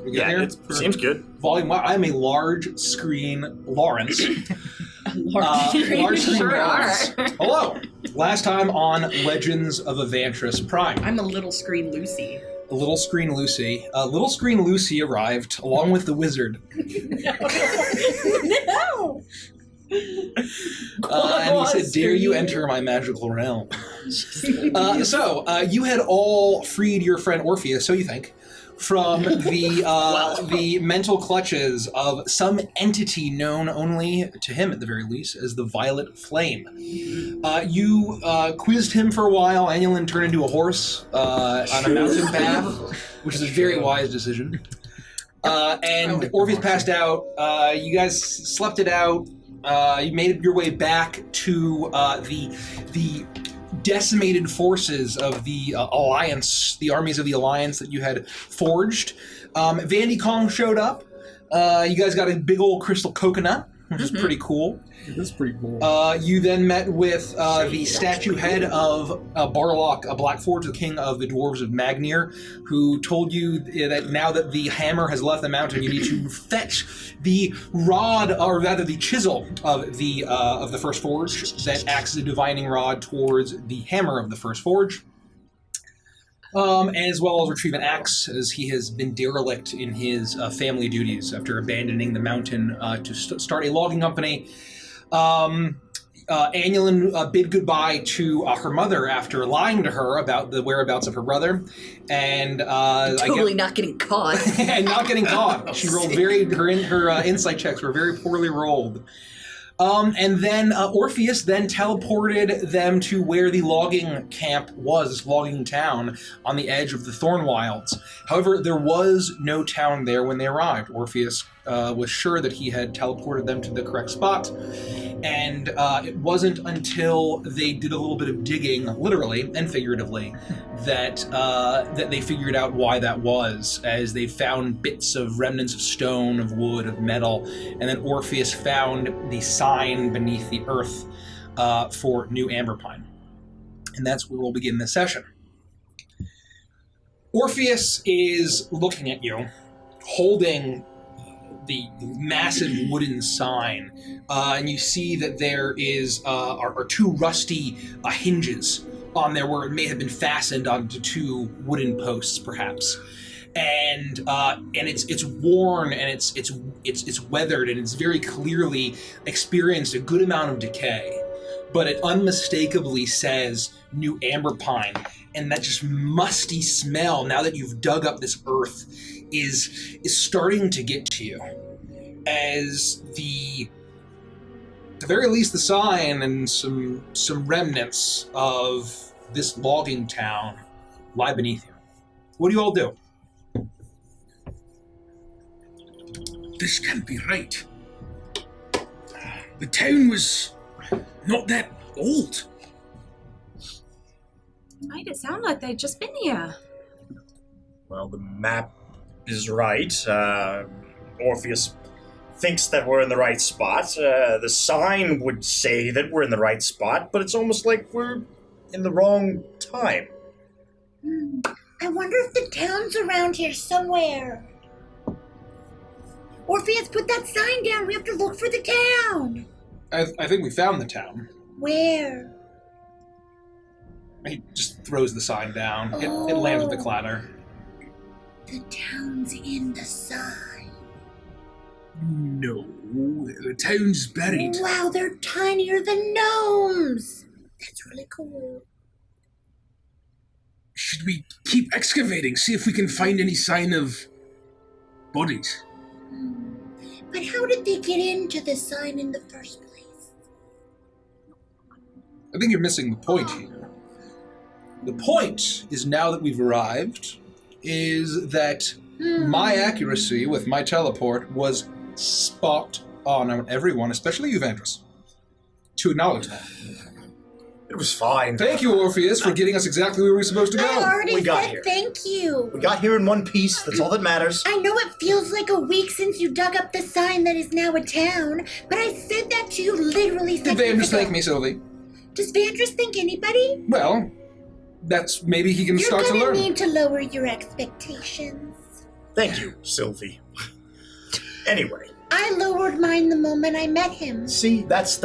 We get here? It seems good. Volume. I'm a large screen Lawrence. Large screen sure Lawrence. are. Hello. Last time on Legends of Evantris Prime. I'm a little screen Lucy. A little screen Lucy. Little screen Lucy arrived along with the wizard. No. And he said, "Dare you enter my magical realm?" So you had all freed your friend Orpheus, so you think, from the mental clutches of some entity known only to him, at the very least, as the Violet Flame. You quizzed him for a while. Annulin turned into a horse on a mountain path, which is a very wise decision. And Orpheus passed out. You guys slept it out. You made your way back to the decimated forces of the Alliance, the armies of the Alliance that you had forged. Vandy Kong showed up. You guys got a big old crystal coconut, which is pretty cool. It is pretty cool. You then met with the statue head of Barlock Blackforge, the king of the dwarves of Magnir, who told you that now that the hammer has left the mountain, you need to fetch the rod, or rather the chisel of the first forge that acts as a divining rod towards the hammer of the first forge. As well as retrieve an axe, as he has been derelict in his family duties after abandoning the mountain to start a logging company. Annulin bid goodbye to her mother after lying to her about the whereabouts of her brother, and not getting caught. and not getting caught. She rolled her insight checks were very poorly rolled. And then Orpheus then teleported them to where the logging camp was, this logging town on the edge of the Thorn Wilds. However, there was no town there when they arrived. Orpheus was sure that he had teleported them to the correct spot, and it wasn't until they did a little bit of digging, literally and figuratively, that they figured out why that was, as they found bits of remnants of stone, of wood, of metal, and then Orpheus found the sign beneath the earth for New Amberpine. And that's where we'll begin this session. Orpheus is looking at you, holding the massive wooden sign, and you see that there are two rusty hinges on there where it may have been fastened onto two wooden posts, perhaps. And it's worn and it's weathered, and it's very clearly experienced a good amount of decay, but it unmistakably says New Amberpine, and that just musty smell, now that you've dug up this earth, is starting to get to you, as at the very least the sign and some remnants of this logging town lie beneath you. What do you all do? This can't be right. The town was not that old. Might it sound like they'd just been here? Well, the map is right. Orpheus thinks that we're in the right spot. The sign would say that we're in the right spot, but it's almost like we're in the wrong time. I wonder if the town's around here somewhere. Orpheus, put that sign down. We have to look for the town. I think we found the town. Where? He just throws the sign down. It lands with a clatter. The town's in the sign. No, the town's buried. Wow, they're tinier than gnomes. That's really cool. Should we keep excavating, see if we can find any sign of bodies? But how did they get into the sign in the first place? I think you're missing the point here. The point is, now that we've arrived, is that my accuracy with my teleport was spot on everyone, especially you, Vandris, to acknowledge that. It was fine. Thank you, Orpheus, for getting us exactly where we were supposed to go. I already We got said here. thank you. We got here in one piece. That's all that matters. I know it feels like a week since you dug up the sign that is now a town, but I said that to you literally Did seconds Vandris ago. thank me, Sylvie? Does Vandris think anybody? Well, that's maybe he can You're start to gonna learn. need to lower your expectations. Thank you, Sylvie. Anyway. I lowered mine the moment I met him. See, that's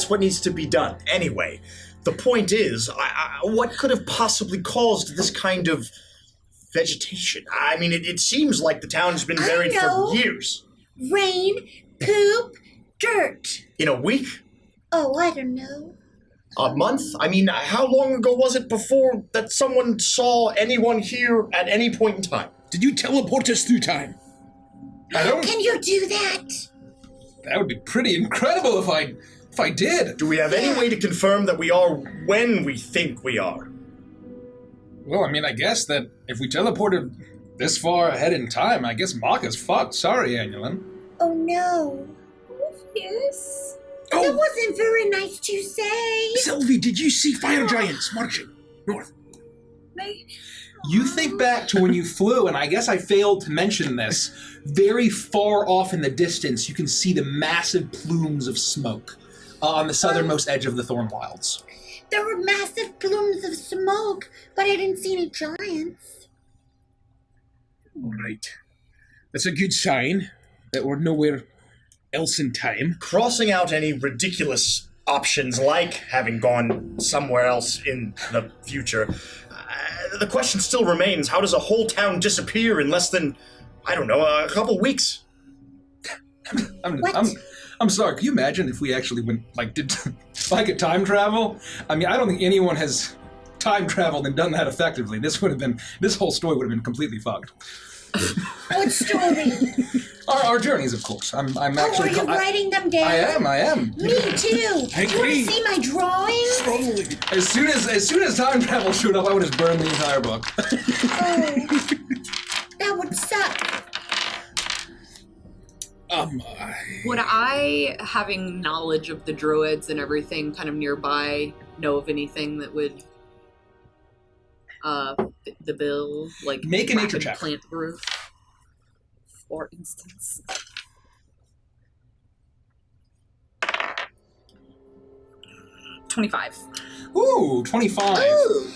what needs to be done. Anyway, the point is, what could have possibly caused this kind of vegetation? I mean, it seems like the town's been buried for years. Rain, poop, dirt. In a week? Oh, I don't know. A month? I mean, how long ago was it before that someone saw anyone here at any point in time? Did you teleport us through time? Can you do that? That would be pretty incredible if I did. Do we have any way to confirm that we are when we think we are? Well, I mean, I guess that if we teleported this far ahead in time, I guess Maka's fucked. Sorry, Annulin. Oh, no. Yes. That wasn't very nice to say. Sylvie, did you see fire giants marching north? You think back to when you flew, and I guess I failed to mention this. Very far off in the distance, you can see the massive plumes of smoke on the southernmost edge of the Thorn Wilds. There were massive plumes of smoke, but I didn't see any giants. All right. That's a good sign that we're nowhere else in time. Crossing out any ridiculous options like having gone somewhere else in the future, the question still remains, how does a whole town disappear in less than, I don't know, a couple weeks? I'm sorry, can you imagine if we actually did a time travel? I mean, I don't think anyone has time traveled and done that effectively. This whole story would have been completely fucked. What story? Our journeys, of course. I'm actually. Are you writing them down? I am. Me too. I Do you want agree. to see my drawings? Totally. As soon as time travel showed up, I would just burn the entire book. Oh, that would suck. Would I, having knowledge of the druids and everything kind of nearby, know of anything that would fit the bill? Like Make a nature rapid check. plant growth, for instance. 25. Ooh, 25. Ooh.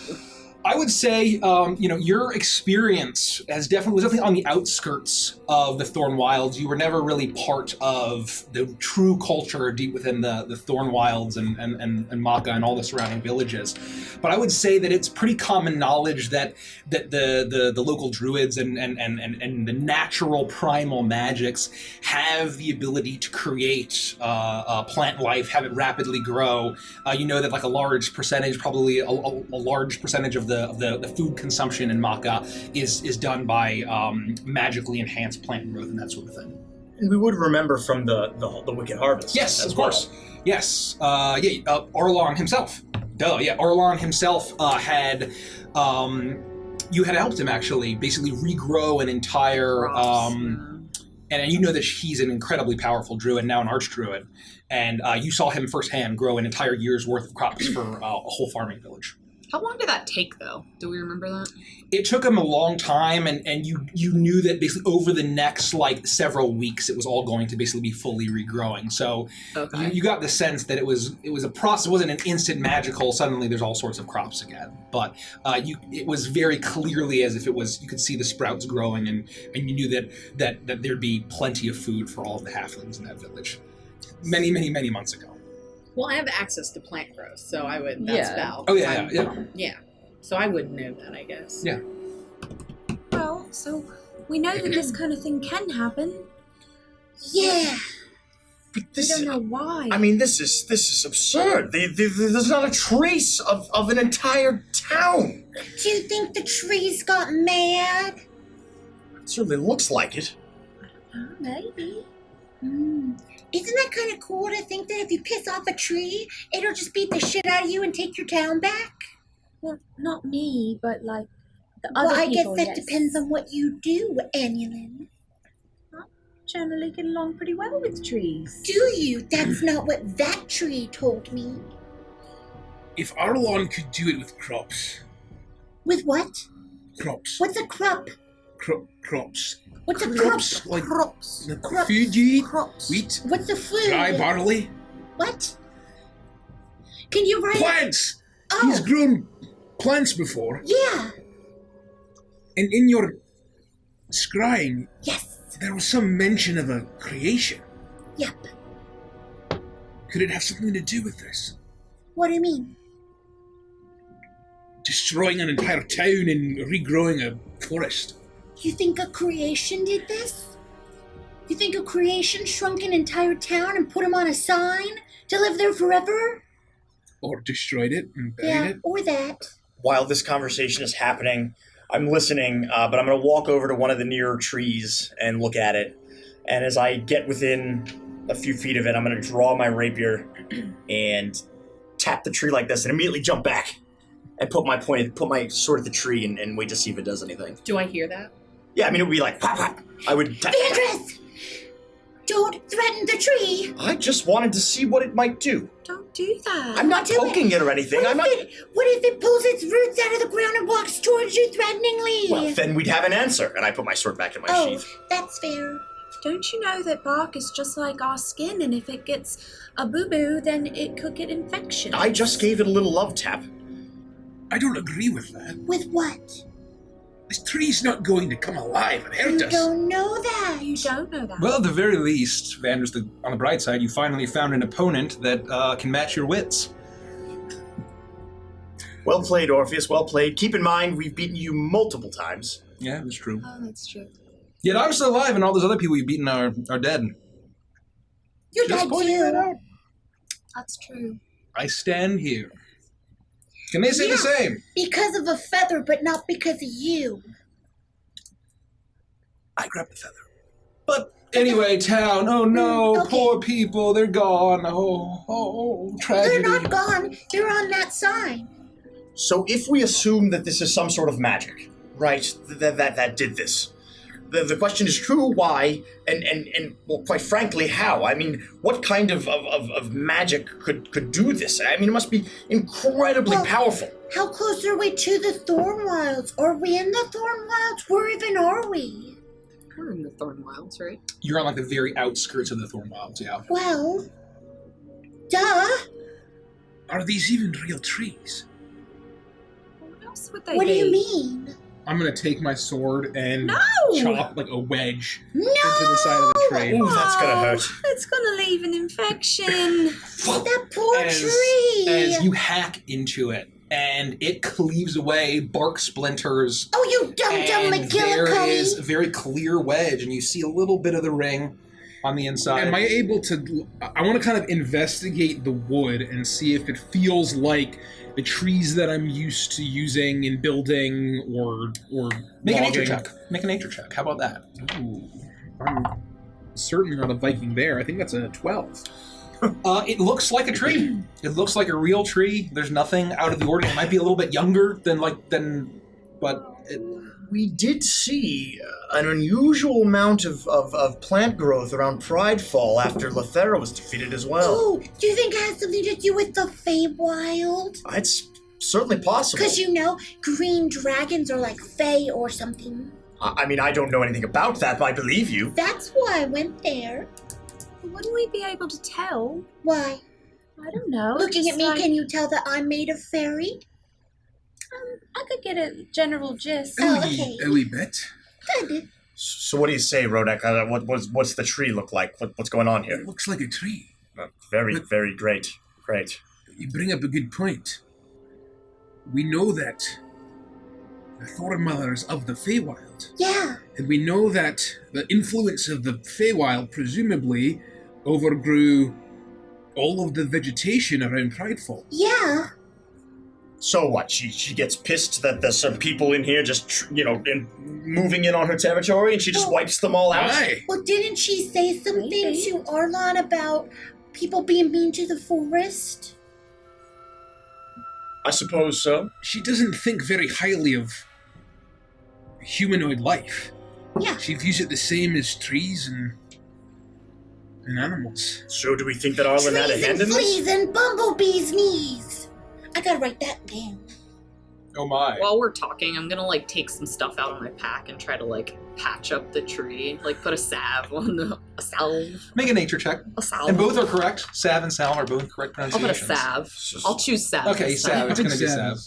I would say, your experience was definitely on the outskirts of the Thorn Wilds. You were never really part of the true culture deep within the Thorn Wilds and Maka and all the surrounding villages. But I would say that it's pretty common knowledge that the local druids and the natural primal magics have the ability to create plant life, have it rapidly grow. You know that like a large percentage, probably a large percentage of the food consumption in Maka is done by magically enhanced plant growth and that sort of thing. And we would remember from the Wicked Harvest. Yes, as of course. well. Yes. Orlon himself. Orlon himself had... you had helped him, actually, basically regrow an entire... And you know that he's an incredibly powerful druid, now an archdruid. And you saw him firsthand grow an entire year's worth of crops for a whole farming village. How long did that take, though? Do we remember that? It took him a long time, and you knew that basically over the next several weeks, it was all going to basically be fully regrowing. So Okay. you got the sense that it was a process. It wasn't an instant magical. Suddenly, there's all sorts of crops again. But it was very clearly as if it was. You could see the sprouts growing, and you knew that there'd be plenty of food for all of the halflings in that village. Many, many, many months ago. Well, I have access to plant growth, so I would. That's Yeah. Val. Oh yeah. Yeah. So I would know that, I guess. Yeah. Well, so we know that this kind of thing can happen. Yeah. But We don't know why. I mean, this is absurd. There's not a trace of an entire town. Do you think the trees got mad? It certainly looks like it. Maybe. Isn't that kind of cool to think that if you piss off a tree, it'll just beat the shit out of you and take your town back? Well, not me, but the Well, other I guess people, that yes. depends on what you do, Annulin. Generally get along pretty well with trees. Do you? That's not what that tree told me. If Arlon could do it with crops. With what? Crops. What's a crop? Crops. What's a crop? Crops, like Crops. the Crops. food you eat. Crops. Wheat. What's a food? Dry barley. What? Can you write? Plants! Oh, He's grown plants before. yeah. And in your Scrying, Yes. there was some mention of a creation. Yep. Could it have something to do with this? What do you mean? Destroying an entire town and regrowing a forest. You think a creation did this? You think a creation shrunk an entire town and put him on a sign to live there forever? Or destroyed it and buried it? Or that. While this conversation is happening, I'm listening, but I'm going to walk over to one of the nearer trees and look at it. And as I get within a few feet of it, I'm going to draw my rapier and tap the tree like this and immediately jump back and put my sword at the tree and wait to see if it does anything. Do I hear that? Yeah, I mean, it would be like, pop, pop. I would tap. Beatrice! Don't threaten the tree! I just wanted to see what it might do. Don't do that. I'm not poking it or anything. What I'm not. what if it pulls its roots out of the ground and walks towards you threateningly? Well, then we'd have an answer. And I put my sword back in my sheath. That's fair. Don't you know that bark is just like our skin, and if it gets a boo-boo, then it could get infection? I just gave it a little love tap. I don't agree with that. With what? This tree's not going to come alive and hurt You us. don't know that. You don't know that. Well, at the very least, Vanders, on the bright side, you finally found an opponent that can match your wits. Well played, Orpheus. Well played. Keep in mind, we've beaten you multiple times. Yeah, that's true. Oh, that's true. Yet I'm still alive, and all those other people you've beaten are dead. You're Just dead pointing that too. out. That's true. I stand here. Can they say the same? Because of a feather, but not because of you. I grabbed the feather. But anyway, town. Oh no, Okay. poor people. They're gone. Oh, tragedy. They're not gone. They're on that sign. So if we assume that this is some sort of magic, right, that did this, the question is who, why, and well, quite frankly, how? I mean, what kind of magic could do this? I mean, it must be incredibly Well, powerful. How close are we to the Thorn Wilds? Are we in the Thorn Wilds? Where even are we? We're in the Thorn Wilds, right? You're on like the very outskirts of the Thorn Wilds, yeah. Well, duh. Are these even real trees? What else would they What do be? you mean? I'm gonna take my sword and No! chop like a wedge No! into the side of the tree. Ooh, that's gonna hurt. It's gonna leave an infection. That poor As you hack into it, and it cleaves away, bark splinters. Oh, you dumb And there is a McGillicuddy. very clear wedge, and you see a little bit of the ring on the inside. Am I able to... I want to kind of investigate the wood and see if it feels like the trees that I'm used to using in building or Make a nature logging. check. Make a nature check. How about that? Ooh, I'm certainly not a Viking there. I think that's a 12. It looks like a tree. It looks like a real tree. There's nothing out of the ordinary. It might be a little bit younger but We did see an unusual amount of plant growth around Pridefall after Lethera was defeated as well. Oh, do you think it has something to do with the Feywild? It's certainly possible. Because you know, green dragons are like Fey or something. I mean, I don't know anything about that, but I believe you. That's why I went there. Wouldn't we be able to tell? Why? I don't know. Looking just at me, like- can you tell that I'm made of fairy? I could get a general gist. Oh, okay. A wee bit. Good. So what do you say, Rodek? What's the tree look like? What's going on here? It looks like a tree. Very, very great. Great. You bring up a good point. We know that the Thorn Mother is of the Feywild. Yeah. And we know that the influence of the Feywild presumably overgrew all of the vegetation around Pridefall. Yeah. So what? She gets pissed that there's some people in here just moving in on her territory, and she just wipes them all out. Aye. Well, didn't she say something Maybe. to Arlon about people being mean to the forest? I suppose so. She doesn't think very highly of humanoid life. Yeah. She views it the same as trees and animals. So do we think that Arlen had a Trees hand and in fleas this? and bumblebees' knees. I gotta write that down. oh my. While we're talking, I'm gonna take some stuff out of my pack and try to patch up the tree, put a salve on a salve. Make a nature check. A salve. And both are correct. Salve and salve are both correct I'll put a pronunciations. salve. I'll choose salve. Okay, this time. salve. It's going to be salve.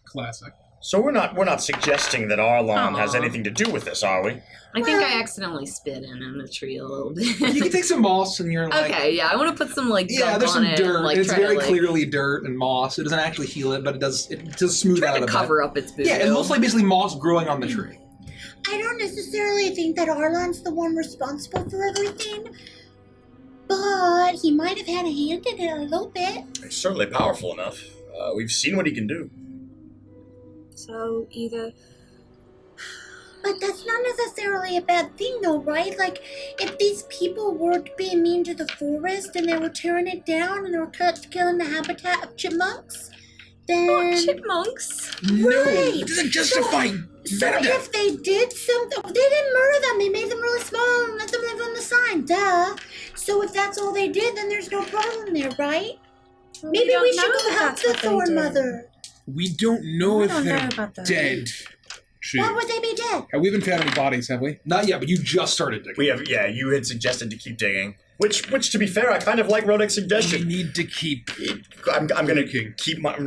Classic. So we're not suggesting that Arlon has anything to do with this, are we? I think I accidentally spit in the tree a little bit. You can take some moss and you're like... Okay, yeah, I want to put some, like, Yeah, gunk there's on some it dirt. and, like, It's try to, very like, clearly dirt and moss. It doesn't actually heal it, but it does smooth try out to a cover bit. up its boo. Yeah, it looks like basically moss growing on the tree. I don't necessarily think that Arlon's the one responsible for everything, but he might have had a hand in it a little bit. He's certainly powerful enough. We've seen what he can do. So either But that's not necessarily a bad thing, though, right? Like, if these people were being mean to the forest and they were tearing it down and they were killing the habitat of chipmunks, then... chipmunks. No, Right. it doesn't justify So murder. if they did something, they didn't murder them. They made them really small and let them live on the sign. Duh. So if that's all they did, then there's no problem there, right? Maybe don't we should know go that help that's the what they Thorn did. Mother. We don't know We if don't know they're about that. dead. Shoot. Why would they be dead? We haven't found any bodies, have we? Not yet, but you just started digging. You had suggested to keep digging. Which to be fair, I kind of like Rodek's We suggestion. need to keep... I'm gonna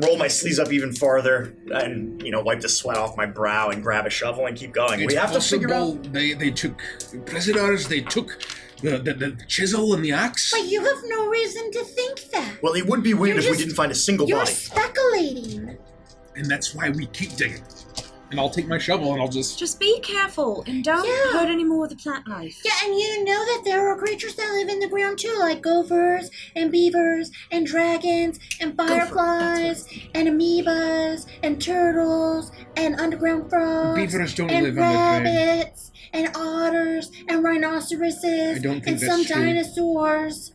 roll my sleeves up even farther and, wipe the sweat off my brow and grab a shovel and keep going. It's We have to figure possible out... they took prisoners, they took the chisel and the axe. But you have no reason to think that. Well, it would be weird You're if we just- didn't find a single You're body. speculating. And that's why we keep digging. And I'll take my shovel and I'll Just be careful and don't Yeah. hurt any more of the plant life. Yeah, and you know that there are creatures that live in the ground too, like gophers and beavers and dragons and fireflies and amoebas and turtles and underground frogs Beavers don't and live underground. rabbits and otters and rhinoceroses I don't think and that's some true. dinosaurs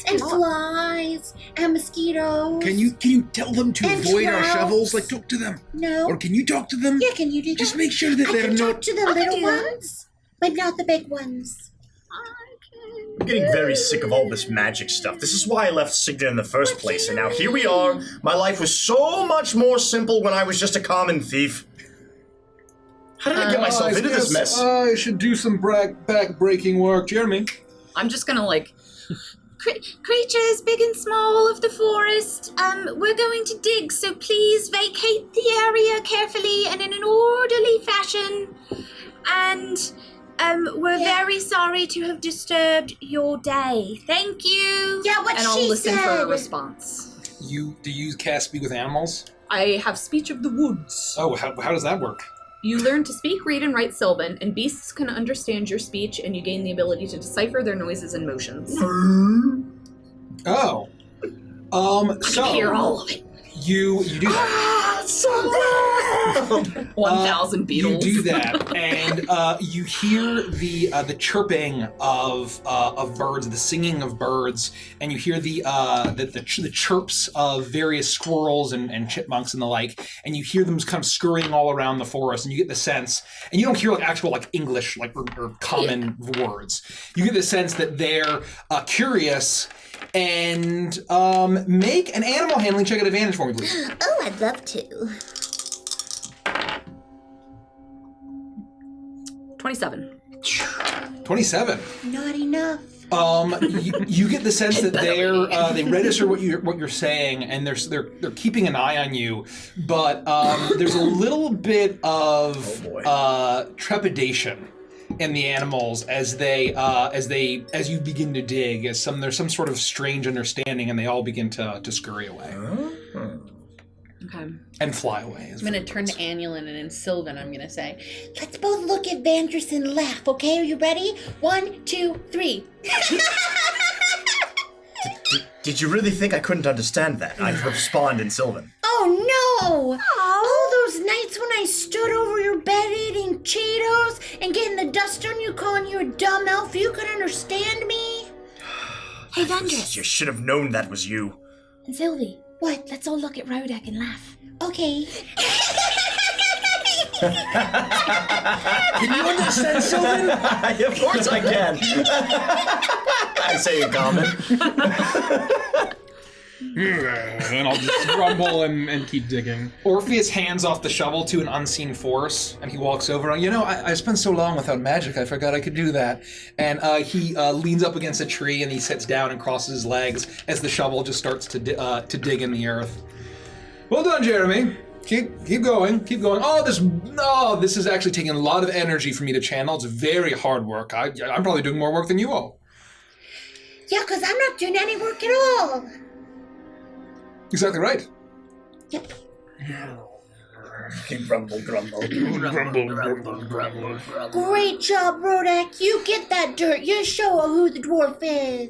and flies and mosquitoes. Can you tell them to And avoid our trouts. shovels? Like, talk to them. No. Or can you talk to them? Yeah, can you do that? Just make sure that I they're can talk not... to the I can little do that. ones, but not the big ones. I'm getting very sick of all this magic stuff. This is why I left Signa in the first What place, do and you now here we are. mean? My life was so much more simple when I was just a common thief. How did I get myself into this mess? I should do some back-breaking work. Jeremy? I'm just gonna, like, Creatures big and small of the forest, we're going to dig, so please vacate the area carefully and in an orderly fashion. And we're very sorry to have disturbed your day. Thank you. Yeah, what and I'll she listen said. for a response. Do you cast Speak with Animals? I have speech of the woods. Oh, how does that work? You learn to speak, read, and write Sylvan, and beasts can understand your speech, and you gain the ability to decipher their noises and motions. Oh. So Hear all of it. you do that. Ah, so good! 1,000 beetles. You do that, and you hear the chirping of birds, the singing of birds, and you hear the chirps of various squirrels and chipmunks and the like, and you hear them kind of scurrying all around the forest, and you get the sense, and you don't hear like actual like English like or common words. You get the sense that they're curious. And make an animal handling check at advantage for me, please. Oh, I'd love to. 27. 27. Not enough. You get the sense that they register what you're saying, and they're keeping an eye on you, but there's a little bit of trepidation in the animals as you begin to dig. There's some sort of strange understanding, and they all begin to scurry away Okay. and fly away. I'm gonna turn to Annulin and in Sylvan I'm gonna say, Let's both look at Vandris and laugh, okay? Are you ready? 1, 2, 3. Did you really think I couldn't understand that? I respond in Sylvan. Oh no! All those nights when I stood over your bed eating Cheetos and getting the dust on you, calling you a dumb elf, you could understand me? Hey, Vandris. You should have known that was you. And Sylvie. What? Let's all look at Rodek and laugh. Okay. Can you understand, Sylvan? Of course I can. I say in common. And I'll just grumble and keep digging. Orpheus hands off the shovel to an unseen force, and he walks over. I spent so long without magic, I forgot I could do that. And he leans up against a tree, and he sits down and crosses his legs as the shovel just starts to dig in the earth. Well done, Jeremy. Keep going. This is actually taking a lot of energy for me to channel. It's very hard work. I'm probably doing more work than you all. Yeah, because I'm not doing any work at all. Exactly right. Yep. Grumble, grumble. Great job, Rodak. You get that dirt. You show who the dwarf is.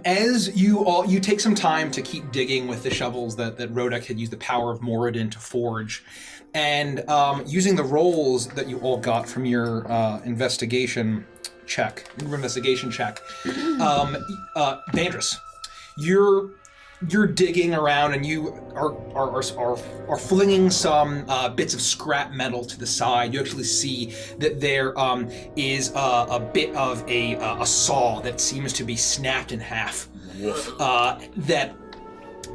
As you take some time to keep digging with the shovels that Rodak had used the power of Moradin to forge, and using the rolls that you all got from your investigation check, Bandris, you're digging around and you are flinging some bits of scrap metal to the side. You actually see that there is a bit of a saw that seems to be snapped in half.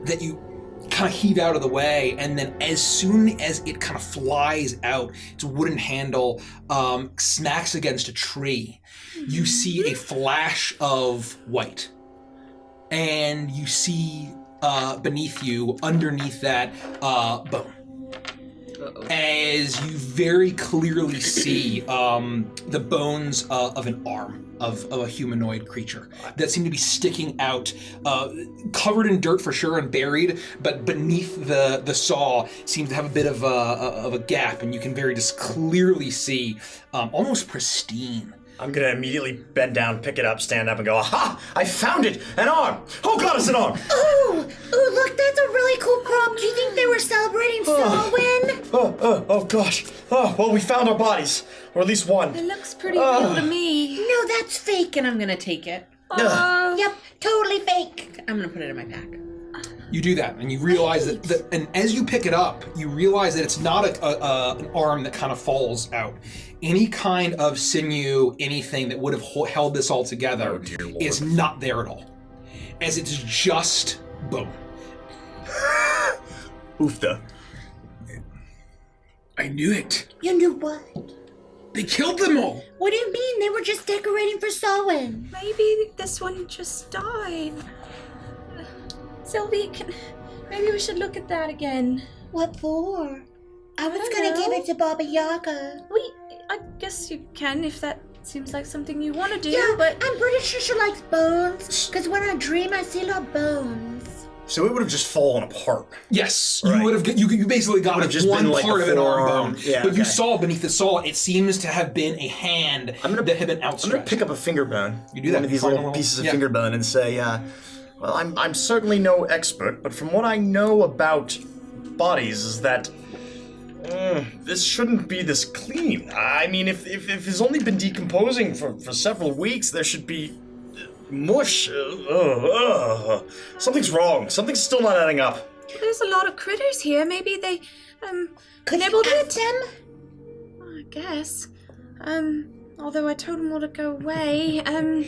That you kind of heave out of the way, and then as soon as it kind of flies out, its wooden handle smacks against a tree. You see a flash of white. And you see beneath you, underneath that, bone. As you very clearly see the bones of an arm of a humanoid creature that seem to be sticking out, covered in dirt for sure and buried, but beneath the saw seems to have a bit of a gap, and you can very just clearly see almost pristine. I'm gonna immediately bend down, pick it up, stand up, and go, aha! I found it! An arm! Oh god, it's an arm! Ooh, look, that's a really cool prop. Do you think they were celebrating Samhain? Oh gosh. Oh, well, we found our bodies. Or at least one. It looks pretty real to me. No, that's fake. And I'm gonna take it. Yep, totally fake. I'm gonna put it in my pack. You do that, and you realize that, and as you pick it up, you realize that it's not an arm that kind of falls out. Any kind of sinew, anything that would have held this all together is not there at all. As it's just bone. Oofda. I knew it. You knew what? They killed them all. What do you mean? They were just decorating for Samhain. Maybe this one just died. Sylvie, maybe we should look at that again. What for? I was don't gonna know. give it to Baba Yaga. I guess you can if that seems like something you want to do, Yeah, but I'm pretty sure she likes bones. Because when I dream, I see a lot of bones. So it would have just fallen apart. Yes, Right. you would have. You basically got Would have just one been like part a of an arm forearm. bone, Yeah, but you okay. saw beneath the saw, it seems to have been a hand that had been I'm gonna outstretched. pick up a finger bone. You do that. One of these Find little a little- pieces of yeah. finger bone and say, well, I'm certainly no expert, but from what I know about bodies is that this shouldn't be this clean. I mean, if it's only been decomposing for several weeks, there should be mush. Something's wrong. Something's still not adding up. there's a lot of critters here. Maybe they Could nibbled you ask it. them? I guess. Although I told them all to go away. Oh.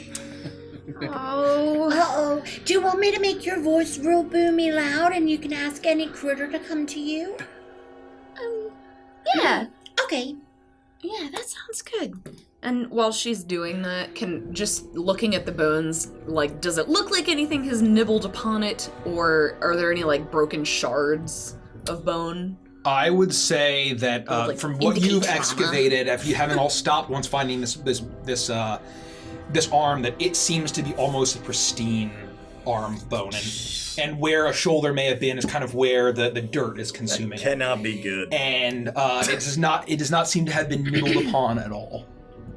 Uh-oh. Do you want me to make your voice real boomy loud and you can ask any critter to come to you? Yeah. Okay. Yeah, that sounds good. And while she's doing that, can just looking at the bones, like, does it look like anything has nibbled upon it, or are there any like broken shards of bone? I would say that Like, from what indicate you've trauma. excavated, if you haven't all stopped once finding this arm, that it seems to be almost a pristine arm of bone, and where a shoulder may have been is kind of where the dirt is consuming it. Cannot be good. And it does not seem to have been nibbled upon at all.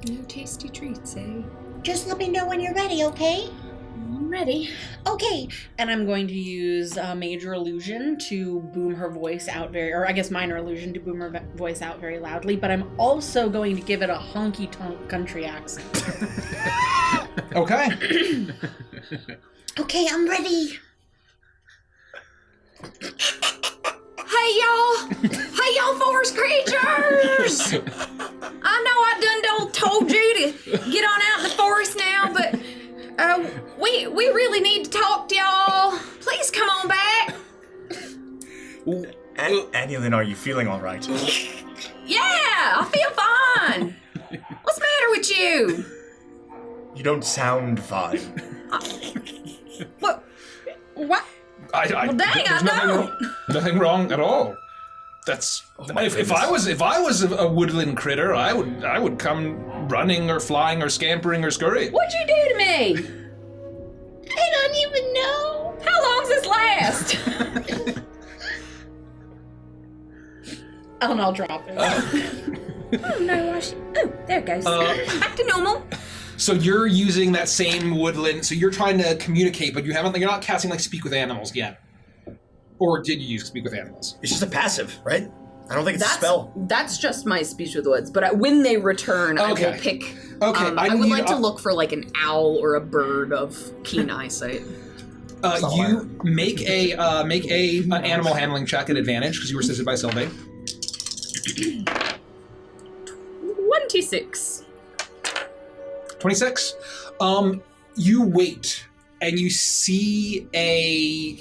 No tasty treats, eh? Just let me know when you're ready, okay? I'm ready. Okay. And I'm going to use Major Illusion to boom her voice out or I guess Minor Illusion to boom her voice out very loudly, but I'm also going to give it a honky-tonk country accent. Okay. Okay, I'm ready. Hey y'all forest creatures! I know I done told you to get on out in the forest now, but we really need to talk to y'all. Please come on back. Annulin, are you feeling all right? Yeah, I feel fine. What's the matter with you? You don't sound fine. What? Well, dang, there's nothing wrong at all. That's if I was a woodland critter, I would come running or flying or scampering or scurrying. What'd you do to me? I don't even know. How long's this last? And I'll drop it. Oh, no, oh, there it goes. Back to normal. So you're using that same woodland. So you're trying to communicate, but you're not casting like speak with animals yet. Or did you use speak with animals? It's just a passive, right? I don't think it's a spell. That's just my speech with the woods. But when they return, I will pick. Okay, I would like to look for like an owl or a bird of keen eyesight. You make a animal handling check at advantage because you were assisted by Sylvain. 26. 26. You wait, and you see a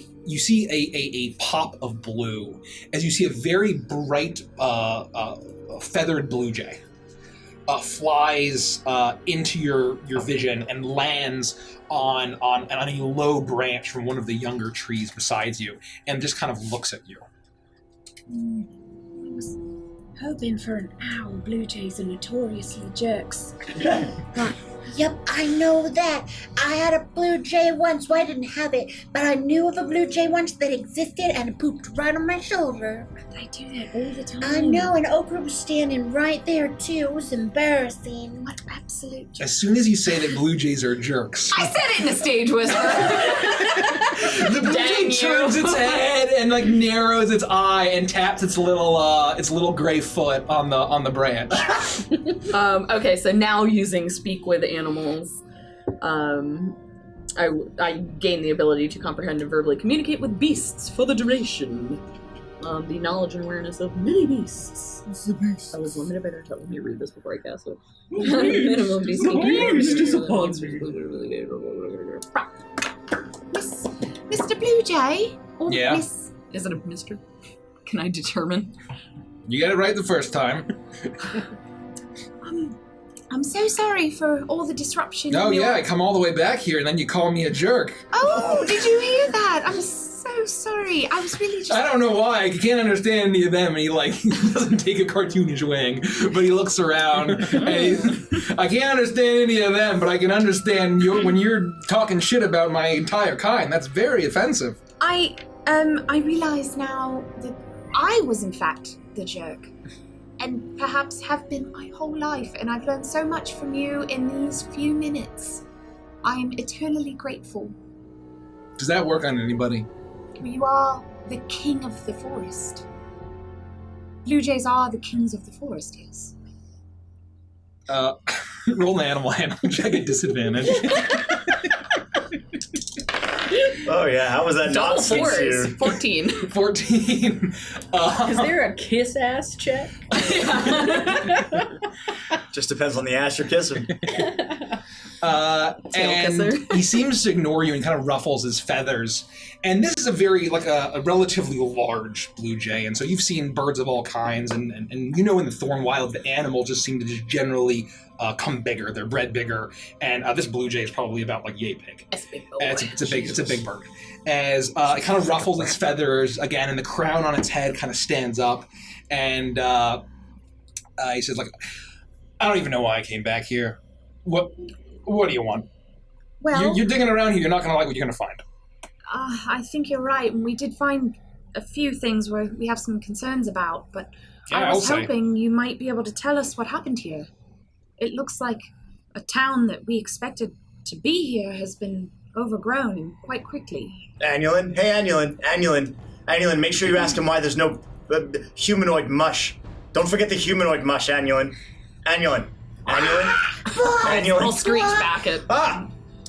pop of blue as you see a very bright feathered blue jay flies into your vision and lands on a low branch from one of the younger trees beside you, and just kind of looks at you. I was hoping for an owl. Blue jays are notoriously jerks. Yep, I know that. I had a blue jay once, well, I didn't have it, but I knew of a blue jay once that existed and it pooped right on my shoulder. They do that all the time. I know, and Okra was standing right there too. It was embarrassing. What absolute jerk. As soon as you say that blue jays are jerks, I said it in a stage whisper. the blue jay turns its head and like narrows its eye and taps its little gray foot on the branch. Okay, so now using speak with animals, I gain the ability to comprehend and verbally communicate with beasts for the duration. The knowledge and awareness of many beasts. I was limited by their time. Let me read this before I cast it. Minimum beast. Mr. Blue Jay? Or Yeah. Miss... Is it a Mr.? Can I determine? You got it right the first time. I'm so sorry for all the disruption. Oh in your- yeah, I come all the way back here and then you call me a jerk. Oh, did you hear that? I'm so sorry. I was really just... I don't know why. I can't understand any of them. And he doesn't take a cartoonish wing, but he looks around. And I can't understand any of them, but I can understand when you're talking shit about my entire kind. That's very offensive. I realize now that I was in fact the jerk. And perhaps have been my whole life, and I've learned so much from you in these few minutes. I am eternally grateful. Does that work on anybody? You are the king of the forest. Blue jays are the kings of the forest, yes. Roll an animal handling check at disadvantage. Oh yeah, how was that Double not speak to you? 4s. 14. 14. Is there a kiss ass check? Just depends on the ass you're kissing. And he seems to ignore you and kind of ruffles his feathers. And this is a relatively large blue jay, and so you've seen birds of all kinds, and in the Thorn Wild, the animals just seem to just generally come bigger. They're bred bigger, and this blue jay is probably about like yay big. It's a big boy. It's a big bird. As it kind of ruffles its feathers again, and the crown on its head kind of stands up, and he says, like, I don't even know why I came back here. What do you want? Well, You're digging around here. You're not going to like what you're going to find. I think you're right, and we did find a few things where we have some concerns about, but Yeah, I was I'll say. hoping you might be able to tell us what happened here. It looks like a town that we expected to be here has been overgrown and quite quickly. Annulin, hey Annulin, make sure you ask him why there's no humanoid mush. Don't forget the humanoid mush, Annulin. Annulin. I'll screech back at...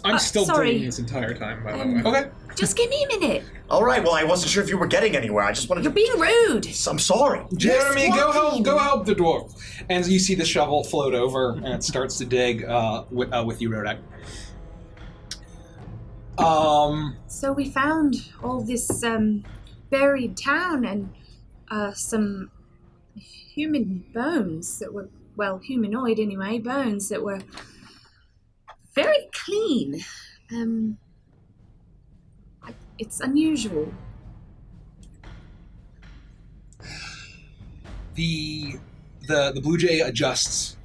I'm still sorry. doing this entire time, by the way. Okay. Just give me a minute. All right, well, I wasn't sure if you were getting anywhere. I just wanted You're to... being rude. I'm sorry. Jeremy, go help the dwarf. And you see the shovel float over, and it starts to dig with you, Rodak. So we found all this buried town and some human bones that were, well, humanoid anyway, bones that were It's unusual. The blue jay adjusts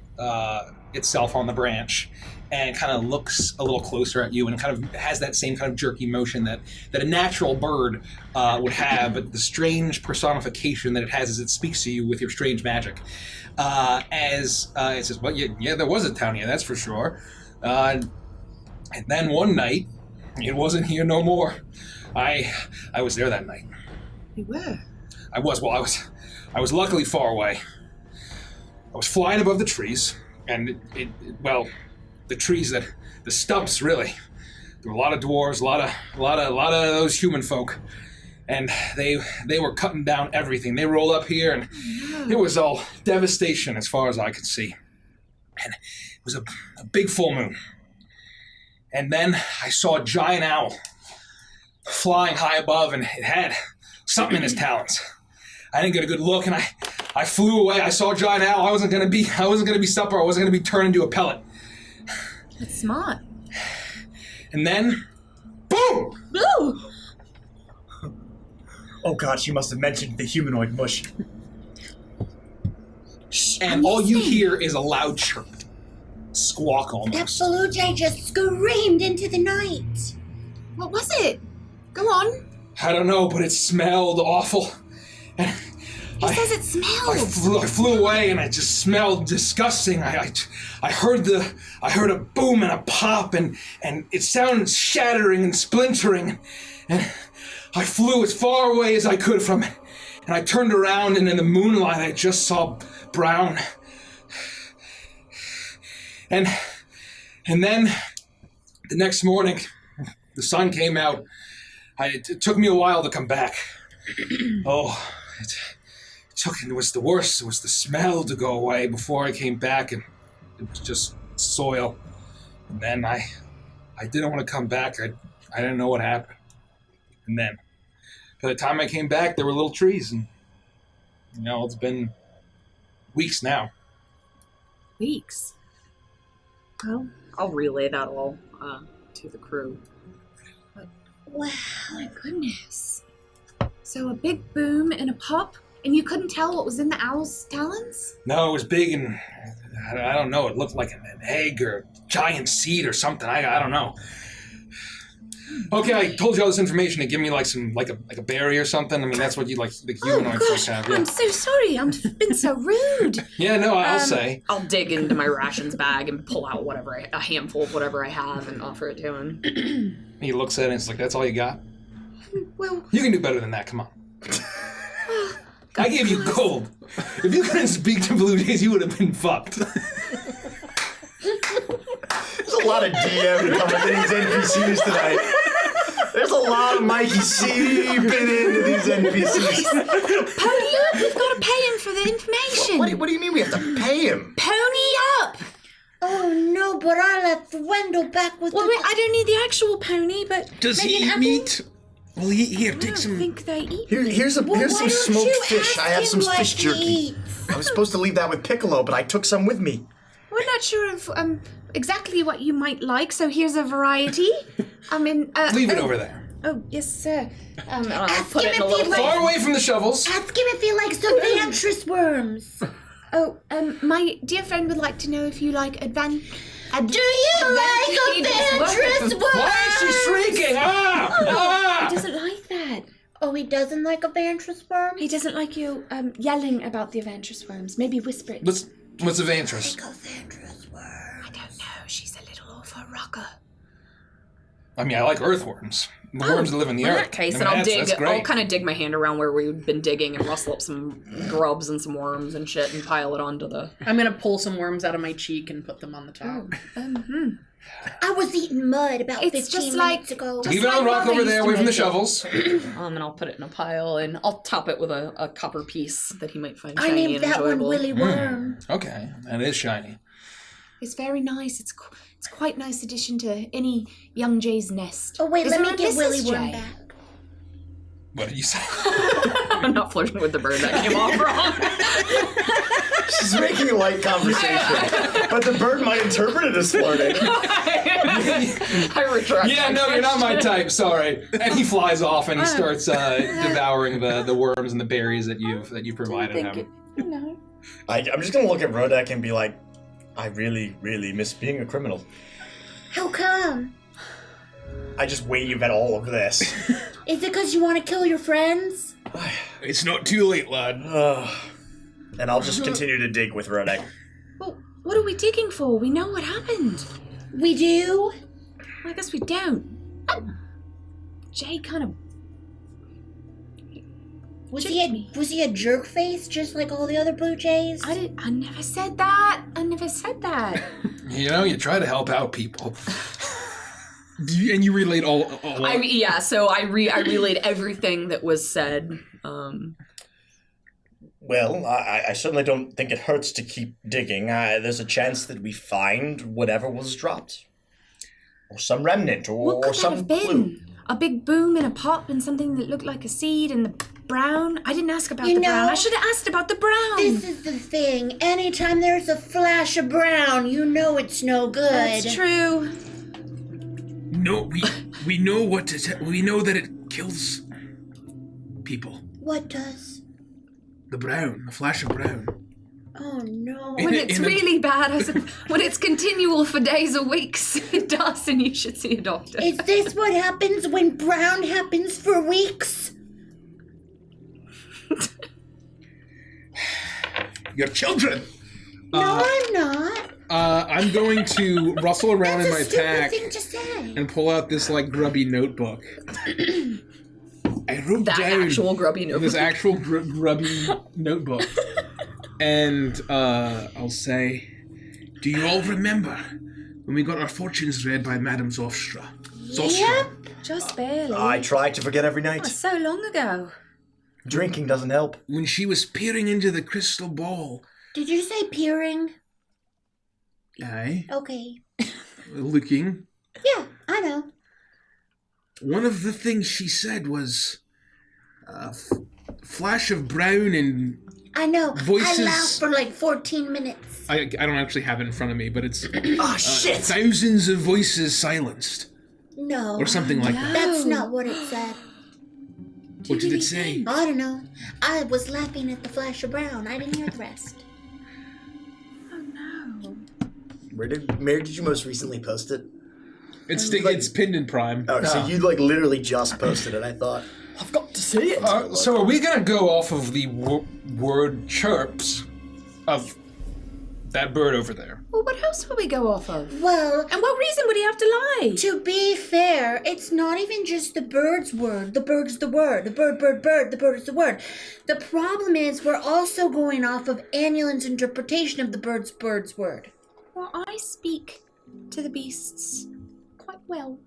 itself on the branch and kind of looks a little closer at you and kind of has that same kind of jerky motion that a natural bird would have, but the strange personification that it has as it speaks to you with your strange magic. As it says, well, yeah, there was a town here, that's for sure. And then one night, it wasn't here no more. I was there that night. You were? I was luckily far away. I was flying above the trees, and the trees the stumps really. There were a lot of dwarves, a lot of those human folk, and they were cutting down everything. They rolled up here, and it was all devastation as far as I could see. And it was a big full moon. And then I saw a giant owl flying high above, and it had something in his talons. I didn't get a good look, and I flew away. I saw a giant owl. I wasn't gonna be supper. I wasn't gonna be turned into a pellet. That's smart. And then, boom! Ooh! Oh God, she must have mentioned the humanoid mush. And all you hear is a loud chirp. Squawk That almost. blue jay just screamed into the night. What was it? Go on. I don't know, but it smelled awful. And He says it smells. I flew away, and it just smelled disgusting. I heard a boom and a pop, and it sounded shattering and splintering. And I flew as far away as I could from it. And I turned around, and in the moonlight, I just saw brown. And then the next morning, the sun came out. It took me a while to come back. Oh, it was the worst. It was the smell to go away before I came back, and it was just soil. And then I didn't want to come back. I didn't know what happened. And then, by the time I came back, there were little trees, and it's been weeks now. Weeks. Well, I'll relay that all to the crew. Wow. My goodness. So a big boom and a pop, and you couldn't tell what was in the owl's talons? No, it was big, and I don't know. It looked like an egg or a giant seed or something. I don't know. Okay, I told you all this information to give me like a berry or something. I mean, that's what you like the humanoid folk have. Yeah. I'm so sorry. I've been so rude. Yeah, no, I'll say. I'll dig into my rations bag and pull out a handful of whatever I have and offer it to him. He looks at it and it's like, that's all you got? Well, You can do better than that, come on. I gave you gold. If you couldn't speak to blue jays, you would have been fucked. There's a lot of DM coming to these NPCs tonight. There's a lot of Mikey seeping into these NPCs. pony up. We've got to pay him for the information. What do you mean we have to pay him? Pony up. Oh no, but I left Wendell back with Well, the... wait, I don't need the actual pony, but Does maybe he an eat apple? meat? Well, here, I take don't some. think they eat. Here's some Why don't smoked you fish. I ask have some him what fish he jerky. eats? I was supposed to leave that with Piccolo, but I took some with me. We're not sure of exactly what you might like, so here's a variety. Leave it over there. Oh, yes, sir. I'll Ask put him it in a if he little likes- Far away from the shovels. Ask him if he likes evantress worms. My dear friend would like to know if you like Do you like evantress worms? Why is she shrieking? Ah! He doesn't like that. Oh, he doesn't like evantress worms? He doesn't like you yelling about the evantress worms. Maybe whisper it. What's Evantress? Evantress worms. I don't know. She's a little off her rocker. I mean, I like earthworms. The worms that live in the In earth. that case, I then mean, I'll that's I'll great. kind of dig my hand around where we've been digging and rustle up some grubs and some worms and shit and pile it onto the... I'm gonna pull some worms out of my cheek and put them on the top. I was eating mud about It's 15 just minutes like- ago. just Leave it on the like rock Mama over used there, to away from the make it. shovels. and I'll put it in a pile and I'll top it with a copper piece that he might find I shiny named and that one enjoyable. Willy Worm. Okay, that is shiny. It's very nice. It's quite nice addition to any young jay's nest. Oh wait, Is let there me a get Mrs. Willy Worm Jay? back. What did you say? I'm not flirting with the bird. That came off wrong. She's making light conversation, but the bird might interpret it as flirting. I retract. Yeah, no, you're not my type. Sorry. And he flies off and he starts devouring the worms and the berries that you provided him. No. I'm just gonna look at Rodek and be like, I really, really miss being a criminal. How come? I just wave at all of this. Is it because you want to kill your friends? It's not too late, lad. And I'll just continue to dig with Rodek. Well, what are we digging for? We know what happened. We do? I guess we don't. Jay kind of... Was he a jerk face just like all the other Blue Jays? I never said that. You know, you try to help out people. And you relayed all So I relayed everything that was said. Well, I certainly don't think it hurts to keep digging. There's a chance that we find whatever was dropped. Or some remnant, What or could that some have been? clue. A big boom in a pot and something that looked like a seed and the brown? I didn't ask about You the know, brown. I should have asked about the brown. This is the thing. Anytime there's a flash of brown, you know it's no good. That's true. No, we know what we know that it kills people. What does? The flash of brown. Oh no. When it's really bad, when it's continual for days or weeks, it does, and you should see a doctor. Is this what happens when brown happens for weeks? Your children! No, I'm not. I'm going to rustle around in my That's a pack stupid thing to say. and pull out this, grubby notebook. I wrote That down actual grubby notebook. this actual grubby notebook. And I'll say, do you all remember when we got our fortunes read by Madame Zostra? Yep. Just barely. I try to forget every night. That was so long ago. Drinking doesn't help. When she was peering into the crystal ball. Did you say peering? Aye. Okay. Looking. Yeah, I know. One of the things she said was, flash of brown and I know. Voices- I laughed for like 14 minutes. I don't actually have it in front of me, but it's Oh, shit! thousands of voices silenced. No. Or something like that. That's not what it said. What did it say? I don't know. I was laughing at the flash of brown. I didn't hear the rest. Oh no. Where did you most recently post it? It's pinned in Prime. Oh, so you literally just posted it. I thought I've got to see it. So are we gonna go off of the word chirps of that bird over there? Well, what else would we go off of? Well, And what reason would he have to lie? to be fair, it's not even just the bird's word. The bird's the word. The bird, the bird is the word. The problem is we're also going off of Annulin's interpretation of the bird's word. Well, I speak to the beasts quite well.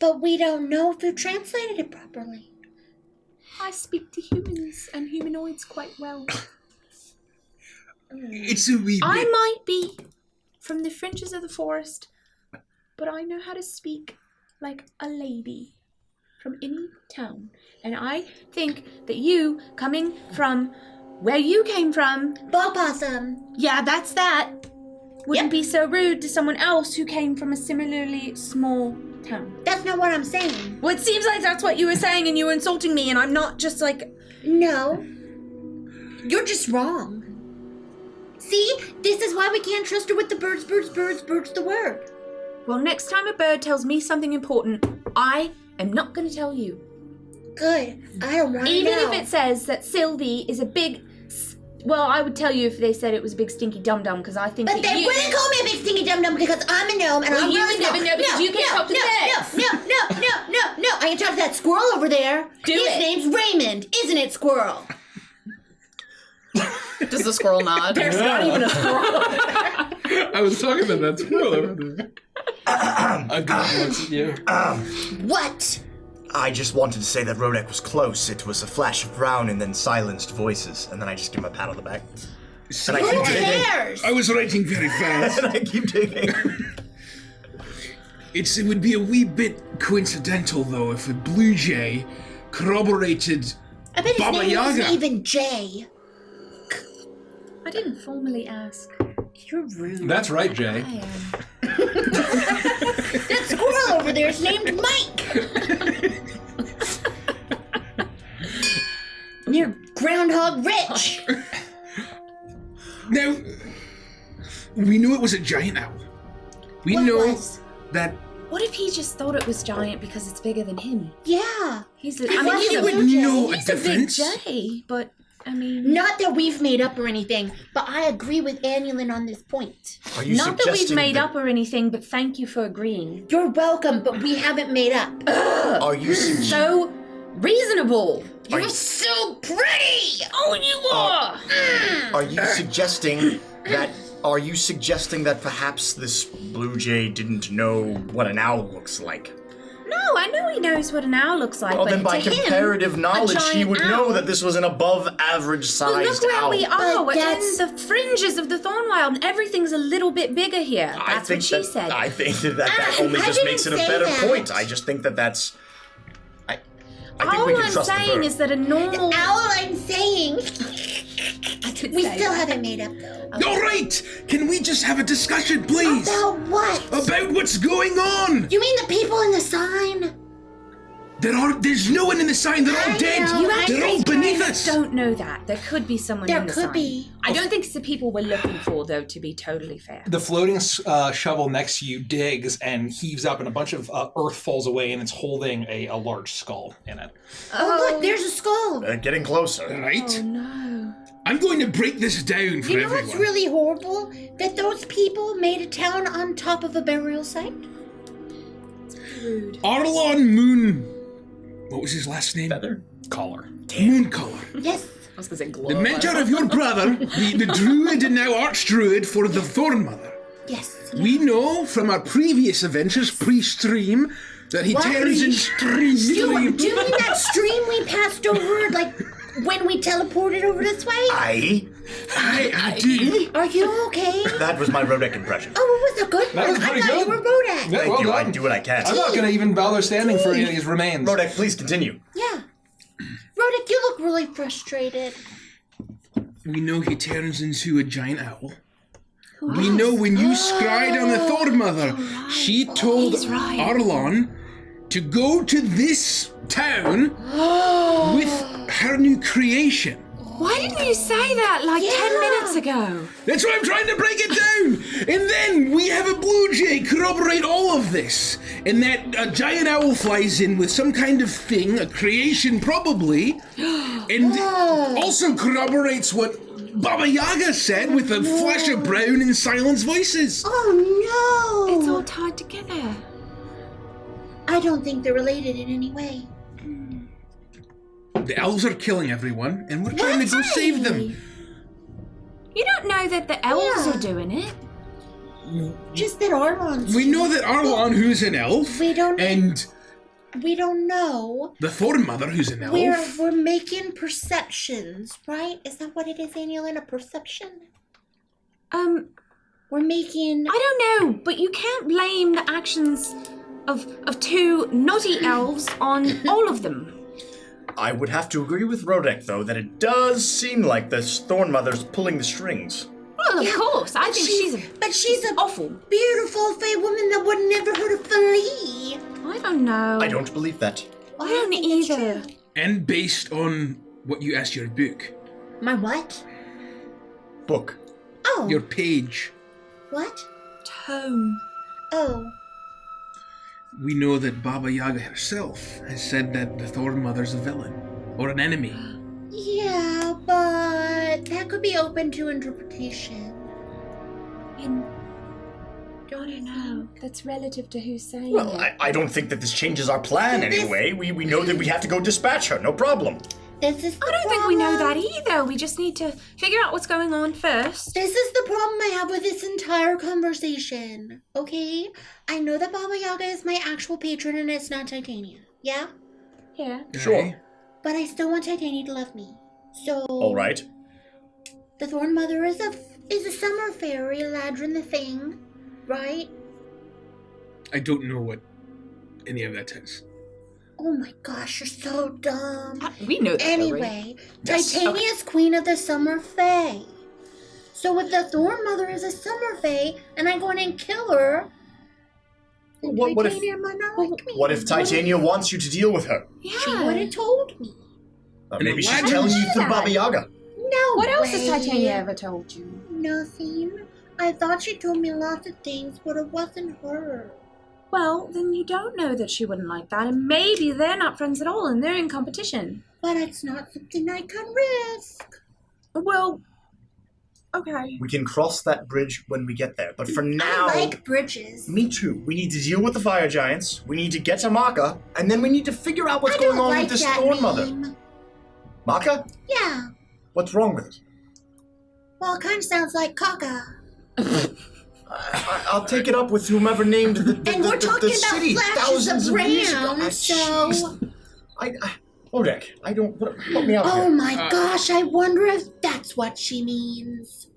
But we don't know if you translated it properly. I speak to humans and humanoids quite well. It's a wee bit. I might be from the fringes of the forest, but I know how to speak like a lady from any town. And I think that you, coming from where you came from, Ball possum. yeah, that's that, wouldn't be so rude to someone else who came from a similarly small town. That's not what I'm saying. Well, it seems like that's what you were saying, and you were insulting me, and I'm not just like... No. You're just wrong. See? This is why we can't trust her with the bird's the word. Well, next time a bird tells me something important, I am not going to tell you. Good. I don't want to Even know. if it says that Sylvie is a big... Well, I would tell you if they said it was a big stinky dum-dum, because I think But that they you... wouldn't call me a big stinky dum-dum because I'm a gnome and Well, I'm you really would never know because you can't talk to snakes. No. I can talk to that squirrel over there. His name's Raymond, isn't it, squirrel? Does the squirrel nod? There's not even a squirrel. I was talking about that squirrel over there. A god looks at you. What? I just wanted to say that Rodek was close. It was a flash of brown and then silenced voices. And then I just give him a pat on the back. And I Who keep digging. cares? I was writing very fast. And I keep digging. It would be a wee bit coincidental, though, if a blue jay corroborated I bet his Baba name Yaga. wasn't even Jay. I didn't formally ask. You're rude. That's right, Jay. I am. That squirrel over there is named Mike. Near Groundhog Ridge. Now, we knew it was a giant owl. We What know was? that What if he just thought it was giant because it's bigger than him? Yeah. He's a, I I thought mean, he he's a, would know a he's a big difference. J, but I mean, Not that we've made up or anything, but I agree with Annulin on this point. Are you not that we've suggesting made up or anything, but thank you for agreeing. You're welcome, but we haven't made up. Are you So reasonable. Are You're you- so pretty! Oh, you are. Are you suggesting that? Are you suggesting that perhaps this Blue Jay didn't know what an owl looks like. No, I know he knows what an owl looks like, Well, but then by to him, comparative knowledge, he giant would owl- know that this was an above-average Well, sized look where owl. we are. But We're that's- in the fringes of the Thornwild, and everything's a little bit bigger here. That's what she said. I think that only I just makes it a didn't say better that. point. I just think that's. I think All we can I'm trust the saying bird. is that a normal. All I'm saying, I could we say still that. haven't made up though. all right. Can we just have a discussion, please, About what? about what's going on? You mean the people in the sign? There's no one in the sign. They're all I dead. know, You I They're all actually beneath us. don't know that. There could be someone There in the could sign. be. I don't think it's the people we're looking for, though, to be totally fair. The floating shovel next to you digs and heaves up, and a bunch of earth falls away, and it's holding a large skull in it. Oh, look, there's a skull. Getting closer. Right? Oh, no. I'm going to break this down for You know everyone. what's really horrible? That those people made a town on top of a burial site. Rude. Arlon Moon. What was his last name? Feather? Collar. Mooncolor. Yes. I was gonna say glow. The mentor of your brother, the druid and now archdruid for the Thornmother. Yes. We know from our previous adventures pre-stream that he What? tears in Do you mean that stream we passed over, like, when we teleported over this way? I do. Are you okay? That was my Rodek impression. Oh, it was a good That one. was I pretty thought you good. were Bodak. Yeah, Thank well you. I done. do what I can. I'm not going to even bother standing for any of these remains. Rodek, please continue. Yeah. Rodek, you look really frustrated. We know he turns into a giant owl. We know when you scried on the Thormother, she told He's right. Arlon to go to this town with her new creation. Why didn't you say that like 10 minutes ago? That's why I'm trying to break it down. And then we have a blue jay corroborate all of this. And that a giant owl flies in with some kind of thing, a creation probably, and also corroborates what Baba Yaga said with a flash of brown and silence voices. Oh, no. It's all tied together. I don't think they're related in any way. The elves are killing everyone, and we're trying to go save them. You don't know that the elves Yeah. are doing it. Just that Arlon's. We know that Arlon, who's an elf, We don't. and We don't know. the Thormother, who's an elf. We're making perceptions, right? Is that what it is, Annulin? A perception? We're making. I don't know, but you can't blame the actions of two naughty elves on all of them. I would have to agree with Rodek, though, that it does seem like this Thornmother's pulling the strings. Well, of Yeah, course. I think she's But she's a awful. beautiful fey woman that would never hurt a flea. I don't know. I don't believe that. I don't think that's either. true. And based on what you asked your book, My what? Book. Oh. your page, What? Tome. Oh. we know that Baba Yaga herself has said that the Thormother's a villain or an enemy. Yeah, but that could be open to interpretation. In, I Don't don't know. That's relative to who's saying Well, it. I don't think that this changes our plan anyway. We know that we have to go dispatch her, no problem. This is the I don't think we know that problem. either. We just need to figure out what's going on first. This is the problem I have with this entire conversation, okay? I know that Baba Yaga is my actual patron and it's not Titania, yeah? Yeah. Sure. Right? But I still want Titania to love me. So... All right. The Thorn Mother is a summer fairy, Ladrin the Thing, right? I don't know what any of that is. Oh my gosh, you're so dumb. We know that, though, right? Anyway, Yes. Titania's queen of the Summer Fae. So if the Thorn Mother is a Summer Fae, and I go in and kill her, then What if- Titania might not like me. What if Titania wants you to deal with her? She would have told me. Maybe she's why telling didn't you you through do Baba that? Yaga. No What else way. has Titania ever told you? Nothing. I thought she told me lots of things, but it wasn't her. Well, then you don't know that she wouldn't like that, and maybe they're not friends at all and they're in competition. But it's not something I can risk. Well, okay. We can cross that bridge when we get there. But for now... I like bridges. Me too. We need to deal with the fire giants. We need to get to Maka. And then we need to figure out what's I going don't on like with this that Thorn Mother. name. Maka? Yeah. What's wrong with it? Well, it kind of sounds like caca. I'll take it up with whomever named the And we're talking the about city flashes thousands of of years ago. brown, so... Jeez. Odek, I don't... Put me out Oh here. my gosh, I wonder if that's what she means.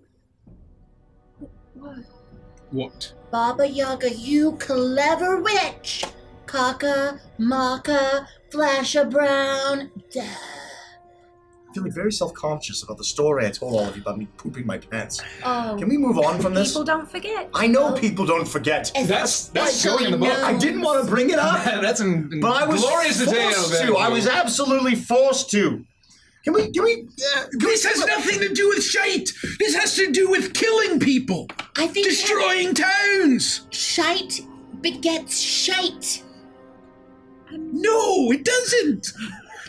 What? Baba Yaga, you clever witch. Caca, maca, flash of brown, duh. I'm feeling very self-conscious about the story I told all of you about me pooping my pants. Oh, Can we move on from this? people don't forget. I know people don't forget. That's going in the book. I didn't want to bring it up, That's in but I was glorious detail. forced to. I was absolutely forced to. Can we? This has nothing to do with shite. This has to do with killing people, I think destroying towns. shite begets shite. No, it doesn't.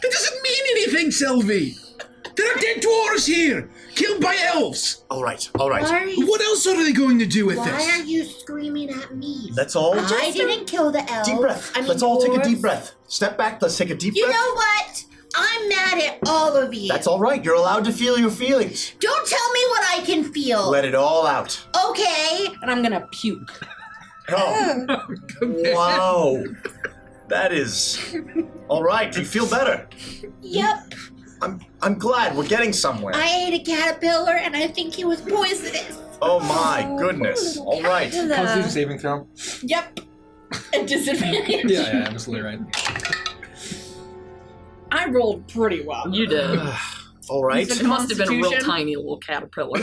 That doesn't mean anything, Sylvie. There are dead dwarves here, killed by elves. All right. Why are you, What else are they going to do with why this? are you screaming at me? Let's all I didn't kill the elves. deep breath. I mean, Let's all take a deep dwarves. breath. Step back. Let's take a deep You breath. know what? I'm mad at all of you. That's all right. You're allowed to feel your feelings. Don't tell me what I can feel. Let it all out. Okay. And I'm gonna puke. Oh, wow. That is all right. Do you feel better? Yep. I'm glad we're getting somewhere. I ate a caterpillar and I think he was poisonous. Oh my goodness. All right. Constitution saving throw. Yep. At disadvantage. Yeah, absolutely right. I rolled pretty well. You did. All right. It must have been a real Constitution? tiny little caterpillar.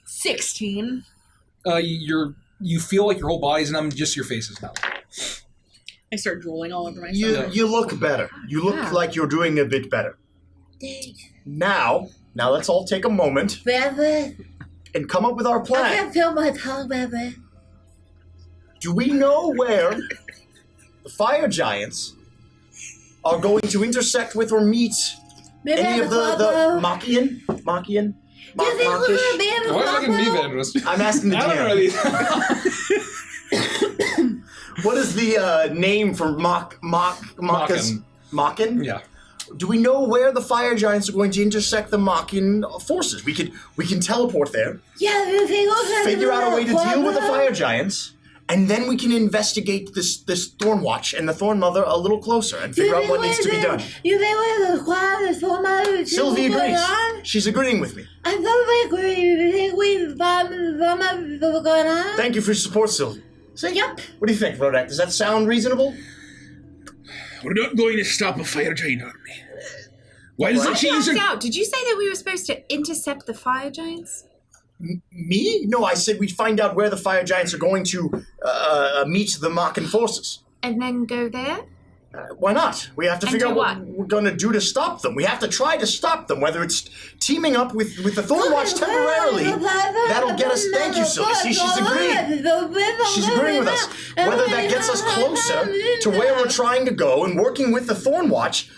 16. You feel like your whole body's numb, just your face is numb. I start drooling all over myself. You look better. You look Yeah. like you're doing a bit better. Now let's all take a moment Baby, and come up with our I plan. can't feel my tongue, baby. Do we know where the fire giants are going to intersect with or meet Maybe any I'm of the a Machian? You think we're gonna be able to Why are you looking at me, follow? Vandalist? I'm asking the I don't know DM. these. What is the name for Maka's? Machin? Yeah. Do we know where the fire giants are going to intersect the Machin forces? We can teleport there, Yeah, you think we're gonna figure out a way to deal with the follow? fire giants, and then we can investigate this Thorn Watch and the Thorn Mother a little closer and figure out what needs to be done. You think we're required to form a Sylvie agrees. She's agreeing with me. I totally agree. You think we form going on? Thank you for your support, Sylvie. Yep. What do you think, Rodak? Does that sound reasonable? We're not going to stop a fire giant army. Why does the cheese? Out. Did you say that we were supposed to intercept the fire giants? Me? No, I said we'd find out where the fire giants are going to meet the Machin forces. And then go there? Why not? We have to And figure do out what what? we're going to do to stop them. We have to try to stop them, whether it's teaming up with the Thorn Watch temporarily. That'll get us. Thank you, Sylvie. See, she's agreeing. She's agreeing with us. Whether that gets us closer to where we're trying to go and working with the Thorn Watch,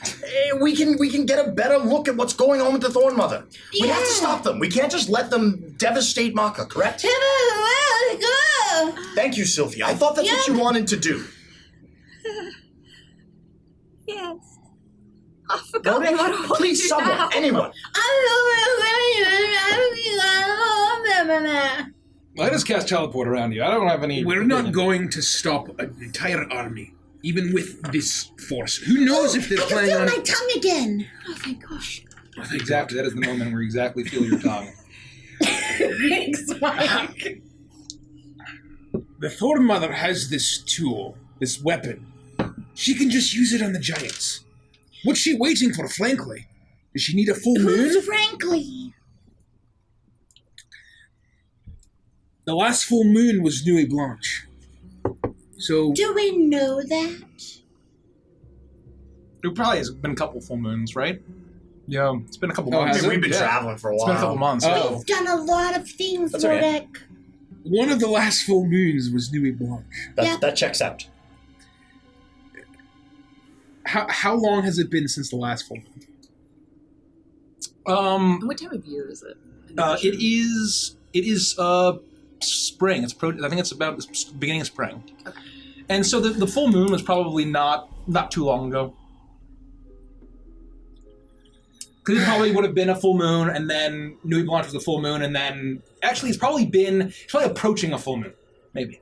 we can get a better look at what's going on with the Thorn Mother. We have to stop them. We can't just let them devastate Maka, correct? Thank you, Sylvie. I thought that's what you wanted to do. Yes. I forgot Rodak, what I want to please, do someone, now. anyone. I just cast teleport around you. I don't have any. We're not going to stop an entire army, even with this force. Who knows if they're I can planning feel on? my tongue again. Oh, thank gosh. Exactly. That is the moment where you exactly feel your tongue. Thanks, Mike. The Thorn Mother has this tool, this weapon, She can just use it on the giants. What's she waiting for, frankly? Does she need a full moon? Who's Frankly? The last full moon was Nuit Blanche. So... Do we know that? It probably has been a couple full moons, right? Yeah, it's been a couple Oh, months. has it? We've been Yeah. traveling for a It's while. been a couple months. Oh. We've done a lot of things, That's okay. Mordek. One of the last full moons was Nuit Blanche. Yeah. That checks out. How long has it been since the last full moon? And what time of year is it? It is spring. I think it's about the beginning of spring. Okay. And so the full moon was probably not too long ago. Because it probably would have been a full moon, and then Nuit Blanche was a full moon, and then actually it's probably approaching a full moon, maybe.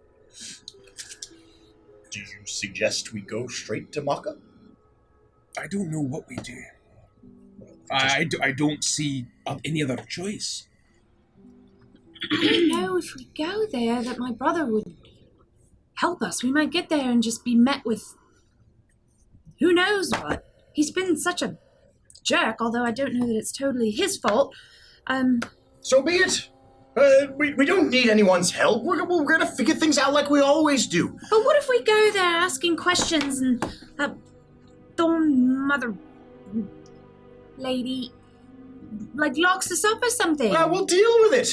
Do you suggest we go straight to Maka? I don't know what we do. I don't see any other choice. I don't know if we go there that my brother would help us. We might get there and just be met with who knows what. He's been such a jerk, although I don't know that it's totally his fault. So be it. We don't need anyone's help. We're gonna figure things out like we always do. But what if we go there asking questions and Thorn Mother lady locks us up or something? We'll deal with it.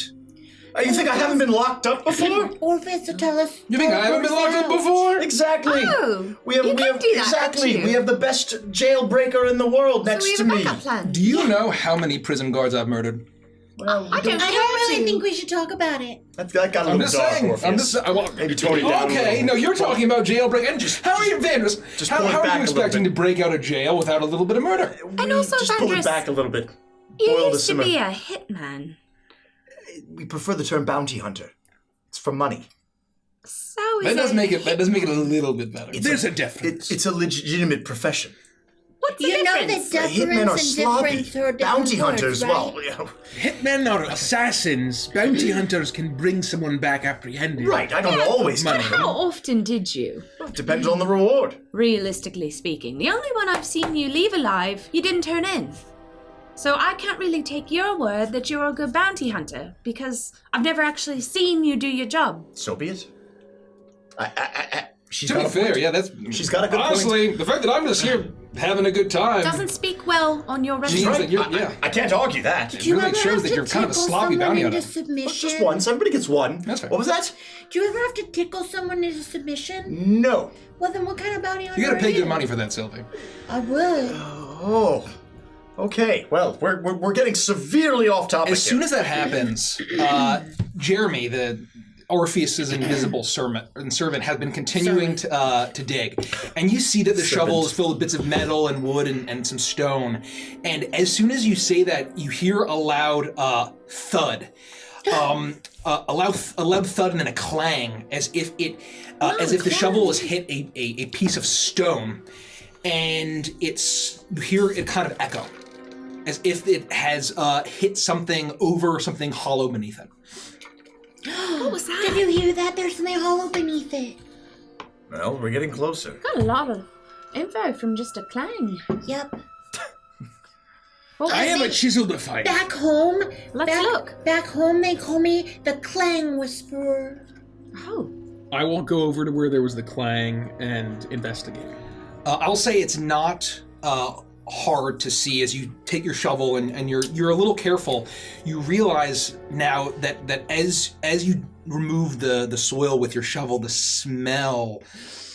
You think I haven't been locked up before? Orpheus will tell us. You think I haven't been locked up before? Exactly. Oh, We have you can do that, exactly. can't you? We have the best jailbreaker in the world So next we to have a me. backup plan. Do you know how many prison guards I've murdered? Well, I don't I care don't really to. think we should talk about it. that got a I'm little just dark, saying. Orpheus. I'm just. Well, Maybe tone it down a okay, little. no, you're talking about jailbreak. And how are you, Vandris? Just How pull it are back you a little expecting bit. to break out of jail without a little bit of murder? And also, just pull it Vandris, back a little bit. You Boil the used to simmer. be a hitman. We prefer the term bounty hunter. It's for money. So is That does it make it a little bit better. There's a difference. It's a legitimate profession. What's the You know that difference? difference Hitmen are and sloppy. difference are different Bounty words, hunters, right? well, you know. Hitmen are assassins. Bounty hunters can bring someone back apprehended. Right, I don't always money. kill How them. often did you? Depends on the reward. Realistically speaking, the only one I've seen you leave alive, you didn't turn in. So I can't really take your word that you're a good bounty hunter, because I've never actually seen you do your job. So be it. She's To be got a fair, point. yeah, that's She's got a good honestly, the fact that I'm just here having a good time Doesn't speak well on your means resume. that you're, yeah. I can't argue that. Do you really ever shows have that to you're kind of a tickle sloppy someone bounty into hunter. submission? Just once. Everybody gets one. That's fair. What was that? Do you ever have to tickle someone into submission? No. Well, then what kind of bounty hunter You gotta are pay you? good money for that, Sylvie. I would. Oh. Okay. Well, we're getting severely off topic As here. soon as that happens, Jeremy, the Orpheus's invisible servant, has been continuing to dig, and you see that the shovel is filled with bits of metal and wood and some stone. And as soon as you say that, you hear a loud thud, a loud thud and then a clang, as if the shovel has hit a piece of stone, and you hear it kind of echo, as if it has hit something over something hollow beneath it. What was that? Did you hear that? There's something hollow beneath it. Well, we're getting closer. Got a lot of info from just a clang. Yep. What I was have a it? chisel to find. Back home. Let's look. Back home, they call me the Clang Whisperer. Oh. I won't go over to where there was the clang and investigate. I'll say it's not hard to see as you take your shovel and you're a little careful. You realize now that as you remove the soil with your shovel, the smell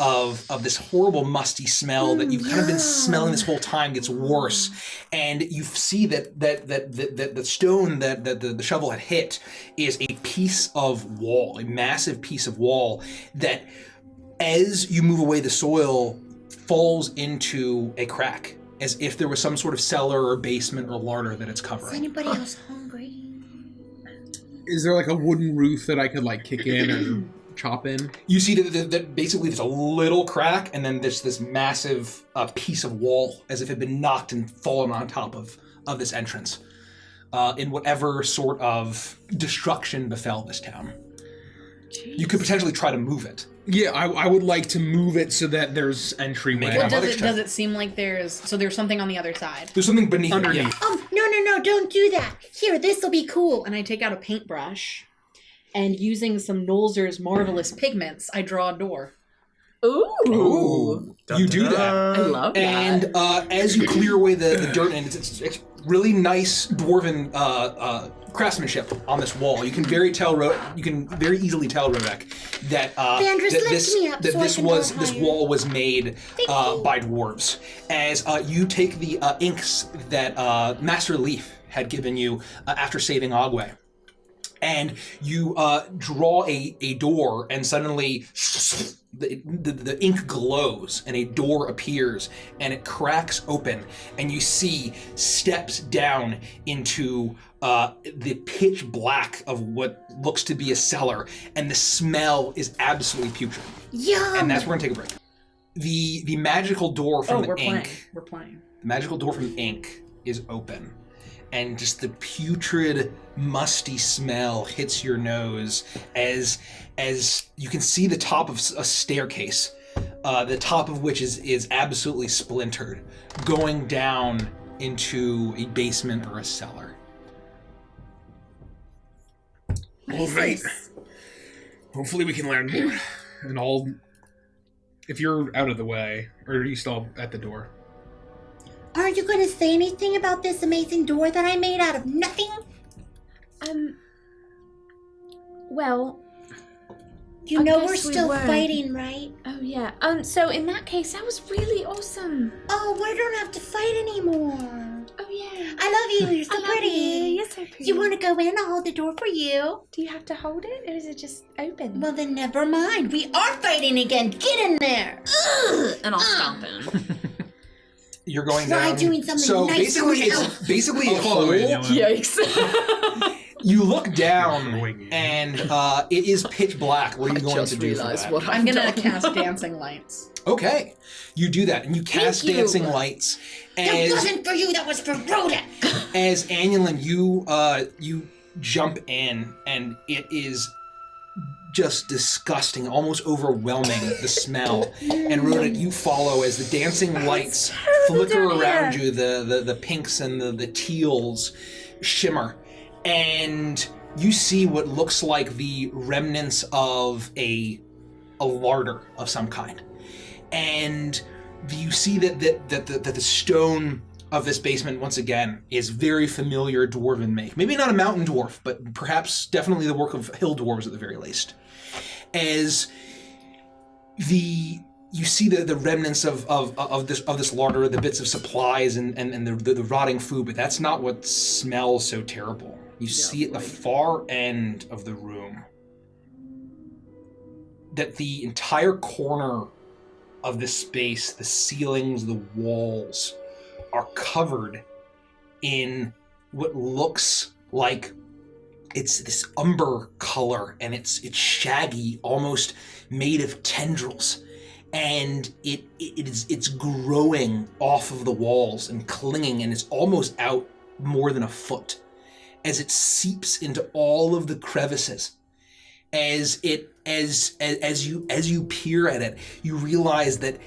of this horrible musty smell that you've kind of been smelling this whole time gets worse, and you see that the stone that the shovel had hit is a piece of wall, a massive piece of wall that, as you move away the soil, falls into a crack, as if there was some sort of cellar or basement or larder that it's Is covering. anybody else hungry? Is there like a wooden roof that I could like kick in or chop in? You see that basically there's a little crack, and then there's this massive piece of wall, as if it had been knocked and fallen on top of this entrance, in whatever sort of destruction befell this town. You could potentially try to move it. Yeah, I would like to move it so that there's entryway. Make it Well, athletics check. does it seem like there's something on the other side? There's something beneath Underneath. it. Yeah. No, don't do that. Here, this'll be cool. And I take out a paintbrush, and using some Nolzur's marvelous pigments, I draw a door. Ooh. You do that. I love that. And as you clear away the dirt, and it's really nice dwarven craftsmanship on this wall. You can very easily tell, Rodek, that Vandris, lift me up so I this can go this higher. wall was made Thank you. by dwarves. As you take the inks that Master Leaf had given you after saving Ogwe, and you draw a door, and suddenly the ink glows, and a door appears, and it cracks open, and you see steps down into the pitch black of what looks to be a cellar, and the smell is absolutely putrid. Yum. And that's where we're gonna take a break. The magical door from the we're ink. playing. We're playing. The magical door from the ink is open, and just the putrid, musty smell hits your nose as you can see the top of a staircase, the top of which is absolutely splintered, going down into a basement or a cellar. All right. Hopefully we can learn more. And if you're out of the way, or are you still at the door? Are you going to say anything about this amazing door that I made out of nothing? Well, You I know guess we're we still were. fighting, right? oh yeah. So in that case, that was really awesome. Oh, we don't have to fight anymore. Oh yeah. I love you. You're so I love pretty. you. You're so pretty. You want to go in? I'll hold the door for you. Do you have to hold it, or is it just open? Well, then never mind. We are fighting again. Get in there. Ugh. And I'll stomp in. You're going Try down. doing something so nice basically, for it's yourself. basically a I'll hole. follow you, Dylan. Yikes. You look down, Wing you. and it is pitch black. What are you going just to do for realized that? what I'm gonna I've done. cast dancing lights. Okay, you do that, and you cast you. dancing lights. That As wasn't for you. That was for Rhoda. as Annulin, you jump in, and it is just disgusting, almost overwhelming, the smell. And Rhoda, you follow as the dancing lights flicker down around here. you, the pinks and the teals shimmer, and you see what looks like the remnants of a larder of some kind. And you see that the stone of this basement, once again, is very familiar dwarven make. Maybe not a mountain dwarf, but perhaps definitely the work of hill dwarves at the very least. As you see the remnants of this larder, the bits of supplies and the rotting food, but that's not what smells so terrible. You see at the far end of the room that the entire corner of this space, the ceilings, the walls, are covered in what looks like it's this umber color, and it's shaggy, almost made of tendrils, and it's growing off of the walls and clinging, and it's almost out more than a foot as it seeps into all of the crevices. As you peer at it, you realize that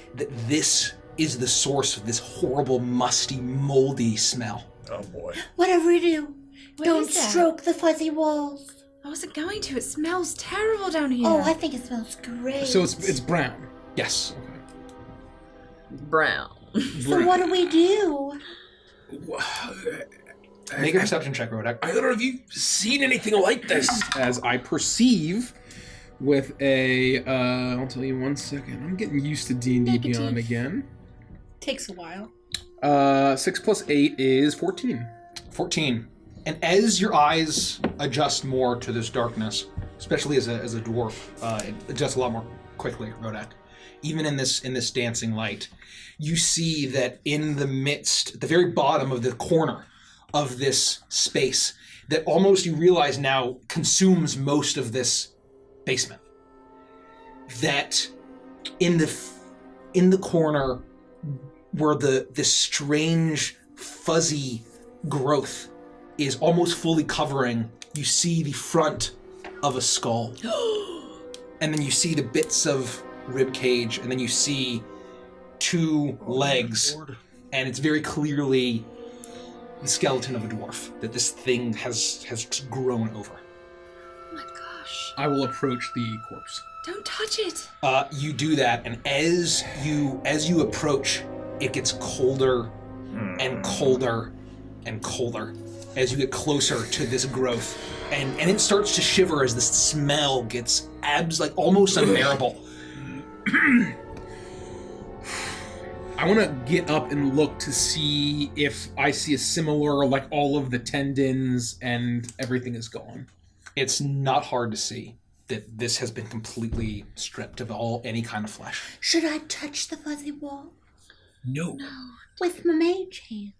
this is the source of this horrible, musty, moldy smell. Oh boy. Whatever you do, What don't is that? stroke the fuzzy walls. I wasn't going to. It smells terrible down here. Oh, I think it smells great. So it's brown. Yes. Brown. So what do we do? Make a perception check, Rodek. I don't know if you've seen anything like this. As I perceive with a, I'll tell you 1 second. I'm getting used to D&D Beyond again. Takes a while. 6 plus 8 is 14. 14. And as your eyes adjust more to this darkness, especially as a dwarf, it adjusts a lot more quickly, Rodek. Even in this dancing light, you see that in the midst, at the very bottom of the corner of this space, that almost you realize now consumes most of this basement, that in the corner where this strange fuzzy growth is almost fully covering, you see the front of a skull. and then you see the bits of rib cage, and then you see 2 legs, and it's very clearly the skeleton of a dwarf that this thing has grown over. Oh my gosh. I will approach the corpse. Don't touch it. You do that, and as you approach, it gets colder and colder and colder as you get closer to this growth, and it starts to shiver as the smell gets almost unbearable. I want to get up and look to see if I see a similar, like all of the tendons and everything is gone. It's not hard to see that this has been completely stripped of any kind of flesh. Should I touch the fuzzy wall? No. With my mage hand.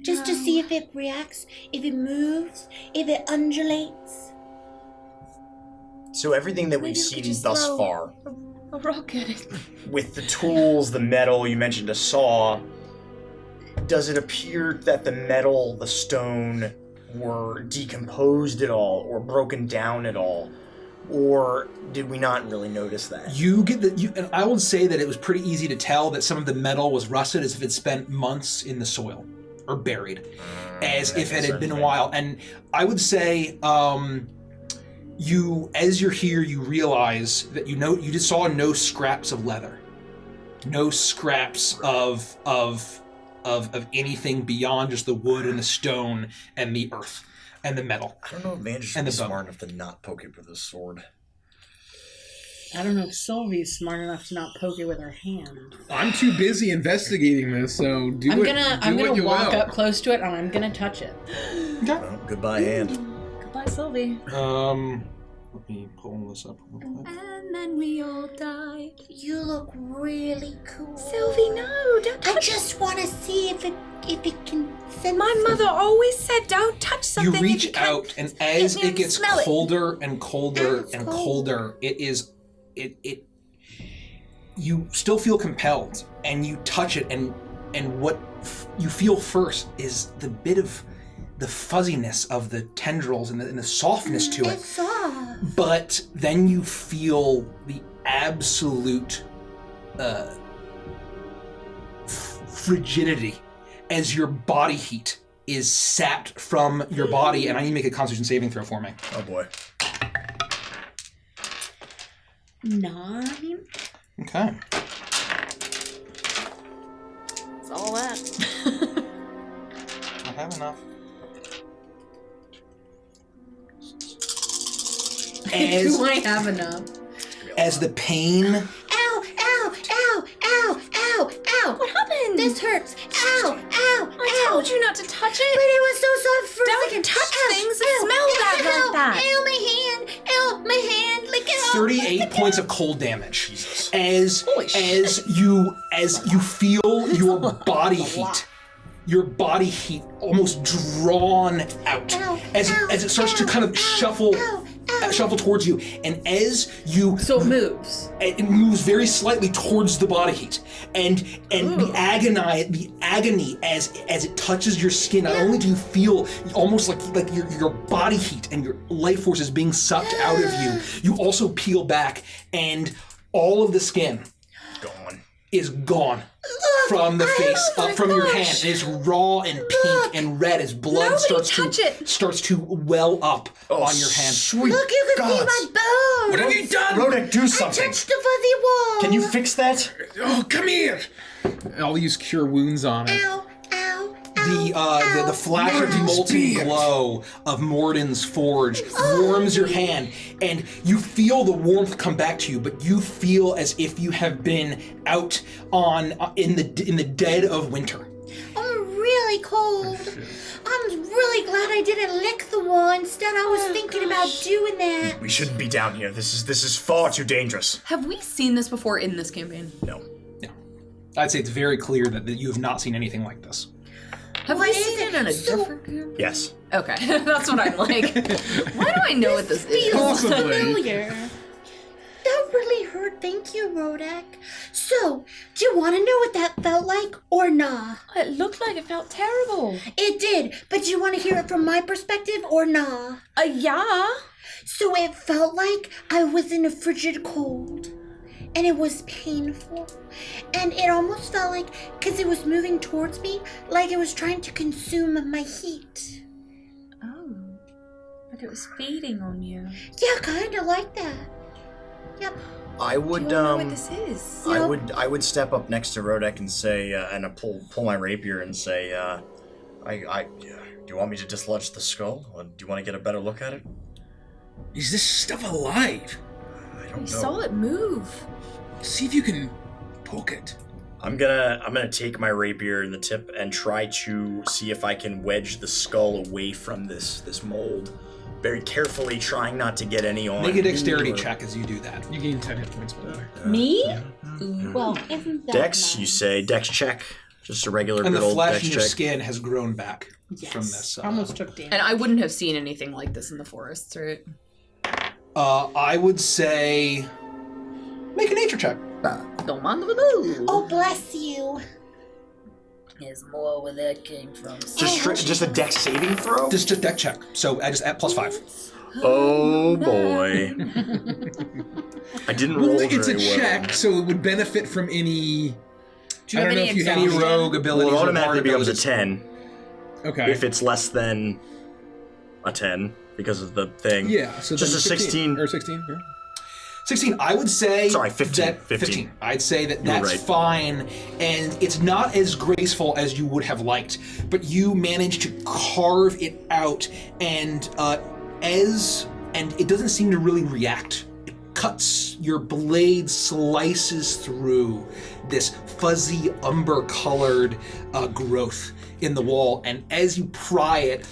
Just to see if it reacts, if it moves, if it undulates. So everything that Maybe we've we could seen just thus throw far, A rock at it. with the tools, the metal, you mentioned a saw, does it appear that the metal, the stone, were decomposed at all, or broken down at all? Or did we not really notice that? And I would say that it was pretty easy to tell that some of the metal was rusted as if it spent months in the soil or buried, as if it had been a while. And I would say, as you're here, you realize that you just saw no scraps of leather, no scraps of anything beyond just the wood and the stone and the earth and the metal. I don't know if Vander's And the smart enough to not poke it with a sword. I don't know if Sylvie's smart enough to not poke it with her hand. I'm too busy investigating this, so do I'm what gonna you walk will. up close to it and I'm gonna touch it. Well, goodbye, hand. Goodbye, Sylvie. Let me pull this up real quick. And then we all died. You look really cool. Sylvie, no, don't touch I just want to see if it can send. My mother always said don't touch something. You if reach can't out, and as get near it gets smell it. colder and colder It's and cold. colder, you still feel compelled, and you touch it, and what you feel first is the bit of the fuzziness of the tendrils and the softness to it. It's soft. But then you feel the absolute frigidity as your body heat is sapped from your body, and I need to make a Constitution saving throw for me. Oh boy. 9. Okay. It's all that. I have enough. Do I have enough? As the pain, Ow! Ow! Ow! Ow! Ow! Ow! What happened? This hurts. Ow! Ow! I told you not to touch it. But it was so soft for a Don't second. touch Ow, things that ow, smell ow, like that. Ow, my hand. Ow, my hand. Lick it off. 38 points of cold damage. Jesus. As you feel your body heat. Your body heat almost drawn out Ow, as ow, it starts to ow, kind of ow, ow. shuffle towards you, and as you So it moves. it moves very slightly towards the body heat, and the agony as it touches your skin. Not only do you feel almost like your body heat and your life force is being sucked out of you, you also peel back, and all of the skin Gone. is gone from the face, from your hand. It is raw and pink and red as blood starts to well up on your hand. Sweet Look, you can see gods. my bone. What have you done? Rodek, do I something. touched the fuzzy wall. Can you fix that? Oh, come here! I'll use Cure Wounds on it. Ow! Ow! The flash of molten glow of Morden's forge warms your hand, and you feel the warmth come back to you, but you feel as if you have been out in the dead of winter. I'm really cold. I'm really glad I didn't lick the wall. Instead, I was thinking about doing that. We shouldn't be down here. This is far too dangerous. Have we seen this before in this campaign? No. I'd say it's very clear that you have not seen anything like this. Have What we is seen it? it in a So- different campaign? Yes. Okay, that's what I'm like. Why do I know what this is? Possibly. Familiar. That really hurt. Thank you, Rodek. So, do you want to know what that felt like or nah? It looked like it felt terrible. It did, but do you want to hear it from my perspective or nah? Yeah. So it felt like I was in a frigid cold. And it was painful. And it almost felt like, because it was moving towards me, like it was trying to consume my heat. Oh, but it was feeding on you. Yeah, kind of like that. Yep. I would Do you know what this is? I would step up next to Rodek and say, and I pull my rapier and say, do you want me to dislodge the skull? Or do you want to get a better look at it? Is this stuff alive? I don't We know. saw it move. See if you can poke it. I'm gonna take my rapier in the tip and try to see if I can wedge the skull away from this mold. Very carefully, trying not to get any on. Make a dexterity or- check as you do that. You gain 10 hit points, by the way. Me? Well, isn't that Dex, you nice? say dex check, just a regular And good the old flesh dex in your check. skin has grown back Yes. from this. Almost took damage. And I wouldn't have seen anything like this in the forests, right? I would say make a nature check. Don't mind the blue. Oh, bless you. There's more where that came from. Just a dex saving throw? Just a deck check. So I just at +5. Oh boy. I didn't roll Well, it's a very well. check, so it would benefit from any... Do you I have don't know any if you have Any exhaustion? rogue Well, abilities it or automatically bard becomes a abilities. 10 Okay. if it's less than a 10 because of the thing. Yeah, so Just then a 16. Or 16, yeah. 16. I would say. Sorry, 15. That, 15. I'd say that You were that's right. fine, and it's not as graceful as you would have liked, but you managed to carve it out, and it doesn't seem to really react. It cuts, your blade slices through this fuzzy umber-colored growth in the wall, and as you pry it,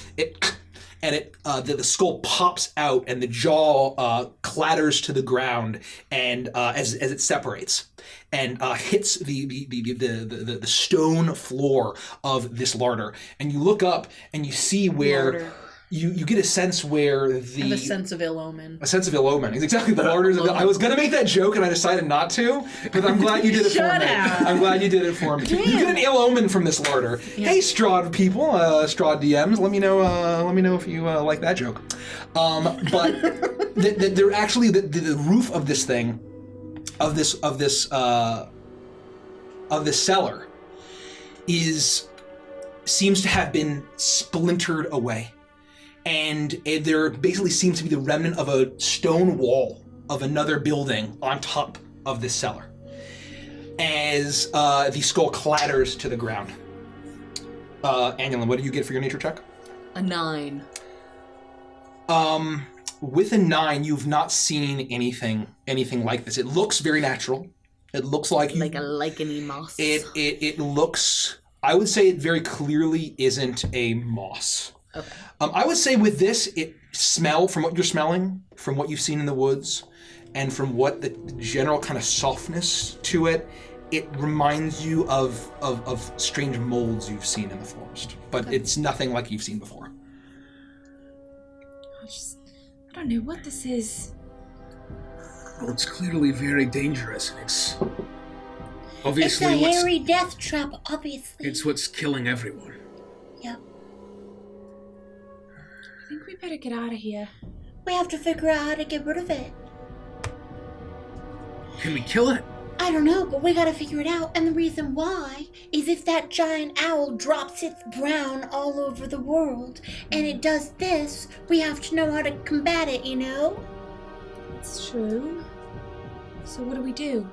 the skull pops out and the jaw clatters to the ground, and as it separates and hits the stone floor of this larder, and you look up and you see where Larder. you get a sense where I have a sense of ill omen. a sense of ill omen. It's exactly the larder. I was gonna make that joke and I decided not to, but I'm glad you did it for Shut me. up. I'm glad you did it for me. You get an ill omen from this larder. Hey, Strahd people, Strahd DMs, let me know if you like that joke. But they're actually the roof of this thing, of this cellar, seems to have been splintered away. And there basically seems to be the remnant of a stone wall of another building on top of this cellar, as the skull clatters to the ground. Anulin, what do you get for your nature check? A 9. With a 9, you've not seen anything like this. It looks very natural. It looks like Like a licheny moss. It looks. I would say it very clearly isn't a moss. Okay. I would say with this, from what you're smelling, from what you've seen in the woods, and from what the general kind of softness to it, it reminds you of strange molds you've seen in the forest. But it's nothing like you've seen before. I don't know what this is. Well, it's clearly very dangerous, and it's It's obviously a hairy death trap, obviously. it's what's killing everyone. Yep. I think we better get out of here. We have to figure out how to get rid of it. Can we kill it? I don't know, but we gotta figure it out. And the reason why is if that giant owl drops its brown all over the world, and it does this, we have to know how to combat it, you know? It's true. So what do we do?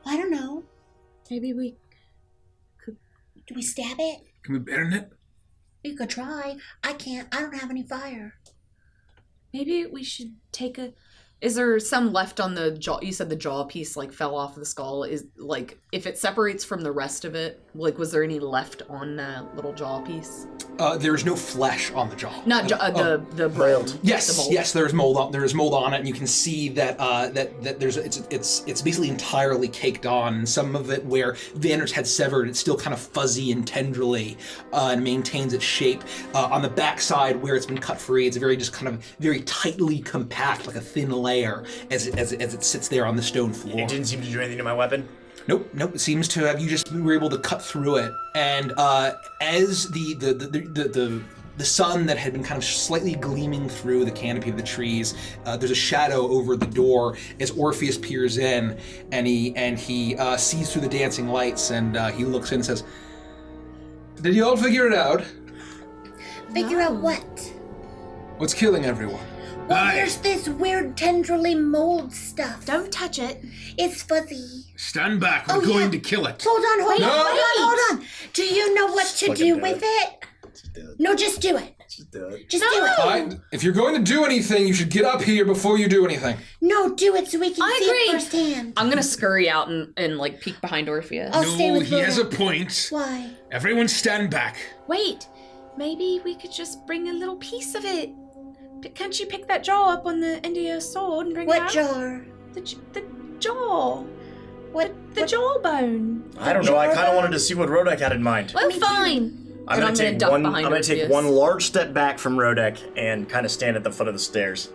I don't know. Maybe we... Do we stab it? Can we burn it? We could try. I can't. I don't have any fire. Maybe we should take a... Is there some left on the jaw? You said the jaw piece like fell off the skull. Is like if it separates from the rest of it, like was there any left on that little jaw piece? There's no flesh on the jaw. Not the brain. Yes, the mold. yes. There's mold on. There's mold on it, and you can see that that there's it's basically entirely caked on. And some of it where Vander's had severed, it's still kind of fuzzy and tendrily, and maintains its shape. On the backside where it's been cut free, it's very tightly compact, like a thin layer, as it sits there on the stone floor. It didn't seem to do anything to my weapon. Nope. It seems to have you just were able to cut through it, and as the sun that had been kind of slightly gleaming through the canopy of the trees, there's a shadow over the door as Orpheus peers in, and he sees through the dancing lights, and he looks in and says, "Did you all figure it out? Figure out what? What's killing everyone?" Well, there's this weird tendrily mold stuff. Don't touch it. It's fuzzy. Stand back. We're going to kill it. Hold on. No. Hold on. Do you know what to do with it? No, just do it. Just do it. Just do it. If you're going to do anything, you should get up here before you do anything. No, do it so we can see agree. it firsthand. I'm gonna scurry out and like peek behind Orpheus. I'll stay No, with he has a Rhoda. point. Why? Everyone stand back. Wait, maybe we could just bring a little piece of it. Can't you pick that jaw up on the end of your sword and bring it out? What jar? The jaw. What? The jawbone. I don't know. I kind of wanted to see what Rodek had in mind. Well, fine. I'm And gonna I'm gonna duck take behind take Orpheus. one large step back from Rodek and kind of stand at the foot of the stairs.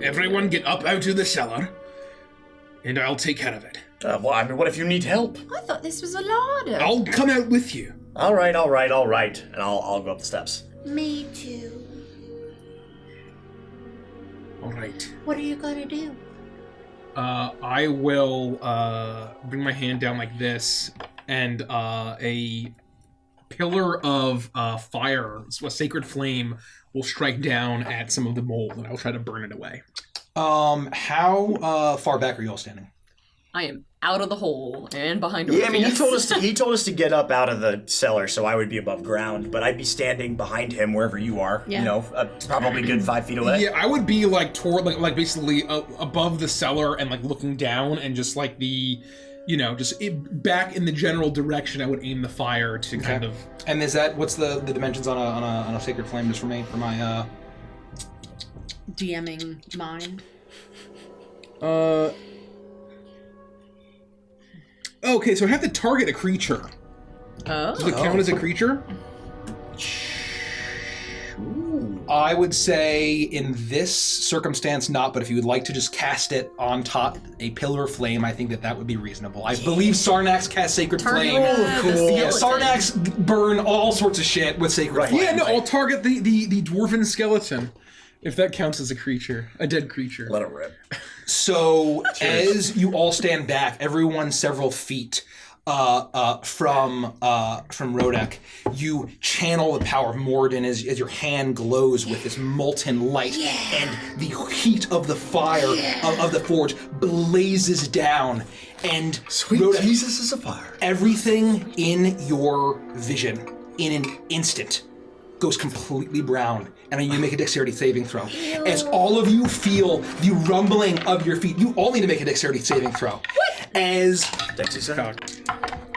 Everyone get up out of the cellar, and I'll take care of it. Well, I mean, what if you need help? I thought this was a larder. I'll come out with you. All right. And I'll go up the steps. Me too. All right. What are you gonna do? I will bring my hand down like this, and a pillar of fire, a sacred flame, will strike down at some of the mold, and I'll try to burn it away. How far back are you all standing? I am out of the hole and behind Yeah, I mean, Orpheus. he told us to get up out of the cellar, so I would be above ground, but I'd be standing behind him wherever you are. Yeah. You know, probably a good 5 feet away. Yeah, I would be like toward like basically above the cellar and like looking down, and just like the, back in the general direction. I would aim the fire to kind of. And is that what's the dimensions on a sacred flame just for my DMing mine. Okay, so I have to target a creature. Does it count as a creature? I would say in this circumstance not, but if you would like to just cast it on top a pillar of flame, I think that would be reasonable. I believe Sarnax casts Sacred Flame. Yeah, Sarnax burn all sorts of shit with Sacred Flame. Yeah, no, I'll target the dwarven skeleton, if that counts as a creature, a dead creature. Let it rip. So as you all stand back, everyone several feet from Rodek, you channel the power of Morden as your hand glows with this molten light, and the heat of the fire of the forge blazes down, and Sweet Rodek, Jesus is a fire. everything in your vision in an instant goes completely brown, and you make a dexterity saving throw. As all of you feel the rumbling of your feet, you all need to make a dexterity saving throw. As Dexy save.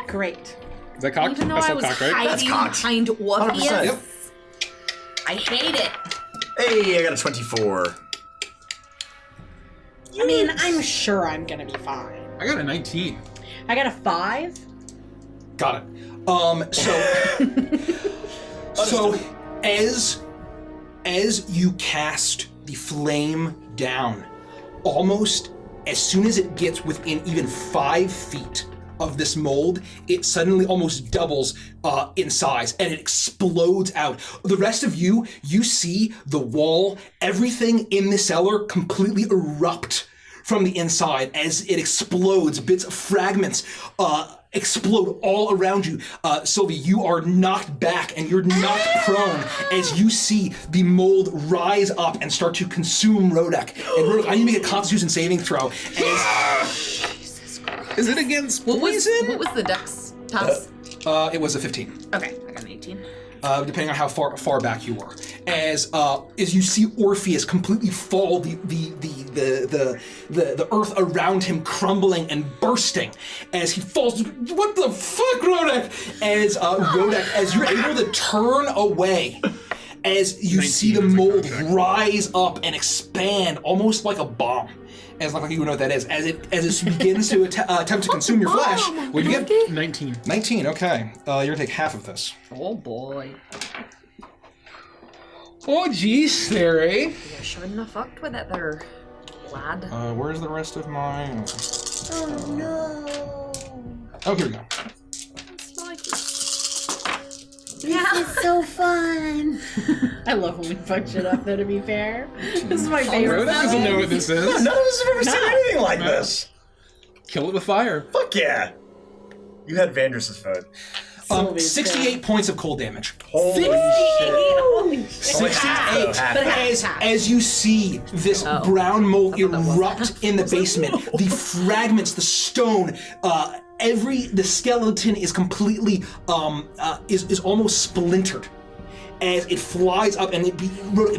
Great. Is that cocked? Even though That's I not was cocked, right? That's hiding cocked. behind Orpheus, 100%. Yep. I hate it. Hey, I got a 24. I mean, I'm sure I'm gonna be fine. I got a 19. I got a 5. Got it. So as you cast the flame down, almost as soon as it gets within even 5 feet of this mold, it suddenly almost doubles in size, and it explodes out. The rest of you see the wall, everything in the cellar completely erupt from the inside as it explodes. Bits of fragments explode all around you. Sylvie, you are knocked back and you're knocked prone as you see the mold rise up and start to consume Rodek. And Rodek, I need to make a Constitution saving throw. Is it against What poison? was the dex pass? It was a 15. Okay, I got an 18. Depending on how far back you were, as you see Orpheus completely fall, the earth around him crumbling and bursting as he falls. What the fuck, Rodek? As Rodek, as you're able to turn away, as you see the mold rise up and expand, almost like a bomb. As like you know what that is, as it begins to attempt to consume your flesh. What do you get? 19. 19. Okay, you're gonna take half of this. Oh boy. Oh geez, Theory. You shouldn't have fucked with it there, lad. Where's the rest of my? Oh no. Oh, here we go. This is so fun. I love when we fuck shit up, though, to be fair. This is my favorite. Rhoda doesn't know what this is. None of us have ever seen anything like this. Kill it with fire. Fuck yeah. You had Vandris's vote. 68 points of cold damage. Holy Holy shit. 68. Half. As you see this brown mold erupt in the basement, the fragments, the stone, the skeleton is completely is almost splintered as it flies up and it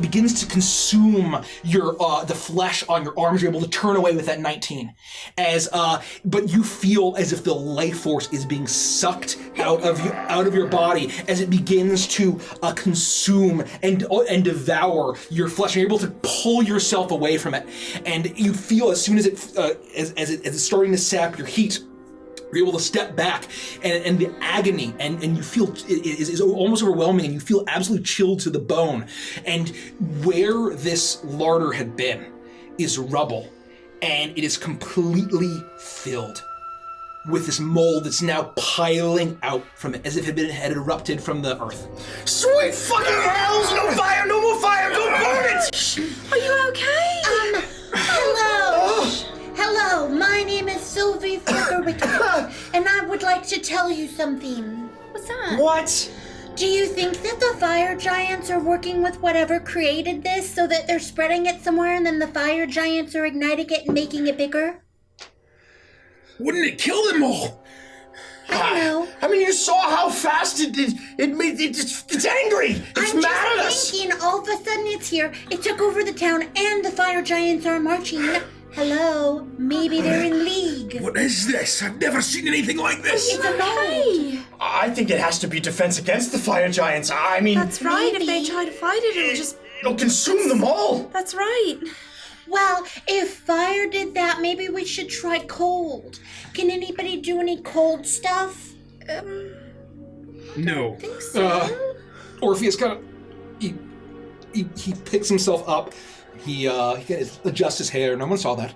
begins to consume your the flesh on your arms. You're able to turn away with that 19, but you feel as if the life force is being sucked out of your body as it begins to consume and devour your flesh. And you're able to pull yourself away from it, and you feel as soon as it's starting to sap your heat. You're able to step back, and the agony, and you feel is almost overwhelming, and you feel absolutely chilled to the bone. And where this larder had been is rubble, and it is completely filled with this mold that's now piling out from it, as if it had erupted from the earth. Sweet fucking hells! No fire! No more fire! Go burn it! Are you okay? Hello. Hello, my name is Sylvie Flickerick, and I would like to tell you something. What's that? What? Do you think that the fire giants are working with whatever created this so that they're spreading it somewhere and then the fire giants are igniting it and making it bigger? Wouldn't it kill them all? I don't know. I mean, you saw how fast it's angry. It's I'm mad at just us. thinking, all of a sudden it's here. It took over the town and the fire giants are marching. Hello, maybe they're in league. What is this? I've never seen anything like this. It's a mold. I think it has to be defense against the fire giants. I mean, That's right. If they Maybe. try to fight it, it'll consume them all. That's right. Well, if fire did that, maybe we should try cold. Can anybody do any cold stuff? No. Orpheus kind of he picks himself up. He adjusts his hair. No one saw that.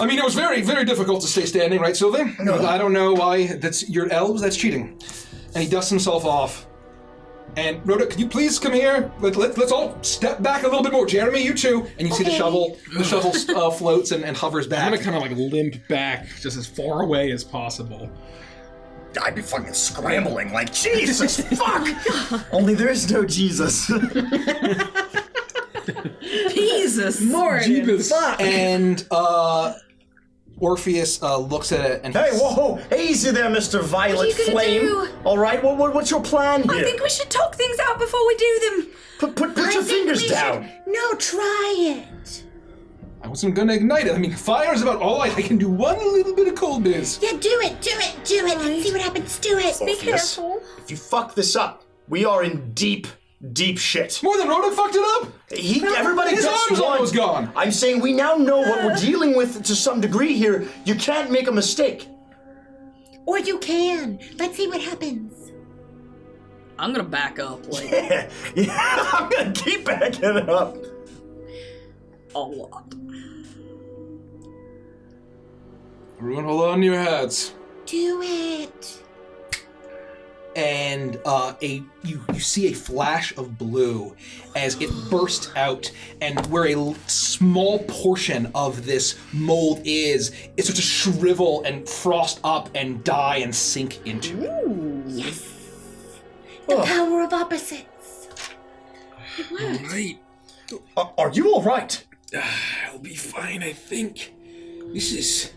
I mean, it was very, very difficult to stay standing, right, Sylvie? No. I don't know why. That's your elves. That's cheating. And he dusts himself off. And Rhoda, could you please come here? Let's all step back a little bit more. Jeremy, you too. And you see the shovel. The shovel floats and hovers back. I'm gonna kind of like limp back just as far away as possible. I'd be fucking scrambling like Jesus. Fuck. Only there is no Jesus. Jesus, Morgan, Jeebus. fuck. And Orpheus looks at it and Hey, whoa, easy there, Mr. Violet What are you gonna Flame. do? All right, what's your plan here? I think we should talk things out before we do them. Put I your think fingers we down. No, try it. I wasn't gonna ignite it. I mean, fire is about all I can do. One little bit of coldness. Yeah, do it. Let's see what happens. Do it. Be Orpheus, careful. if you fuck this up, we are in deep shit. More than Rhoda fucked it up. Everybody His gets arm's one. almost gone. I'm saying we now know what we're dealing with to some degree here. You can't make a mistake. Or you can. Let's see what happens. I'm gonna back up like Yeah, I'm gonna keep backing it up. a lot. Everyone, hold on to your hats. Do it. And you see a flash of blue as it bursts out, and where a small portion of this mold is, it starts to shrivel and frost up and die and sink into it. Yes. The power of opposites. Right. Are you all right? I'll be fine, I think. This is...